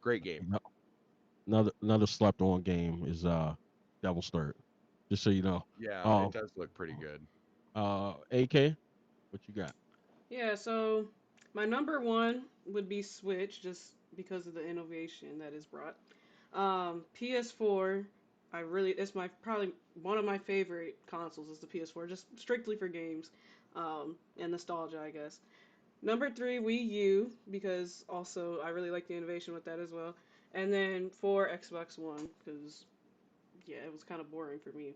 C: Great game.
A: another slept on game is Devil's Third. Just so you know.
C: Yeah, it
A: Um,
C: does look pretty good.
A: AK, what you got?
D: Yeah, so my number one would be Switch, just because of the innovation that is brought. PS4, it's my probably one of my favorite consoles is the PS4, just strictly for games, and nostalgia, I guess. Number three, Wii U, because also I really like the innovation with that as well. And then four, Xbox One, because yeah, it was kind of boring for me.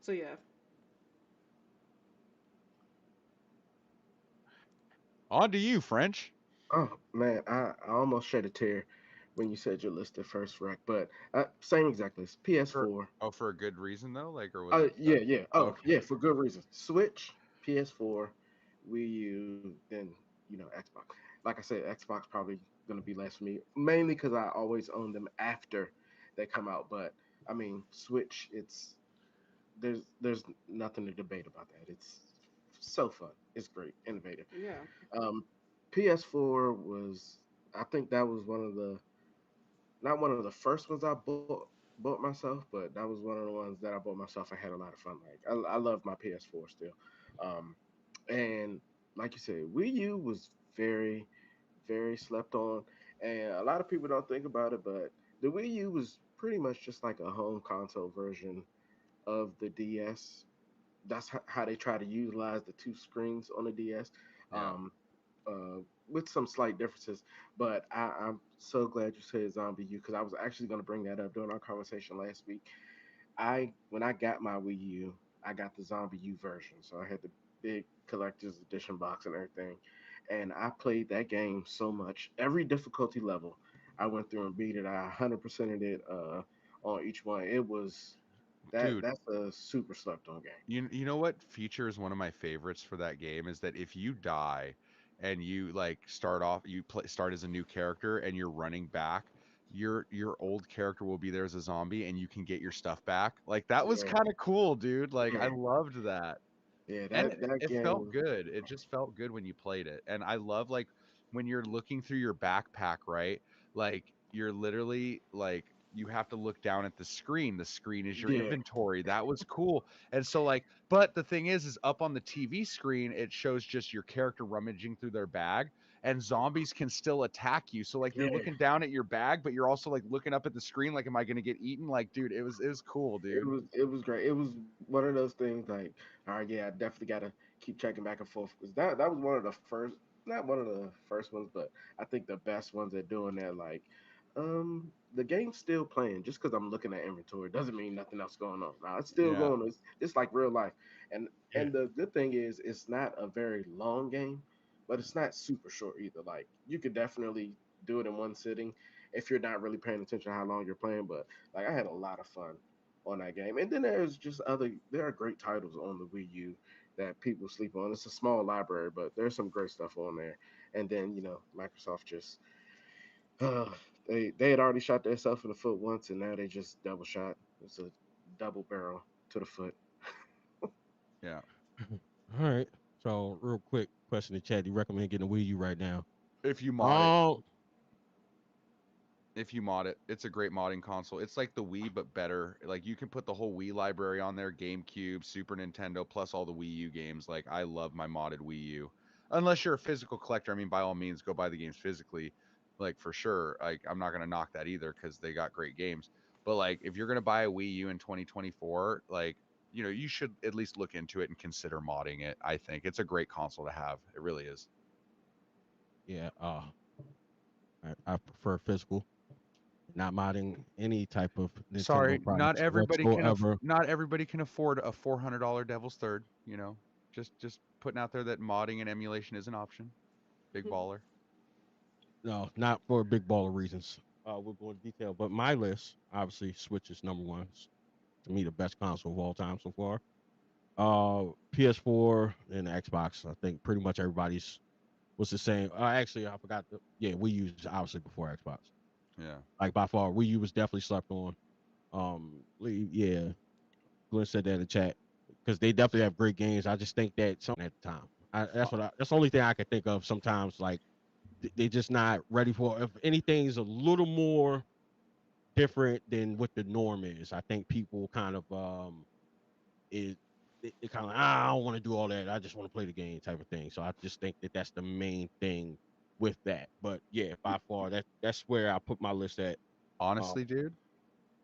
D: So yeah.
C: On to you, French.
B: Oh man, I almost shed a tear when you said your list at first, Rec. But same exactly. It's
C: For
B: PS4.
C: for a good reason though, like or was it
B: Yeah, yeah. Oh,
C: okay.
B: yeah, for good reason. Switch, PS4, Wii U, then Xbox. Like I said, Xbox probably gonna be less for me, mainly because I always own them after they come out. But I mean, Switch, there's nothing to debate about that. It's so fun. It's great, innovative.
D: Yeah.
B: Um, PS4 was, I think that was one of the, not one of the first ones I bought myself, but that was one of the ones that I bought myself. I had a lot of fun. Like I love my PS4 still, um, and like you said, Wii U was very, very slept on, and a lot of people don't think about it, but the Wii U was pretty much just like a home console version of the DS. That's how they try to utilize the two screens on the DS.
C: Yeah.
B: Um, with some slight differences. But I'm so glad you said Zombie U because I was actually going to bring that up during our conversation last week. When I got my Wii U, I got the Zombie U version, so I had the big collector's edition box and everything, and I played that game so much. Every difficulty level, I went through and beat it. I 100%ed it on each one. It was
C: Dude,
B: that's a super slept on game.
C: you know what feature is one of my favorites for that game is that if you die and you like start as a new character and you're running back, your old character will be there as a zombie and you can get your stuff back. Like that was
B: Yeah,
C: kind of cool, dude. Like I
B: yeah,
C: loved that.
B: yeah.
C: And
B: That
C: it felt
B: game.
C: good. It just felt good when you played it. And I love like when you're looking through your backpack, right? Like you're literally like you have to look down at the screen. The screen is your
B: Yeah.
C: inventory. That was cool. And so like, but the thing is up on the TV screen, it shows just your character rummaging through their bag, and zombies can still attack you. So like, you're
B: Yeah.
C: looking down at your bag, but you're also like looking up at the screen, like, am I gonna get eaten? Like, dude, it was cool, dude.
B: It was great. It was one of those things like, all right, yeah, I definitely gotta keep checking back and forth because that was one of the first, not one of the first ones, but I think the best ones at doing that. Like, the game's still playing. Just because I'm looking at inventory doesn't mean nothing else going on. Now it's still
C: Yeah.
B: going. It's like real life. And
A: Yeah.
B: and the good thing is it's not a very long game, but it's not super short either. Like you could definitely do it in one sitting if you're not really paying attention to how long you're playing. But like I had a lot of fun on that game. And then there are great titles on the Wii U that people sleep on. It's a small library, but there's some great stuff on there. And then, Microsoft just uh, they had already shot themselves in the foot once and now they just double shot. It's a double barrel to the foot.
C: Yeah.
A: All right. So real quick question in chat: do you recommend getting a Wii U right now?
C: If you mod it,
A: Oh,
C: it's a great modding console. It's like the Wii but better. Like you can put the whole Wii library on there, GameCube, Super Nintendo, plus all the Wii U games. Like I love my modded Wii U. Unless you're a physical collector, I mean, by all means, go buy the games physically, like for sure. Like I'm not gonna knock that either because they got great games. But like if you're gonna buy a Wii U in 2024, like you should at least look into it and consider modding it. I think it's a great console to have. It really is.
A: yeah. I prefer physical, not modding any type of Nintendo
C: Sorry,
A: products whatsoever.
C: not everybody can afford a $400 Devil's Third. Just putting out there that modding and emulation is an option. Big baller.
A: No, not for big baller reasons. We'll go into detail, but my list obviously Switch is number one. It's, to me, the best console of all time so far. PS4 and Xbox. I think pretty much everybody's was the same. Actually, I forgot. Wii U is obviously before Xbox.
C: Yeah.
A: Like by far, Wii U was definitely slept on. Yeah, Glenn said that in the chat because they definitely have great games. I just think that something at the time. That's the only thing I can think of. Sometimes like they just not ready for. If anything's a little more different than what the norm is, I think people kind of is it kind of like, I don't want to do all that. I just want to play the game type of thing. So I just think that that's the main thing with that. But yeah, by far that's where I put my list at.
C: Honestly, dude,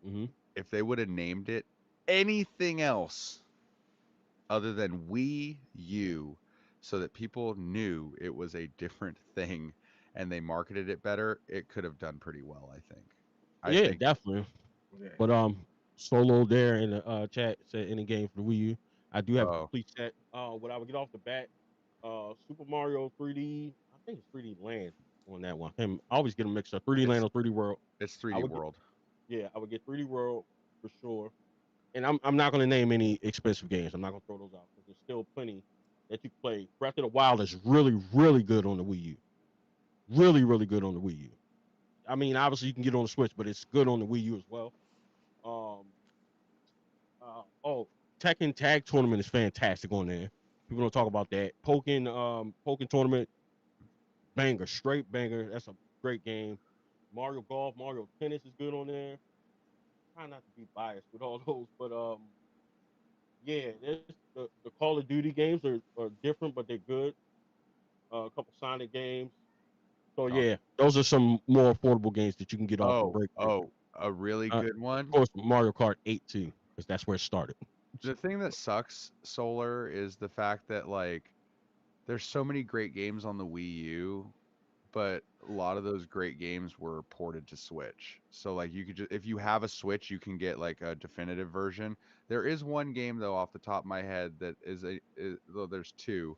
A: Mm-hmm.
C: if they would have named it anything else other than Wii U so that people knew it was a different thing and they marketed it better, it could have done pretty well, I think.
A: Yeah, definitely.
B: Yeah.
A: But Solo there in the chat said any game for the Wii U. I do have a
C: Oh.
A: complete set. What I would get off the bat, Super Mario 3D. I think it's 3D Land on that one. I always get them mixed up. 3D Land or 3D World.
C: It's 3D World.
A: I would get 3D World for sure. And I'm not going to name any expensive games. I'm not going to throw those out because there's still plenty that you can play. Breath of the Wild is really, really good on the Wii U. Really, really good on the Wii U. I mean, obviously you can get it on the Switch, but it's good on the Wii U as well. Tekken Tag Tournament is fantastic on there. People don't talk about that. Pokken Tournament, banger, straight banger. That's a great game. Mario Golf, Mario Tennis is good on there. Try not to be biased with all those, but there's the Call of Duty games are different, but they're good. A couple Sonic games. So yeah, those are some more affordable games that you can get off the break.
C: A really good one.
A: Of course, Mario Kart 8 too, because that's where it started.
C: The thing that sucks, Solar, is the fact that like there's so many great games on the Wii U, but a lot of those great games were ported to Switch. So like you could just, if you have a Switch, you can get like a definitive version. There is one game though off the top of my head that though there's two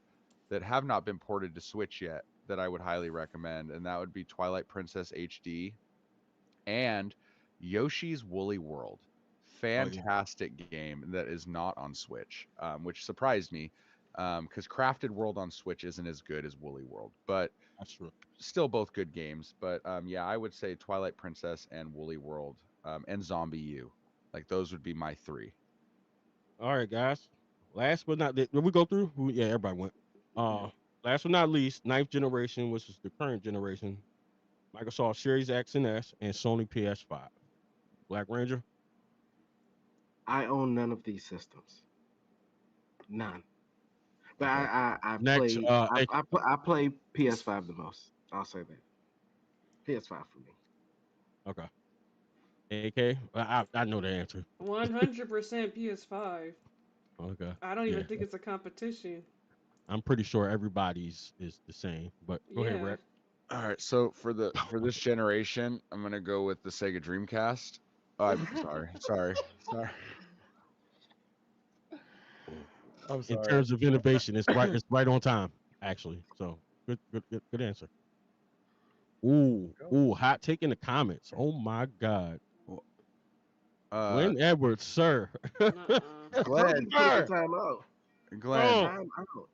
C: that have not been ported to Switch yet that I would highly recommend, and that would be Twilight Princess HD and Yoshi's Woolly World. Fantastic game that is not on Switch, which surprised me because Crafted World on Switch isn't as good as Woolly World, but
A: that's true.
C: Still both good games. But I would say Twilight Princess and Woolly World and Zombie U. Like those would be my three.
A: All right, guys. Last but not least, did we go through? Yeah, everybody went. Last but not least, 9th generation, which is the current generation, Microsoft Series X and S, and Sony PS5. BlakRanger.
B: I own none of these systems. None. But
A: Okay.
B: I
A: Next,
B: play I play PS5 the most. I'll say that. PS5 for me.
A: okay. AK. I know the answer.
D: 100% PS5.
A: Okay.
D: I don't
A: Yeah.
D: even think it's a competition.
A: I'm pretty sure everybody's is the same. But go ahead,
D: Yeah.
A: Rex.
C: All right, so for this generation, I'm gonna go with the Sega Dreamcast. Oh, I'm sorry. I'm
A: In
C: sorry.
A: terms of innovation, it's right on time, actually. So good answer. Ooh, hot take in the comments. Oh my God.
C: Well, Uh,
A: Glenn Edwards, sir.
D: Uh-uh.
B: I told you
C: Glenn,
B: to put some
A: Sir.
B: time out.
C: Glenn,
A: Oh,
B: Time out.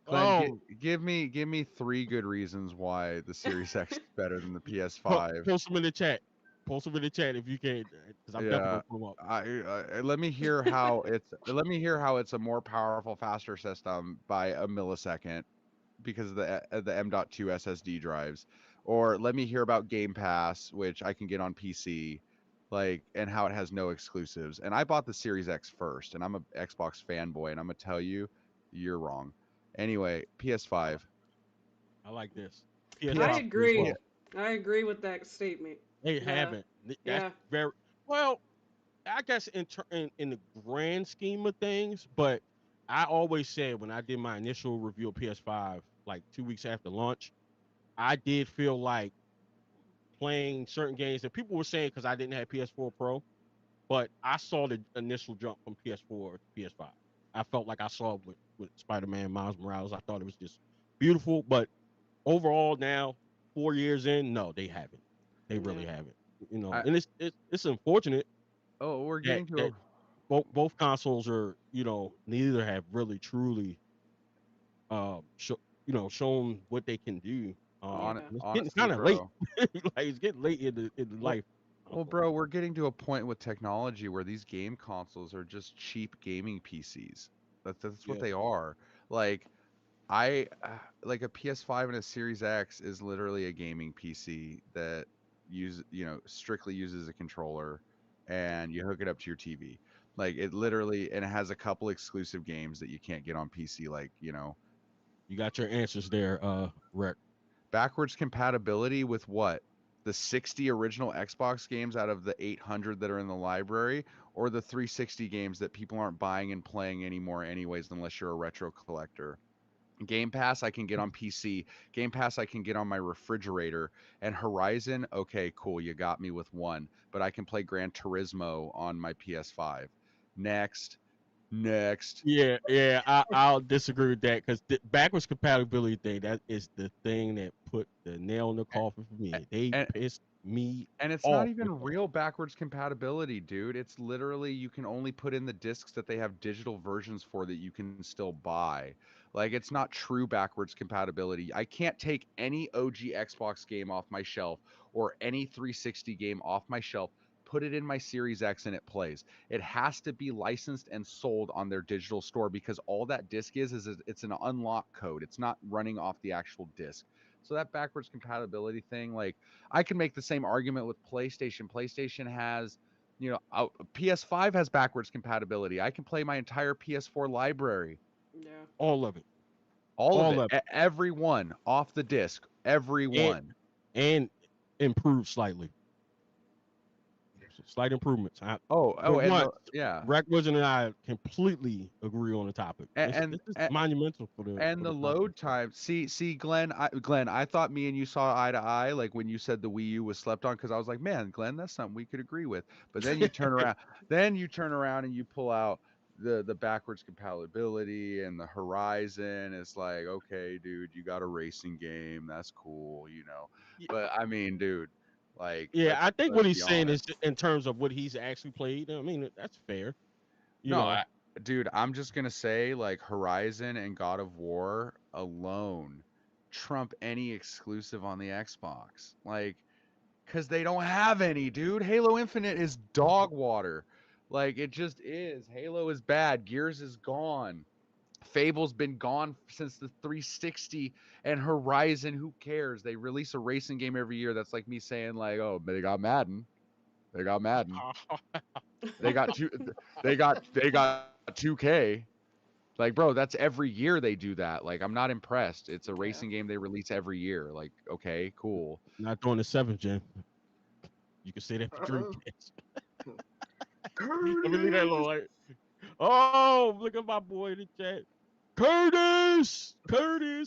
C: Glenn,
A: oh.
C: give me 3 good reasons why the Series X is better than the
A: Po-
C: PS5.
A: Post them in the chat. Post them in the chat if you can, because I'm definitely
C: Yeah,
A: gonna put them up.
C: let me hear how it's a more powerful, faster system by a millisecond because of the M.2 SSD drives, or let me hear about Game Pass, which I can get on PC, like, and how it has no exclusives. And I bought the Series X first, and I'm a Xbox fanboy, and I'm gonna tell you, you're wrong. Anyway, PS5.
A: I like this.
D: I
A: PS5
C: PS
A: as
D: agree.
A: well.
D: I agree with that statement.
A: They
D: The
A: haven't. That's
D: yeah.
A: very well. I guess in the grand scheme of things, but I always said when I did my initial review of PS5, like 2 weeks after launch, I did feel like playing certain games that people were saying because I didn't have PS4 Pro, but I saw the initial jump from PS4 to PS5. I felt like I saw it with Spider-Man, Miles Morales. I thought it was just beautiful, but overall now, 4 years in, no, they haven't. They
D: Yeah.
A: really haven't.
C: I,
A: And it's unfortunate
C: oh, we're
A: that
C: getting to
A: that both consoles are, neither have really truly shown what they can do.
C: on
D: Yeah.
A: And it's getting
C: honestly,
A: kind of late.
C: bro.
A: Like it's getting late in the
C: Well,
A: life.
C: well, bro, we're getting to a point with technology where these game consoles are just cheap gaming PCs. That's what
A: Yeah.
C: they are. Like I like a PS5 and a Series X is literally a gaming PC that strictly uses a controller and you hook it up to your TV. Like it literally and it has a couple exclusive games that you can't get on PC like.
A: You got your answers there, Rec.
C: Backwards compatibility with what? The 60 original Xbox games out of the 800 that are in the library, or the 360 games that people aren't buying and playing anymore, anyways, unless you're a retro collector. Game Pass I can get on PC. Game Pass I can get on my refrigerator. And Horizon, okay, cool, you got me with one, but I can play Gran Turismo on my PS5. Next.
A: Yeah. I'll disagree with that because the backwards compatibility thing, that is the thing that put the nail in the coffin for me. They
C: And
A: pissed me
C: And it's not
A: off
C: even
A: with that.
C: real backwards compatibility, dude. It's literally you can only put in the discs that they have digital versions for that you can still buy. Like it's not true backwards compatibility. I can't take any OG Xbox game off my shelf or any 360 game off my shelf, put it in my Series X and it plays. It has to be licensed and sold on their digital store because all that disc is it's an unlock code. It's not running off the actual disc. So that backwards compatibility thing, like I can make the same argument with PlayStation. PlayStation has, PS5 has backwards compatibility. I can play my entire PS4 library,
D: Yeah.
A: All of it.
C: all of
A: All
C: it,
A: of it.
C: every one off the disc, every
A: And
C: one.
A: and improved slightly. Slight improvements.
C: Oh,
A: For
C: and
A: one,
C: yeah,
A: RectWizard and I completely agree on the topic. This
C: and
A: this is
C: and,
A: monumental for the
C: and the
A: console.
C: load time. See, Glenn, I thought me and you saw eye to eye, like when you said the Wii U was slept on, because I was like, man, Glenn, that's something we could agree with. But then you turn around and you pull out the backwards compatibility and the Horizon. It's like, okay, dude, you got a racing game, that's cool.
A: Y-
C: But I mean, dude, like
A: Yeah, I think
C: let's
A: what he's
C: be
A: saying is
C: honest.
A: in terms of what he's actually played. I mean, that's fair. You
C: No,
A: know,
C: dude, I'm just gonna say like Horizon and God of War alone trump any exclusive on the Xbox. Like, cause they don't have any, dude. Halo Infinite is dog water. Like it just is. Halo is bad. Gears is gone. Fable's been gone since the 360 and Horizon, who cares? They release a racing game every year. That's like me saying like, oh, but they got Madden. They got Madden. They got two. They got 2K. Like, bro, that's every year they do that. Like, I'm not impressed. It's a
D: Yeah.
C: racing game they release every year. Like, okay, cool.
A: Not doing the 7th gen. You can say that for
B: Uh-oh.
A: Dreamcast. Let me leave that alone. Like, oh, look at my boy in the chat. Curtis.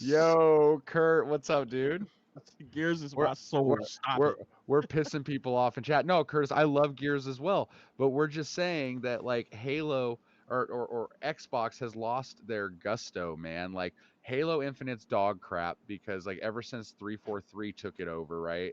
C: Yo, Kurt, what's up, dude?
A: Gears is
C: We're-
A: my soul.
C: we're-
A: Stop
C: we're,
A: it.
C: we're pissing people off in chat. No, Curtis, I love Gears as well, but we're just saying that like Halo or Xbox has lost their gusto, man. Like Halo Infinite's dog crap because like ever since 343 took it over, right?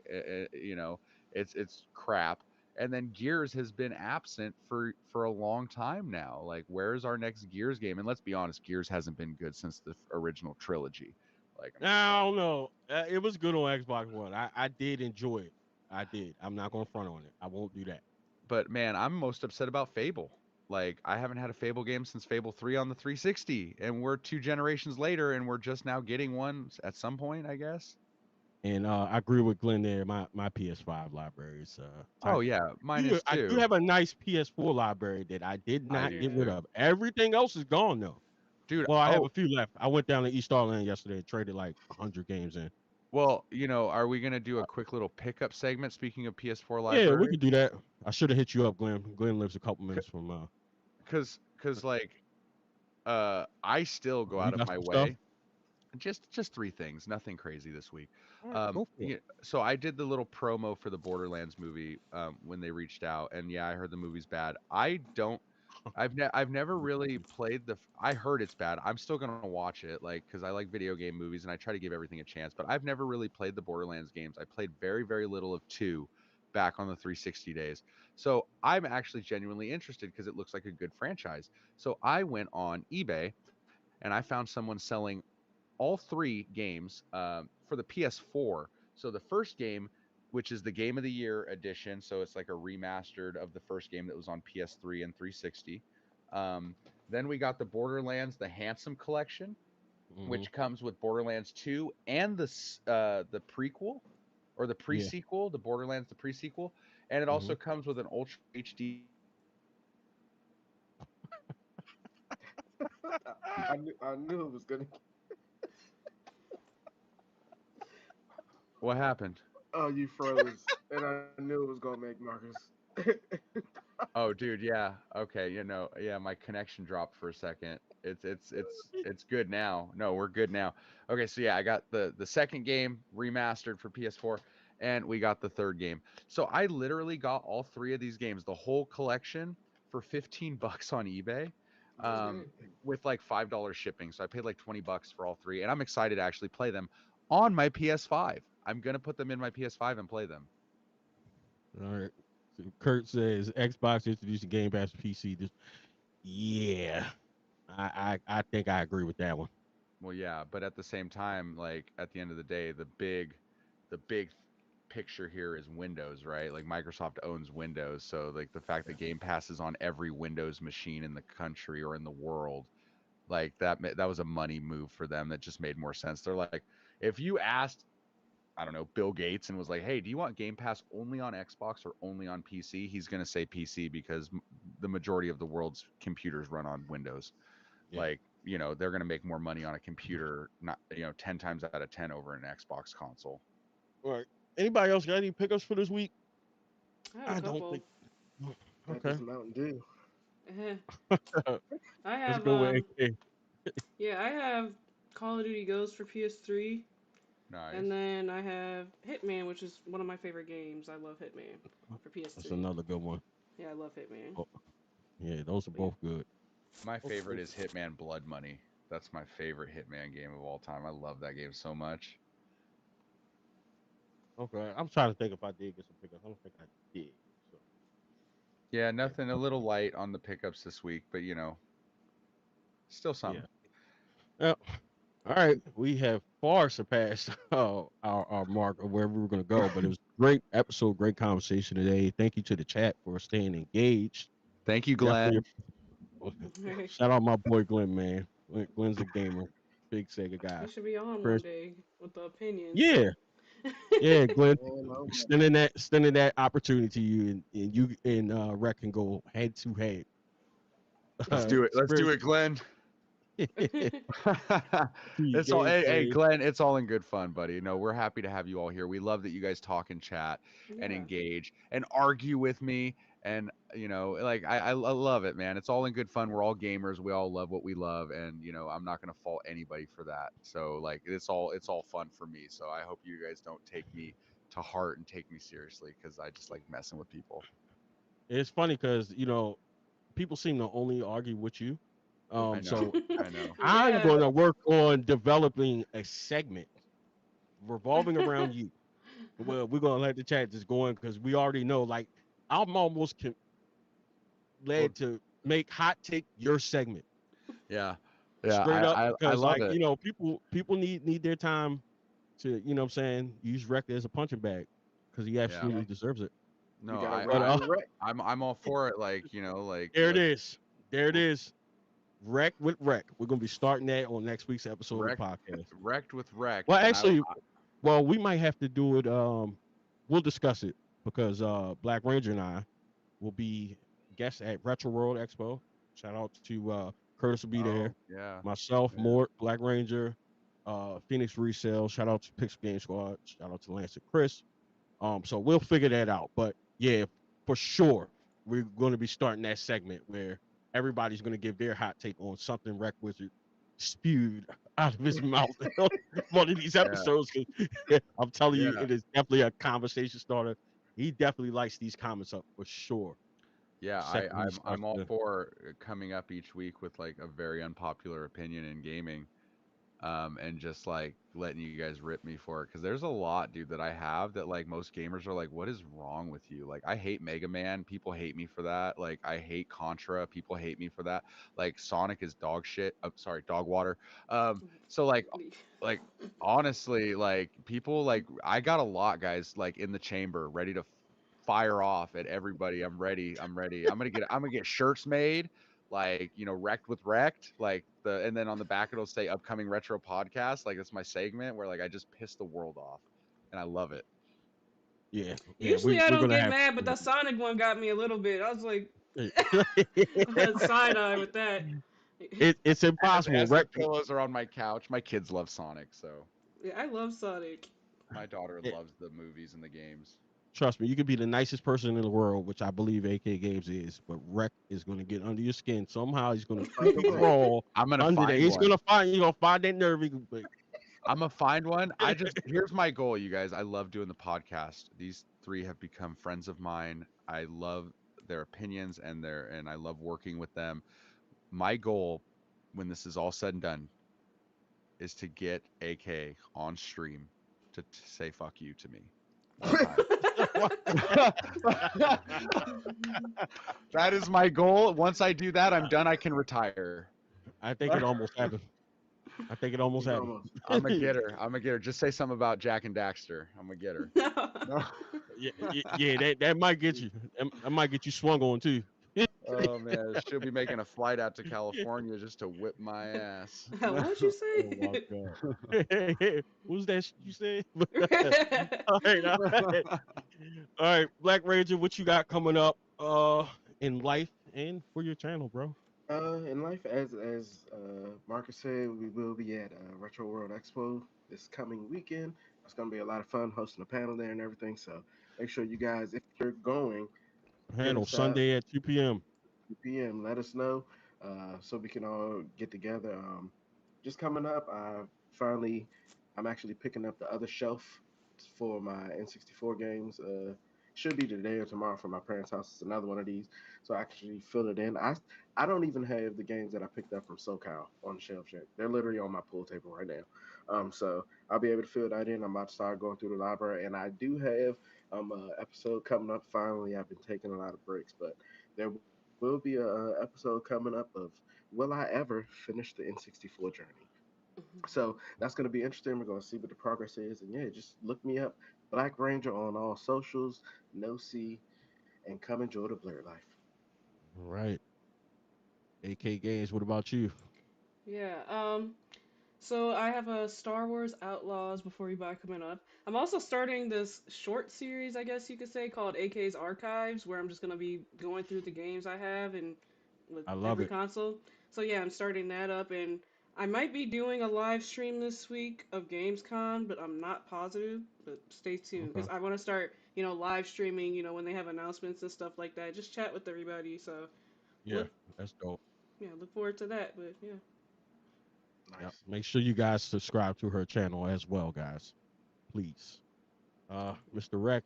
C: You know, it's crap. And then Gears has been absent for a long time now. Like, where's our next Gears game? And let's be honest, Gears hasn't been good since the original trilogy. Like,
A: I don't know. It was good on Xbox One. I did enjoy it. I did. I'm not going to front on it. I won't do that.
C: but man, I'm most upset about Fable. Like, I haven't had a Fable game since Fable 3 on the 360, and we're 2 generations later, and we're just now getting one at some point, I guess.
A: And I agree with Glenn there. My PS5 library is.
C: Oh yeah, mine is
A: I do
C: too.
A: have a nice PS4 library that I did
C: I
A: not
C: do
A: get rid
C: too.
A: of. Everything else is gone though.
C: Dude,
A: Well, I have a few left. I went down to East Arland yesterday and traded like 100 games in.
C: well, you know, are we gonna do a quick little pickup segment? Speaking of PS4 library,
A: Yeah, we could do that. I should have hit you up, Glenn. Glenn lives a couple minutes from.
C: Cause like, I still go
A: You
C: out of
A: got
C: my
A: some
C: way.
A: stuff?
C: Just 3 things, nothing crazy this week.
A: All right, go for it.
C: Yeah, so I did the little promo for the Borderlands movie when they reached out, and yeah, I heard the movie's bad. I've never really played I heard it's bad. I'm still gonna watch it, like, because I like video game movies and I try to give everything a chance. But I've never really played the Borderlands games. I played very very little of 2 back on the 360 days. So I'm actually genuinely interested because it looks like a good franchise. So I went on eBay and I found someone selling all 3 games for the PS4. So the first game, which is the Game of the Year edition, so it's like a remastered of the first game that was on PS3 and 360. Then we got the Borderlands, the Handsome Collection, which comes with Borderlands 2 and the prequel or the pre-sequel, the Borderlands, the pre-sequel, and it also comes with an Ultra HD.
B: I knew it was gonna.
C: What happened?
B: Oh, you froze, and I knew it was gonna make Marcus.
C: Oh, dude, yeah. Okay, you know, yeah, my connection dropped for a second. It's good now. No, we're good now. Okay, so yeah, I got the second game remastered for PS4, and we got the third game. So I literally got all 3 of these games, the whole collection, for $15 on eBay, with like $5 shipping. So I paid like $20 for all 3, and I'm excited to actually play them on my PS5. I'm gonna put them in my PS5 and play them.
A: All right. So Kurt says Xbox introduced the Game Pass PC. Yeah, I think I agree with that one.
C: Well, yeah, but at the same time, like at the end of the day, the big picture here is Windows, right? Like Microsoft owns Windows, so like the fact that Game Pass is on every Windows machine in the country or in the world, like that was a money move for them that just made more sense. They're like, if you asked, I don't know, Bill Gates and was like, hey, do you want Game Pass only on Xbox or only on PC? He's going to say PC because the majority of the world's computers run on Windows. Yeah. Like, you know, they're going to make more money on a computer, not, 10 times out of 10 over an Xbox console.
A: All right. Anybody else got any pickups for this week?
D: I don't think.
B: Okay. Mountain Dew.
D: I have.
A: Let's go with AK.
D: Yeah, I have Call of Duty Ghosts for PS3.
C: Nice.
D: And then I have Hitman, which is one of my favorite games. I love Hitman for PS3.
A: That's another good one.
D: Yeah, I love Hitman.
A: Oh, yeah, those are both good.
C: My favorite is Hitman Blood Money. That's my favorite Hitman game of all time. I love that game so much.
A: Okay, I'm trying to think if I did get some pickups. I don't think I did. So.
C: Yeah, nothing. A little light on the pickups this week, but still something.
A: Yeah. All right, we have far surpassed our mark of where we were going to go, but it was a great episode, great conversation today. Thank you to the chat for staying engaged.
C: Thank you, Glenn.
A: Shout out my boy Glenn, man. Glenn's a gamer, big Sega guy.
D: He should be on one day with the opinions.
A: Yeah, Yeah, Glenn,
B: Man, oh man.
A: extending that opportunity to you, and you and Rec can go head to head.
C: Let's do it. Let's do
A: Spirit,
C: it, Glenn.
A: to
C: It's all hey
A: gameplay.
C: Glenn, it's all in good fun, buddy. No, we're happy to have you all here. We love that you guys talk and chat and
D: Yeah.
C: engage and argue with me. And like I love it, man. It's all in good fun. We're all gamers. We all love what we love, and I'm not gonna fault anybody for that. So like it's all fun for me. So I hope you guys don't take me to heart and take me seriously because I just like messing with people.
A: It's funny because people seem to only argue with you.
C: I know.
A: So
C: I know.
A: I'm
D: Yeah.
A: going to work on developing a segment revolving around you. Well, we're gonna let the chat just go in because we already know. Like, I'm almost
C: Well,
A: led to make hot take your segment
C: yeah. Yeah.
A: straight up
C: I
A: because,
C: love
A: like,
C: it.
A: people need their time to, what I'm saying, use Rec as a punching bag because he
C: Yeah.
A: absolutely deserves it.
C: No,
B: You got
C: I,
A: But
C: I
B: Rec.
C: I'm all for it. Like, like
A: there it
C: let's
A: is. There it is. Rec with Rec. We're gonna be starting that on next week's episode of
C: wreck
A: the podcast.
C: wrecked with wrecked.
A: Well,
C: And
A: actually, well, we might have to do it. We'll discuss it because BlakRanger and I will be guests at Retro World Expo. Shout out to Curtis will be there.
C: oh yeah.
A: Myself,
C: Yeah.
A: Mort, BlakRanger, Phoenix Resale. Shout out to Pix Game Squad. Shout out to Lance and Chris. So we'll figure that out. But yeah, for sure, we're going to be starting that segment where everybody's going to give their hot take on something RectWizard spewed out of his mouth on one of these
C: Yeah.
A: episodes. 'Cause I'm telling you,
C: Yeah.
A: it is definitely a conversation starter. He definitely lights these comments up for sure.
C: Yeah,
A: Second he
C: I'm
A: starts
C: all
A: to-
C: for coming up each week with like a very unpopular opinion in gaming, and just like letting you guys rip me for it because there's a lot, dude, that I have that like most gamers are like, what is wrong with you? Like I hate Mega Man, people hate me for that. Like I hate Contra, people hate me for that. Like Sonic is dog shit. I'm sorry, dog water. So like honestly, like people like I got a lot, guys, like in the chamber ready to fire off at everybody. I'm ready. I'm gonna get shirts made, like wrecked with wrecked, like and then on the back it'll say upcoming retro podcast. Like that's my segment where like I just piss the world off, and I love it.
A: Yeah,
D: Usually I
A: we're
D: don't
A: gonna
D: get
A: have
D: mad, but the Sonic one got me a little bit. I was like
A: it,
D: side eye with that.
A: it's impossible.
C: As the
A: Rec,
C: pillows are on my couch, my kids love Sonic, so
D: Yeah, I love Sonic.
C: my daughter
A: it-
C: loves the movies and the games.
A: trust me, you could be the nicest person in the world, which I believe AK Games is, but Rec is gonna get under your skin somehow. He's gonna
B: Find a way.
A: crawl
C: I'm gonna
A: under there.
C: find
A: He's
C: one.
A: gonna find that nerve. But
C: I'm gonna find one. Here's my goal, you guys. I love doing the podcast. These three have become friends of mine. I love their opinions and I love working with them. My goal, when this is all said and done, is to get AK on stream to say fuck you to me. That is my goal. Once I do that, I'm done. I can retire.
A: I think it almost happened. I think it almost happened.
B: Almost.
C: I'm a getter. I'm a getter. Just say something about Jack and Daxter. I'm a getter. No.
A: Yeah, that might get you. That might get you swung on too.
C: Oh man, she'll be making a flight out to California just to whip my ass.
D: What'd you
A: Oh
D: say?
A: my god. Who's that you said? All right, all right. All right, BlakRanger, what you got coming up in life and for your channel, bro?
B: In life, as Marcus said, we will be at Retro World Expo this coming weekend. It's gonna be a lot of fun hosting a panel there and everything. So make sure you guys, if you're going,
A: Handle
B: us out.
A: Sunday at 2 p.m.
B: 2 p.m. Let us know so we can all get together. Just coming up, I'm actually picking up the other shelf for my N64 games. Should be today or tomorrow from my parents' house. It's another one of these, so I actually fill it in. I don't even have the games that I picked up from SoCal on the shelf yet. They're literally on my pool table right now. So I'll be able to fill that in. I'm about to start going through the library, and I do have an episode coming up. Finally, I've been taking a lot of breaks, but there will be a episode coming up of will I ever finish the N64 journey? So that's going to be interesting. We're going to see what the progress is. And yeah, just look me up, BlakRanger on all socials, no C, and come enjoy the blurred life.
A: All right. AK Games, what about you?
D: Yeah. So I have a Star Wars Outlaws Before You Buy coming up. I'm also starting this short series, I guess you could say, called AK's Archives, where I'm just gonna be going through the games I have and with
A: I love
D: every
A: it.
D: console. So yeah, I'm starting that up, and I might be doing a live stream this week of Gamescom, but I'm not positive. But stay tuned because
A: Okay.
D: I want to start, live streaming. When they have announcements and stuff like that, just chat with everybody. So
A: Yeah,
D: look,
A: that's dope.
D: yeah, look forward to that. But yeah.
A: Yep.
B: Nice.
A: Make sure you guys subscribe to her channel as well, guys. Please. Mr. Rec.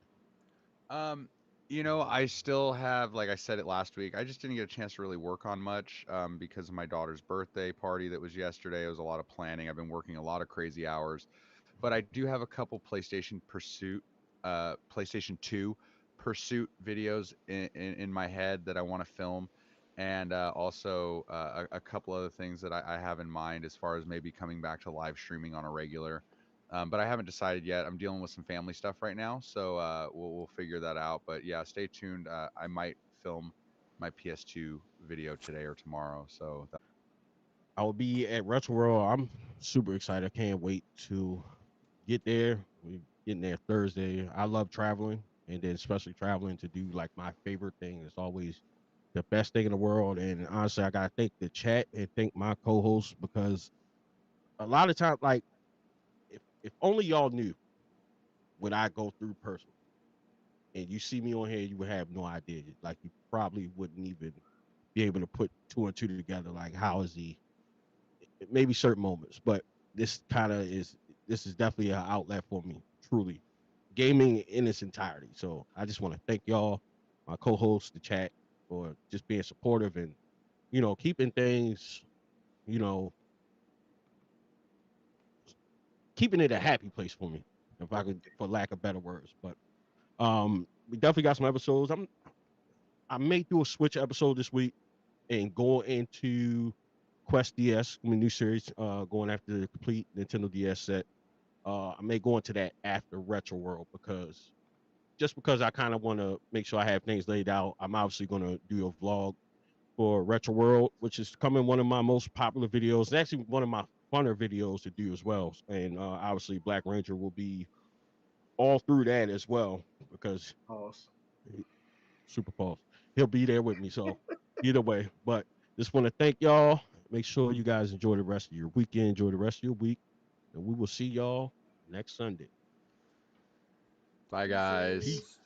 C: Um, I still have, like I said it last week, I just didn't get a chance to really work on much because of my daughter's birthday party that was yesterday. It was a lot of planning. I've been working a lot of crazy hours, but I do have a couple PlayStation 2 Pursuit videos in my head that I want to film. And also a couple other things that I have in mind as far as maybe coming back to live streaming on a regular. But I haven't decided yet. I'm dealing with some family stuff right now, so we'll figure that out. But yeah, stay tuned. I might film my PS2 video today or tomorrow. So
A: I will be at Retro World. I'm super excited. I can't wait to get there. We getting there Thursday. I love traveling, and then especially traveling to do like my favorite thing. It's always the best thing in the world. And honestly, I gotta thank the chat and thank my co-hosts because a lot of times, like if only y'all knew what I go through personally, and you see me on here, you would have no idea. Like you probably wouldn't even be able to put two and two together. Like how is he? Maybe certain moments, but this kind of is. This is definitely an outlet for me. Truly, gaming in its entirety. So I just want to thank y'all, my co-hosts, the chat, for just being supportive and keeping things, you know, keeping it a happy place for me, if I could, for lack of better words. But we definitely got some episodes. I may do a Switch episode this week and go into Quest DS, new series, going after the complete Nintendo DS set. I may go into that after Retro World because I kind of want to make sure I have things laid out. I'm obviously going to do a vlog for Retro World, which is coming one of my most popular videos. It's actually one of my funner videos to do as well. And obviously, BlakRanger will be all through that as well because
B: Pause.
A: super pause. He'll be there with me. So either way, but just want to thank y'all. Make sure you guys enjoy the rest of your weekend, enjoy the rest of your week, and we will see y'all next Sunday.
C: bye, guys.
A: Peace.
D: Deuces.